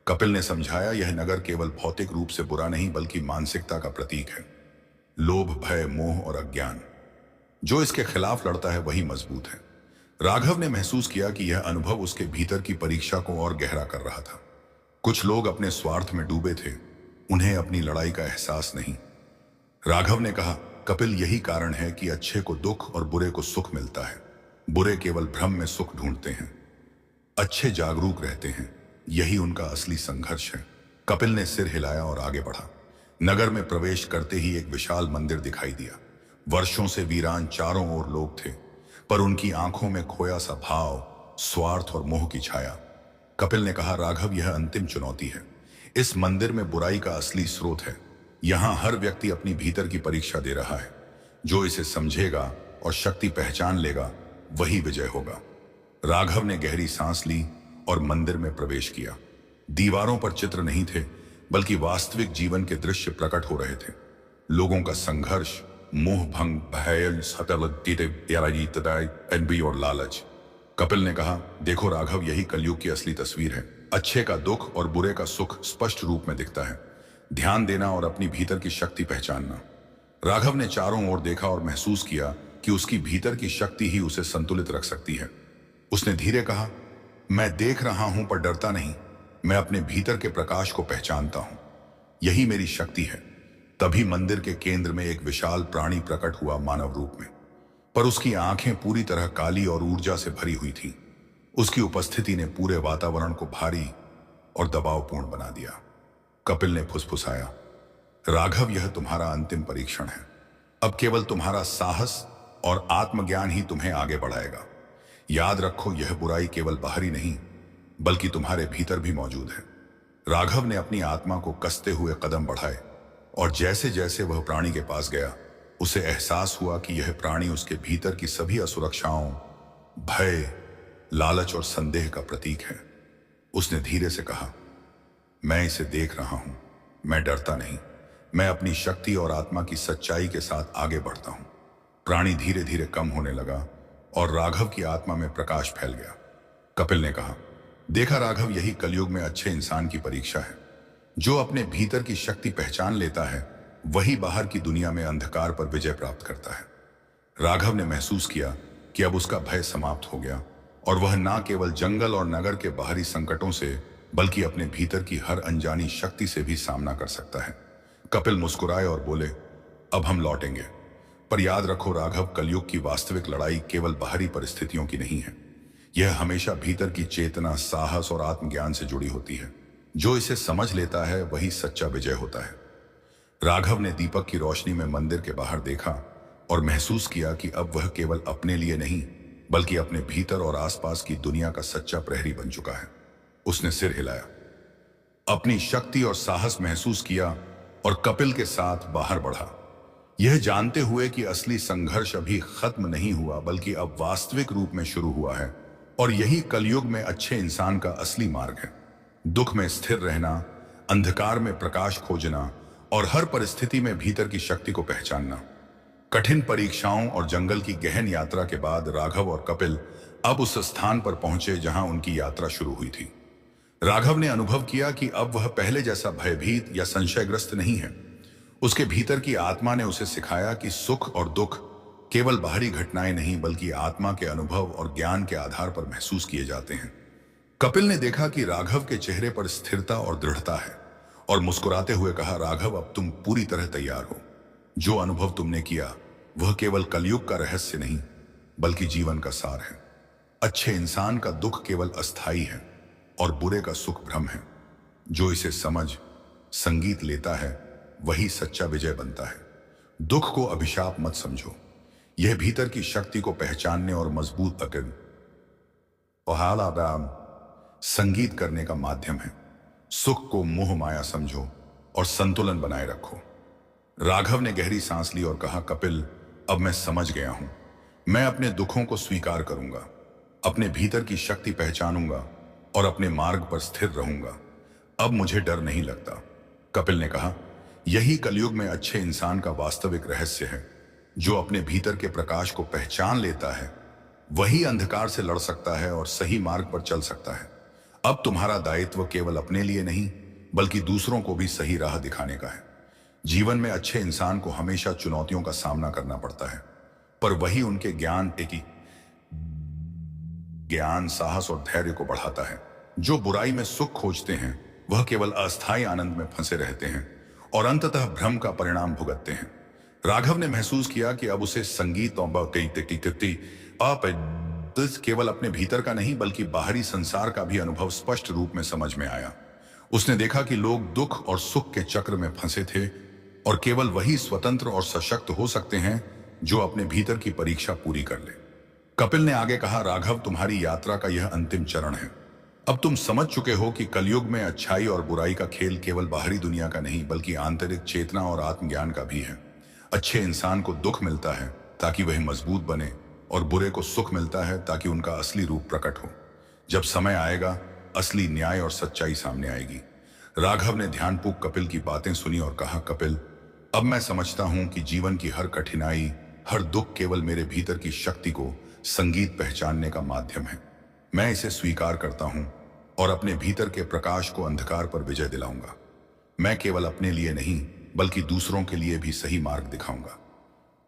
S2: कपिल ने समझाया, यह नगर केवल भौतिक रूप से बुरा नहीं बल्कि मानसिकता का प्रतीक है। लोभ, भय, मोह और अज्ञान, जो इसके खिलाफ लड़ता है वही मजबूत है। राघव ने महसूस किया कि यह अनुभव उसके भीतर की परीक्षा को और गहरा कर रहा था। कुछ लोग अपने स्वार्थ में डूबे थे, उन्हें अपनी लड़ाई का एहसास नहीं। राघव ने कहा, कपिल, यही कारण है कि अच्छे को दुख और बुरे को सुख मिलता है। बुरे केवल भ्रम में सुख ढूंढते हैं, अच्छे जागरूक रहते हैं, यही उनका असली संघर्ष है। कपिल ने सिर हिलाया और आगे बढ़ा। नगर में प्रवेश करते ही एक विशाल मंदिर दिखाई दिया। वर्षों से वीरान चारों ओर लोग थे, पर उनकी आंखों में खोया सा भाव, स्वार्थ और मोह की छाया। कपिल ने कहा, राघव, यह अंतिम चुनौती है। इस मंदिर में बुराई का असली स्रोत है। यहां हर व्यक्ति अपनी भीतर की परीक्षा दे रहा है। जो इसे समझेगा और शक्ति पहचान लेगा वही विजय होगा। राघव ने गहरी सांस ली और मंदिर में प्रवेश किया। दीवारों पर चित्र नहीं थे बल्कि वास्तविक जीवन के दृश्य प्रकट हो रहे थे। लोगों का संघर्ष, मोह भंग, भय, और लालच। कपिल ने कहा, देखो राघव, यही कलयुग की असली तस्वीर है। अच्छे का दुख और बुरे का सुख स्पष्ट रूप में दिखता है। ध्यान देना और अपनी भीतर की शक्ति पहचानना। राघव ने चारों ओर देखा और महसूस किया कि उसकी भीतर की शक्ति ही उसे संतुलित रख सकती है। उसने धीरे कहा, मैं देख रहा हूं पर डरता नहीं। मैं अपने भीतर के प्रकाश को पहचानता हूं, यही मेरी शक्ति है। तभी मंदिर के केंद्र में एक विशाल प्राणी प्रकट हुआ, मानव रूप में, पर उसकी आंखें पूरी तरह काली और ऊर्जा से भरी हुई थीं। उसकी उपस्थिति ने पूरे वातावरण को भारी और दबावपूर्ण बना दिया। कपिल ने फुसफुसाया, राघव, यह तुम्हारा अंतिम परीक्षण है। अब केवल तुम्हारा साहस और आत्मज्ञान ही तुम्हें आगे बढ़ाएगा। याद रखो, यह बुराई केवल बाहरी नहीं बल्कि तुम्हारे भीतर भी मौजूद है। राघव ने अपनी आत्मा को कसते हुए कदम बढ़ाए और जैसे जैसे वह प्राणी के पास गया, उसे एहसास हुआ कि यह प्राणी उसके भीतर की सभी असुरक्षाओं, भय, लालच और संदेह का प्रतीक है। उसने धीरे से कहा, मैं इसे देख रहा हूं, मैं डरता नहीं। मैं अपनी शक्ति और आत्मा की सच्चाई के साथ आगे बढ़ता हूं। प्राणी धीरे धीरे कम होने लगा और राघव की आत्मा में प्रकाश फैल गया। कपिल ने कहा, देखा राघव, यही कलयुग में अच्छे इंसान की परीक्षा है। जो अपने भीतर की शक्ति पहचान लेता है वही बाहर की दुनिया में अंधकार पर विजय प्राप्त करता है। राघव ने महसूस किया कि अब उसका भय समाप्त हो गया और वह न केवल जंगल और नगर के बाहरी संकटों से बल्कि अपने भीतर की हर अनजानी शक्ति से भी सामना कर सकता है। कपिल मुस्कुराए और बोले, अब हम लौटेंगे, पर याद रखो राघव, कलयुग की वास्तविक लड़ाई केवल बाहरी परिस्थितियों की नहीं है। यह हमेशा भीतर की चेतना, साहस और आत्मज्ञान से जुड़ी होती है। जो इसे समझ लेता है वही सच्चा विजय होता है। राघव ने दीपक की रोशनी में मंदिर के बाहर देखा और महसूस किया कि अब वह केवल अपने लिए नहीं बल्कि अपने भीतर और आसपास की दुनिया का सच्चा प्रहरी बन चुका है। उसने सिर हिलाया, अपनी शक्ति और साहस महसूस किया और कपिल के साथ बाहर बढ़ा, यह जानते हुए कि असली संघर्ष अभी खत्म नहीं हुआ बल्कि अब वास्तविक रूप में शुरू हुआ है। और यही कलयुग में अच्छे इंसान का असली मार्ग है। दुख में स्थिर रहना, अंधकार में प्रकाश खोजना और हर परिस्थिति में भीतर की शक्ति को पहचानना। कठिन परीक्षाओं और जंगल की गहन यात्रा के बाद राघव और कपिल अब उस स्थान पर पहुंचे जहां उनकी यात्रा शुरू हुई थी। राघव ने अनुभव किया कि अब वह पहले जैसा भयभीत या संशयग्रस्त नहीं है। उसके भीतर की आत्मा ने उसे सिखाया कि सुख और दुख केवल बाहरी घटनाएं नहीं बल्कि आत्मा के अनुभव और ज्ञान के आधार पर महसूस किए जाते हैं। कपिल ने देखा कि राघव के चेहरे पर स्थिरता और दृढ़ता है और मुस्कुराते हुए कहा, राघव, अब तुम पूरी तरह तैयार हो। जो अनुभव तुमने किया वह केवल कलयुग का रहस्य नहीं बल्कि जीवन का सार है। अच्छे इंसान का दुख केवल अस्थाई है और बुरे का सुख भ्रम है। जो इसे समझ संगीत लेता है वही सच्चा विजय बनता है। दुख को अभिशाप मत समझो, यह भीतर की शक्ति को पहचानने और मजबूत अकिन संगीत करने का माध्यम है। सुख को मोह माया समझो और संतुलन बनाए रखो। राघव ने गहरी सांस ली और कहा, कपिल, अब मैं समझ गया हूं। मैं अपने दुखों को स्वीकार करूंगा, अपने भीतर की शक्ति पहचानूंगा और अपने मार्ग पर स्थिर रहूंगा। अब मुझे डर नहीं लगता। कपिल ने कहा, यही कलयुग में अच्छे इंसान का वास्तविक रहस्य है। जो अपने भीतर के प्रकाश को पहचान लेता है वही अंधकार से लड़ सकता है और सही मार्ग पर चल सकता है। अब तुम्हारा दायित्व केवल अपने लिए नहीं बल्कि दूसरों को भी सही राह दिखाने का है। जीवन में अच्छे इंसान को हमेशा चुनौतियों का सामना करना पड़ता है, पर वही उनके ज्ञान, साहस और धैर्य को बढ़ाता है। जो बुराई में सुख खोजते हैं वह केवल अस्थायी आनंद में फंसे रहते हैं और अंततः भ्रम का परिणाम भुगतते हैं। राघव ने महसूस किया कि अब उसे संगीत केवल अपने भीतर का नहीं बल्कि बाहरी संसार का भी अनुभव स्पष्ट रूप में समझ में आया। उसने देखा कि लोग दुख और सुख के चक्र में फंसे थे और केवल वही स्वतंत्र और सशक्त हो सकते हैं जो अपने भीतर की परीक्षा पूरी कर ले। कपिल ने आगे कहा, राघव, तुम्हारी यात्रा का यह अंतिम चरण है। अब तुम समझ चुके हो कि कलयुग में अच्छाई और बुराई का खेल केवल बाहरी दुनिया का नहीं बल्कि आंतरिक चेतना और आत्मज्ञान का भी है। अच्छे इंसान को दुख मिलता है ताकि वह मजबूत बने और बुरे को सुख मिलता है ताकि उनका असली रूप प्रकट हो। जब समय आएगा असली न्याय और सच्चाई सामने आएगी। राघव ने ध्यानपूर्वक कपिल की बातें सुनी और कहा, कपिल, अब मैं समझता हूं कि जीवन की हर कठिनाई, हर दुख केवल मेरे भीतर की शक्ति को संगीत पहचानने का माध्यम है। मैं इसे स्वीकार करता हूं और अपने भीतर के प्रकाश को अंधकार पर विजय दिलाऊंगा। मैं केवल अपने लिए नहीं बल्कि दूसरों के लिए भी सही मार्ग दिखाऊंगा।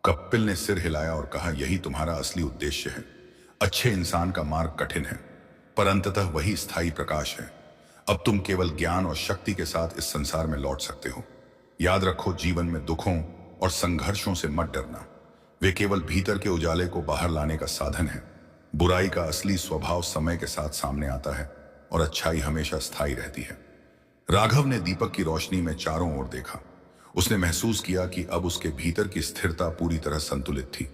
S2: कपिल ने सिर हिलाया और कहा, यही तुम्हारा असली उद्देश्य है। अच्छे इंसान का मार्ग कठिन है पर अंततः वही स्थायी प्रकाश है। अब तुम केवल ज्ञान और शक्ति के साथ इस संसार में लौट सकते हो। याद रखो, जीवन में दुखों और संघर्षों से मत डरना। वे केवल भीतर के उजाले को बाहर लाने का साधन है। बुराई का असली स्वभाव समय के साथ सामने आता है और अच्छाई हमेशा स्थायी रहती है। राघव ने दीपक की रोशनी में चारों ओर देखा। उसने महसूस किया कि अब उसके भीतर की स्थिरता पूरी तरह संतुलित थी।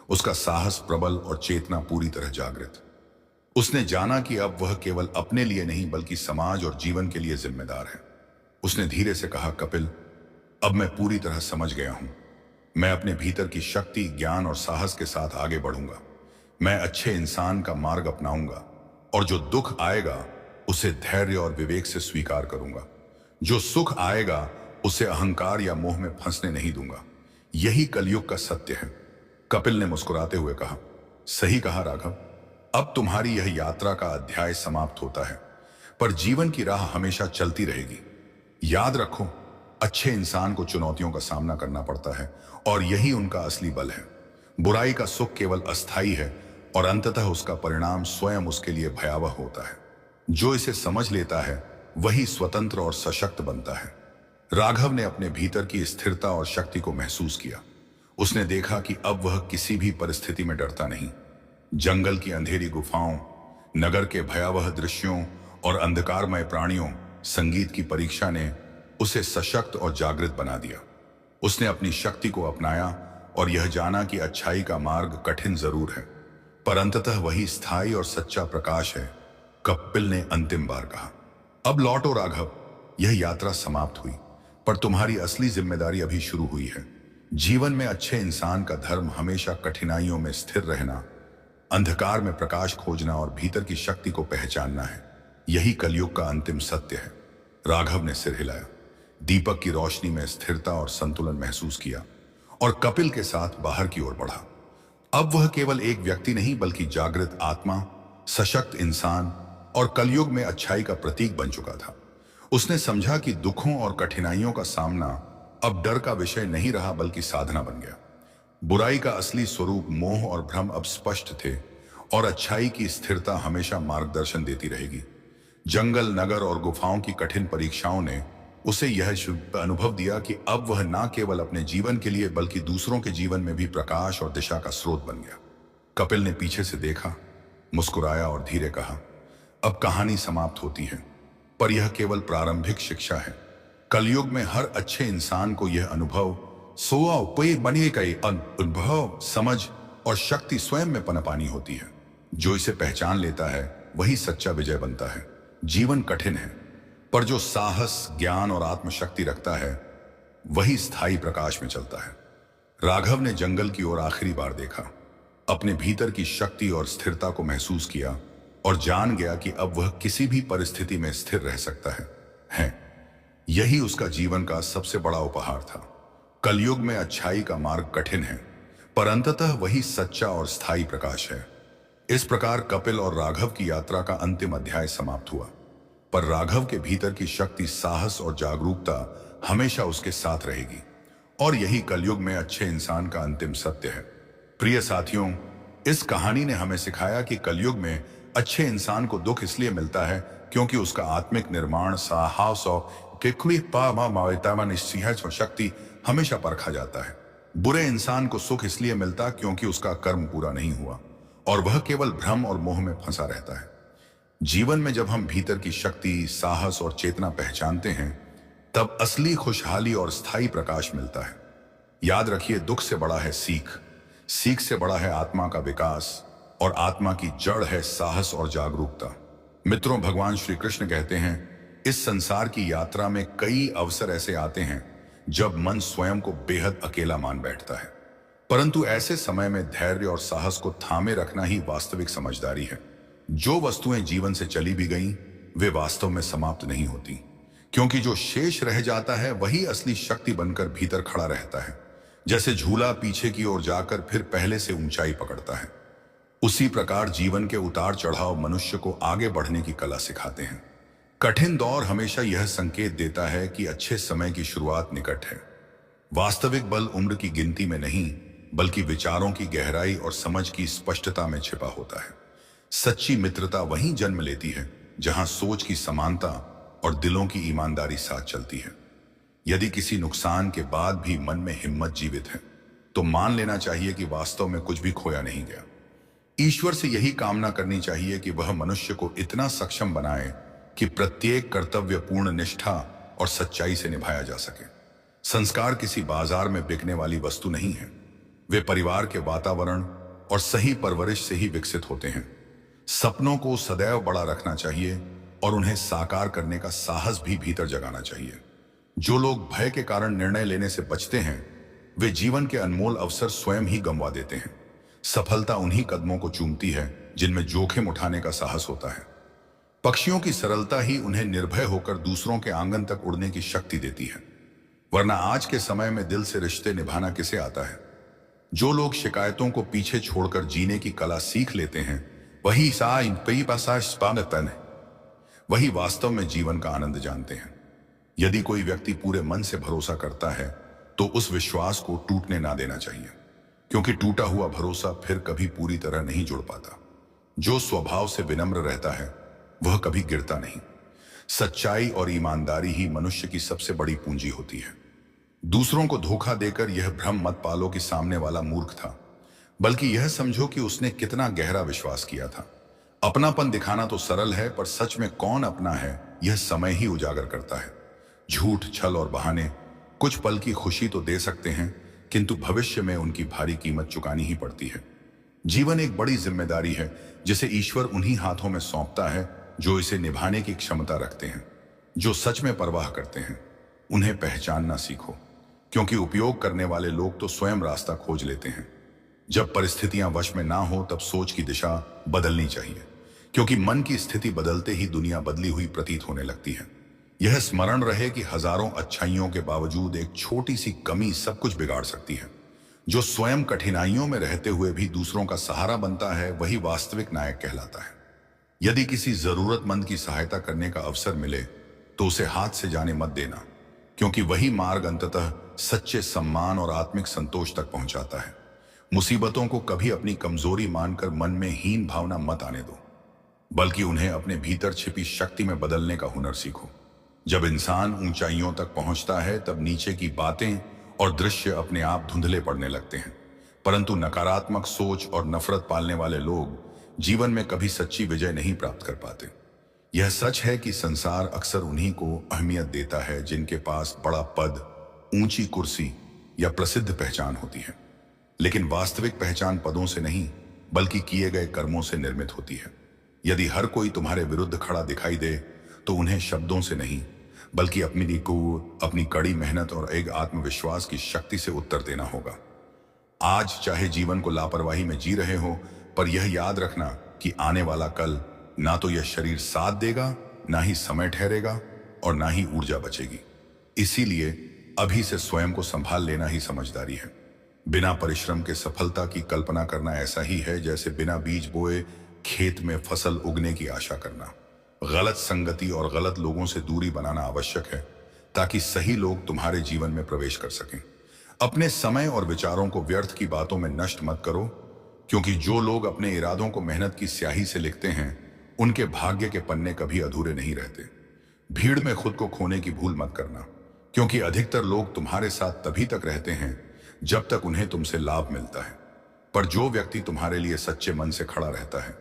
S2: उसका साहस प्रबल और चेतना पूरी तरह जागृत। उसने जाना कि अब वह केवल अपने लिए नहीं बल्कि समाज और जीवन के लिए जिम्मेदार है। उसने धीरे से कहा, कपिल, अब मैं पूरी तरह समझ गया हूं। मैं अपने भीतर की शक्ति, ज्ञान और साहस के साथ आगे बढ़ूंगा। मैं अच्छे इंसान का मार्ग अपनाऊंगा और जो दुख आएगा उसे धैर्य और विवेक से स्वीकार करूंगा। जो सुख आएगा उसे अहंकार या मोह में फंसने नहीं दूंगा। यही कलयुग का सत्य है। कपिल ने मुस्कुराते हुए कहा, सही कहा राघव, अब तुम्हारी यह यात्रा का अध्याय समाप्त होता है, पर जीवन की राह हमेशा चलती रहेगी। याद रखो, अच्छे इंसान को चुनौतियों का सामना करना पड़ता है और यही उनका असली बल है। बुराई का सुख केवल अस्थायी है और अंततः उसका परिणाम स्वयं उसके लिए भयावह होता है। जो इसे समझ लेता है वही स्वतंत्र और सशक्त बनता है। राघव ने अपने भीतर की स्थिरता और शक्ति को महसूस किया। उसने देखा कि अब वह किसी भी परिस्थिति में डरता नहीं। जंगल की अंधेरी गुफाओं, नगर के भयावह दृश्यों और अंधकारमय प्राणियों, संगीत की परीक्षा ने उसे सशक्त और जागृत बना दिया। उसने अपनी शक्ति को अपनाया और यह जाना कि अच्छाई का मार्ग कठिन जरूर है पर अंततः वही स्थायी और सच्चा प्रकाश है। कपिल ने अंतिम बार कहा, अब लौटो राघव, यह यात्रा समाप्त हुई पर तुम्हारी असली जिम्मेदारी अभी शुरू हुई है। जीवन में अच्छे इंसान का धर्म हमेशा कठिनाइयों में स्थिर रहना, अंधकार में प्रकाश खोजना और भीतर की शक्ति को पहचानना है। यही कलयुग का अंतिम सत्य है। राघव ने सिर हिलाया, दीपक की रोशनी में स्थिरता और संतुलन महसूस किया और कपिल के साथ बाहर की ओर बढ़ा। अब वह केवल एक व्यक्ति नहीं बल्कि जागृत आत्मा, सशक्त इंसान और कलयुग में अच्छाई का प्रतीक बन चुका था। उसने समझा कि दुखों और कठिनाइयों का सामना अब डर का विषय नहीं रहा बल्कि साधना बन गया। बुराई का असली स्वरूप मोह और भ्रम अब स्पष्ट थे और अच्छाई की स्थिरता हमेशा मार्गदर्शन देती रहेगी। जंगल, नगर और गुफाओं की कठिन परीक्षाओं ने उसे यह शुभ अनुभव दिया कि अब वह न केवल अपने जीवन के लिए बल्कि दूसरों के जीवन में भी प्रकाश और दिशा का स्रोत बन गया। कपिल ने पीछे से देखा, मुस्कुराया और धीरे कहा, अब कहानी समाप्त होती है, पर यह केवल प्रारंभिक शिक्षा है। कलयुग में हर अच्छे इंसान को यह अनुभव बने गए अनुभव, समझ और शक्ति स्वयं में पनपानी होती है। जो इसे पहचान लेता है वही सच्चा विजय बनता है। जीवन कठिन है, पर जो साहस, ज्ञान और आत्मशक्ति रखता है वही स्थायी प्रकाश में चलता है। राघव ने जंगल की ओर आखिरी बार देखा, अपने भीतर की शक्ति और स्थिरता को महसूस किया और जान गया कि अब वह किसी भी परिस्थिति में स्थिर रह सकता है। यही उसका जीवन का सबसे बड़ा उपहार था। कलयुग में अच्छाई का मार्ग कठिन है, पर अंततः वही सच्चा और स्थायी प्रकाश है। इस प्रकार कपिल और राघव की यात्रा का अंतिम अध्याय समाप्त हुआ, पर राघव के भीतर की शक्ति, साहस और जागरूकता हमेशा उसके साथ रहेगी। और यही कलयुग में अच्छे इंसान का अंतिम सत्य है। प्रिय साथियों, इस कहानी ने हमें सिखाया कि कलयुग में अच्छे इंसान को दुख इसलिए मिलता है क्योंकि उसका आत्मिक निर्माण, साहस और शक्ति हमेशा परखा जाता है। बुरे इंसान को सुख इसलिए मिलता क्योंकि उसका कर्म पूरा नहीं हुआ और वह केवल भ्रम और मोह में फंसा रहता है। जीवन में जब हम भीतर की शक्ति, साहस और चेतना पहचानते हैं, तब असली खुशहाली और स्थायी प्रकाश मिलता है। याद रखिए, दुख से बड़ा है सीख, सीख से बड़ा है आत्मा का विकास और आत्मा की जड़ है साहस और जागरूकता। मित्रों, भगवान श्री कृष्ण कहते हैं, इस संसार की यात्रा में कई अवसर ऐसे आते हैं जब मन स्वयं को बेहद अकेला मान बैठता है, परंतु ऐसे समय में धैर्य और साहस को थामे रखना ही वास्तविक समझदारी है। जो वस्तुएं जीवन से चली भी गईं, वे वास्तव में समाप्त नहीं होती, क्योंकि जो शेष रह जाता है वही असली शक्ति बनकर भीतर खड़ा रहता है। जैसे झूला पीछे की ओर जाकर फिर पहले से ऊंचाई पकड़ता है, उसी प्रकार जीवन के उतार चढ़ाव मनुष्य को आगे बढ़ने की कला सिखाते हैं। कठिन दौर हमेशा यह संकेत देता है कि अच्छे समय की शुरुआत निकट है। वास्तविक बल उम्र की गिनती में नहीं, बल्कि विचारों की गहराई और समझ की स्पष्टता में छिपा होता है। सच्ची मित्रता वहीं जन्म लेती है जहां सोच की समानता और दिलों की ईमानदारी साथ चलती है। यदि किसी नुकसान के बाद भी मन में हिम्मत जीवित है, तो मान लेना चाहिए कि वास्तव में कुछ भी खोया नहीं गया। ईश्वर से यही कामना करनी चाहिए कि वह मनुष्य को इतना सक्षम बनाए कि प्रत्येक कर्तव्य पूर्ण निष्ठा और सच्चाई से निभाया जा सके। संस्कार किसी बाजार में बिकने वाली वस्तु नहीं है, वे परिवार के वातावरण और सही परवरिश से ही विकसित होते हैं। सपनों को सदैव बड़ा रखना चाहिए और उन्हें साकार करने का साहस भी भीतर जगाना चाहिए। जो लोग भय के कारण निर्णय लेने से बचते हैं, वे जीवन के अनमोल अवसर स्वयं ही गंवा देते हैं। सफलता उन्हीं कदमों को चूमती है जिनमें जोखिम उठाने का साहस होता है। पक्षियों की सरलता ही उन्हें निर्भय होकर दूसरों के आंगन तक उड़ने की शक्ति देती है, वरना आज के समय में दिल से रिश्ते निभाना किसे आता है। जो लोग शिकायतों को पीछे छोड़कर जीने की कला सीख लेते हैं, वही वास्तव में जीवन का आनंद जानते हैं। यदि कोई व्यक्ति पूरे मन से भरोसा करता है, तो उस विश्वास को टूटने ना देना चाहिए, क्योंकि टूटा हुआ भरोसा फिर कभी पूरी तरह नहीं जुड़ पाता। जो स्वभाव से विनम्र रहता है वह कभी गिरता नहीं। सच्चाई और ईमानदारी ही मनुष्य की सबसे बड़ी पूंजी होती है। दूसरों को धोखा देकर यह भ्रम मत पालो कि सामने वाला मूर्ख था, बल्कि यह समझो कि उसने कितना गहरा विश्वास किया था। अपनापन दिखाना तो सरल है, पर सच में कौन अपना है यह समय ही उजागर करता है। झूठ, छल और बहाने कुछ पल की खुशी तो दे सकते हैं, किंतु भविष्य में उनकी भारी कीमत चुकानी ही पड़ती है। जीवन एक बड़ी जिम्मेदारी है जिसे ईश्वर उन्हीं हाथों में सौंपता है जो इसे निभाने की क्षमता रखते हैं। जो सच में परवाह करते हैं उन्हें पहचानना सीखो, क्योंकि उपयोग करने वाले लोग तो स्वयं रास्ता खोज लेते हैं। जब परिस्थितियां वश में ना हो तब सोच की दिशा बदलनी चाहिए, क्योंकि मन की स्थिति बदलते ही दुनिया बदली हुई प्रतीत होने लगती है। यह स्मरण रहे कि हजारों अच्छाइयों के बावजूद एक छोटी सी कमी सब कुछ बिगाड़ सकती है। जो स्वयं कठिनाइयों में रहते हुए भी दूसरों का सहारा बनता है, वही वास्तविक नायक कहलाता है। यदि किसी जरूरतमंद की सहायता करने का अवसर मिले तो उसे हाथ से जाने मत देना, क्योंकि वही मार्ग अंततः सच्चे सम्मान और आत्मिक संतोष तक पहुंचाता है। मुसीबतों को कभी अपनी कमजोरी मानकर मन में हीन भावना मत आने दो, बल्कि उन्हें अपने भीतर छिपी शक्ति में बदलने का हुनर सीखो। जब इंसान ऊंचाइयों तक पहुंचता है तब नीचे की बातें और दृश्य अपने आप धुंधले पड़ने लगते हैं, परंतु नकारात्मक सोच और नफरत पालने वाले लोग जीवन में कभी सच्ची विजय नहीं प्राप्त कर पाते। यह सच है कि संसार अक्सर उन्हीं को अहमियत देता है जिनके पास बड़ा पद, ऊंची कुर्सी या प्रसिद्ध पहचान होती है, लेकिन वास्तविक पहचान पदों से नहीं बल्कि किए गए कर्मों से निर्मित होती है। यदि हर कोई तुम्हारे विरुद्ध खड़ा दिखाई दे तो उन्हें शब्दों से नहीं बल्कि अपनी निकोर, अपनी कड़ी मेहनत और एक आत्मविश्वास की शक्ति से उत्तर देना होगा। आज चाहे जीवन को लापरवाही में जी रहे हो, पर यह याद रखना कि आने वाला कल ना तो यह शरीर साथ देगा, ना ही समय ठहरेगा और ना ही ऊर्जा बचेगी। इसीलिए अभी से स्वयं को संभाल लेना ही समझदारी है। बिना परिश्रम के सफलता की कल्पना करना ऐसा ही है जैसे बिना बीज बोए खेत में फसल उगने की आशा करना। गलत संगति और गलत लोगों से दूरी बनाना आवश्यक है ताकि सही लोग तुम्हारे जीवन में प्रवेश कर सकें। अपने समय और विचारों को व्यर्थ की बातों में नष्ट मत करो, क्योंकि जो लोग अपने इरादों को मेहनत की स्याही से लिखते हैं उनके भाग्य के पन्ने कभी अधूरे नहीं रहते। भीड़ में खुद को खोने की भूल मत करना, क्योंकि अधिकतर लोग तुम्हारे साथ तभी तक रहते हैं जब तक उन्हें तुमसे लाभ मिलता है, पर जो व्यक्ति तुम्हारे लिए सच्चे मन से खड़ा रहता है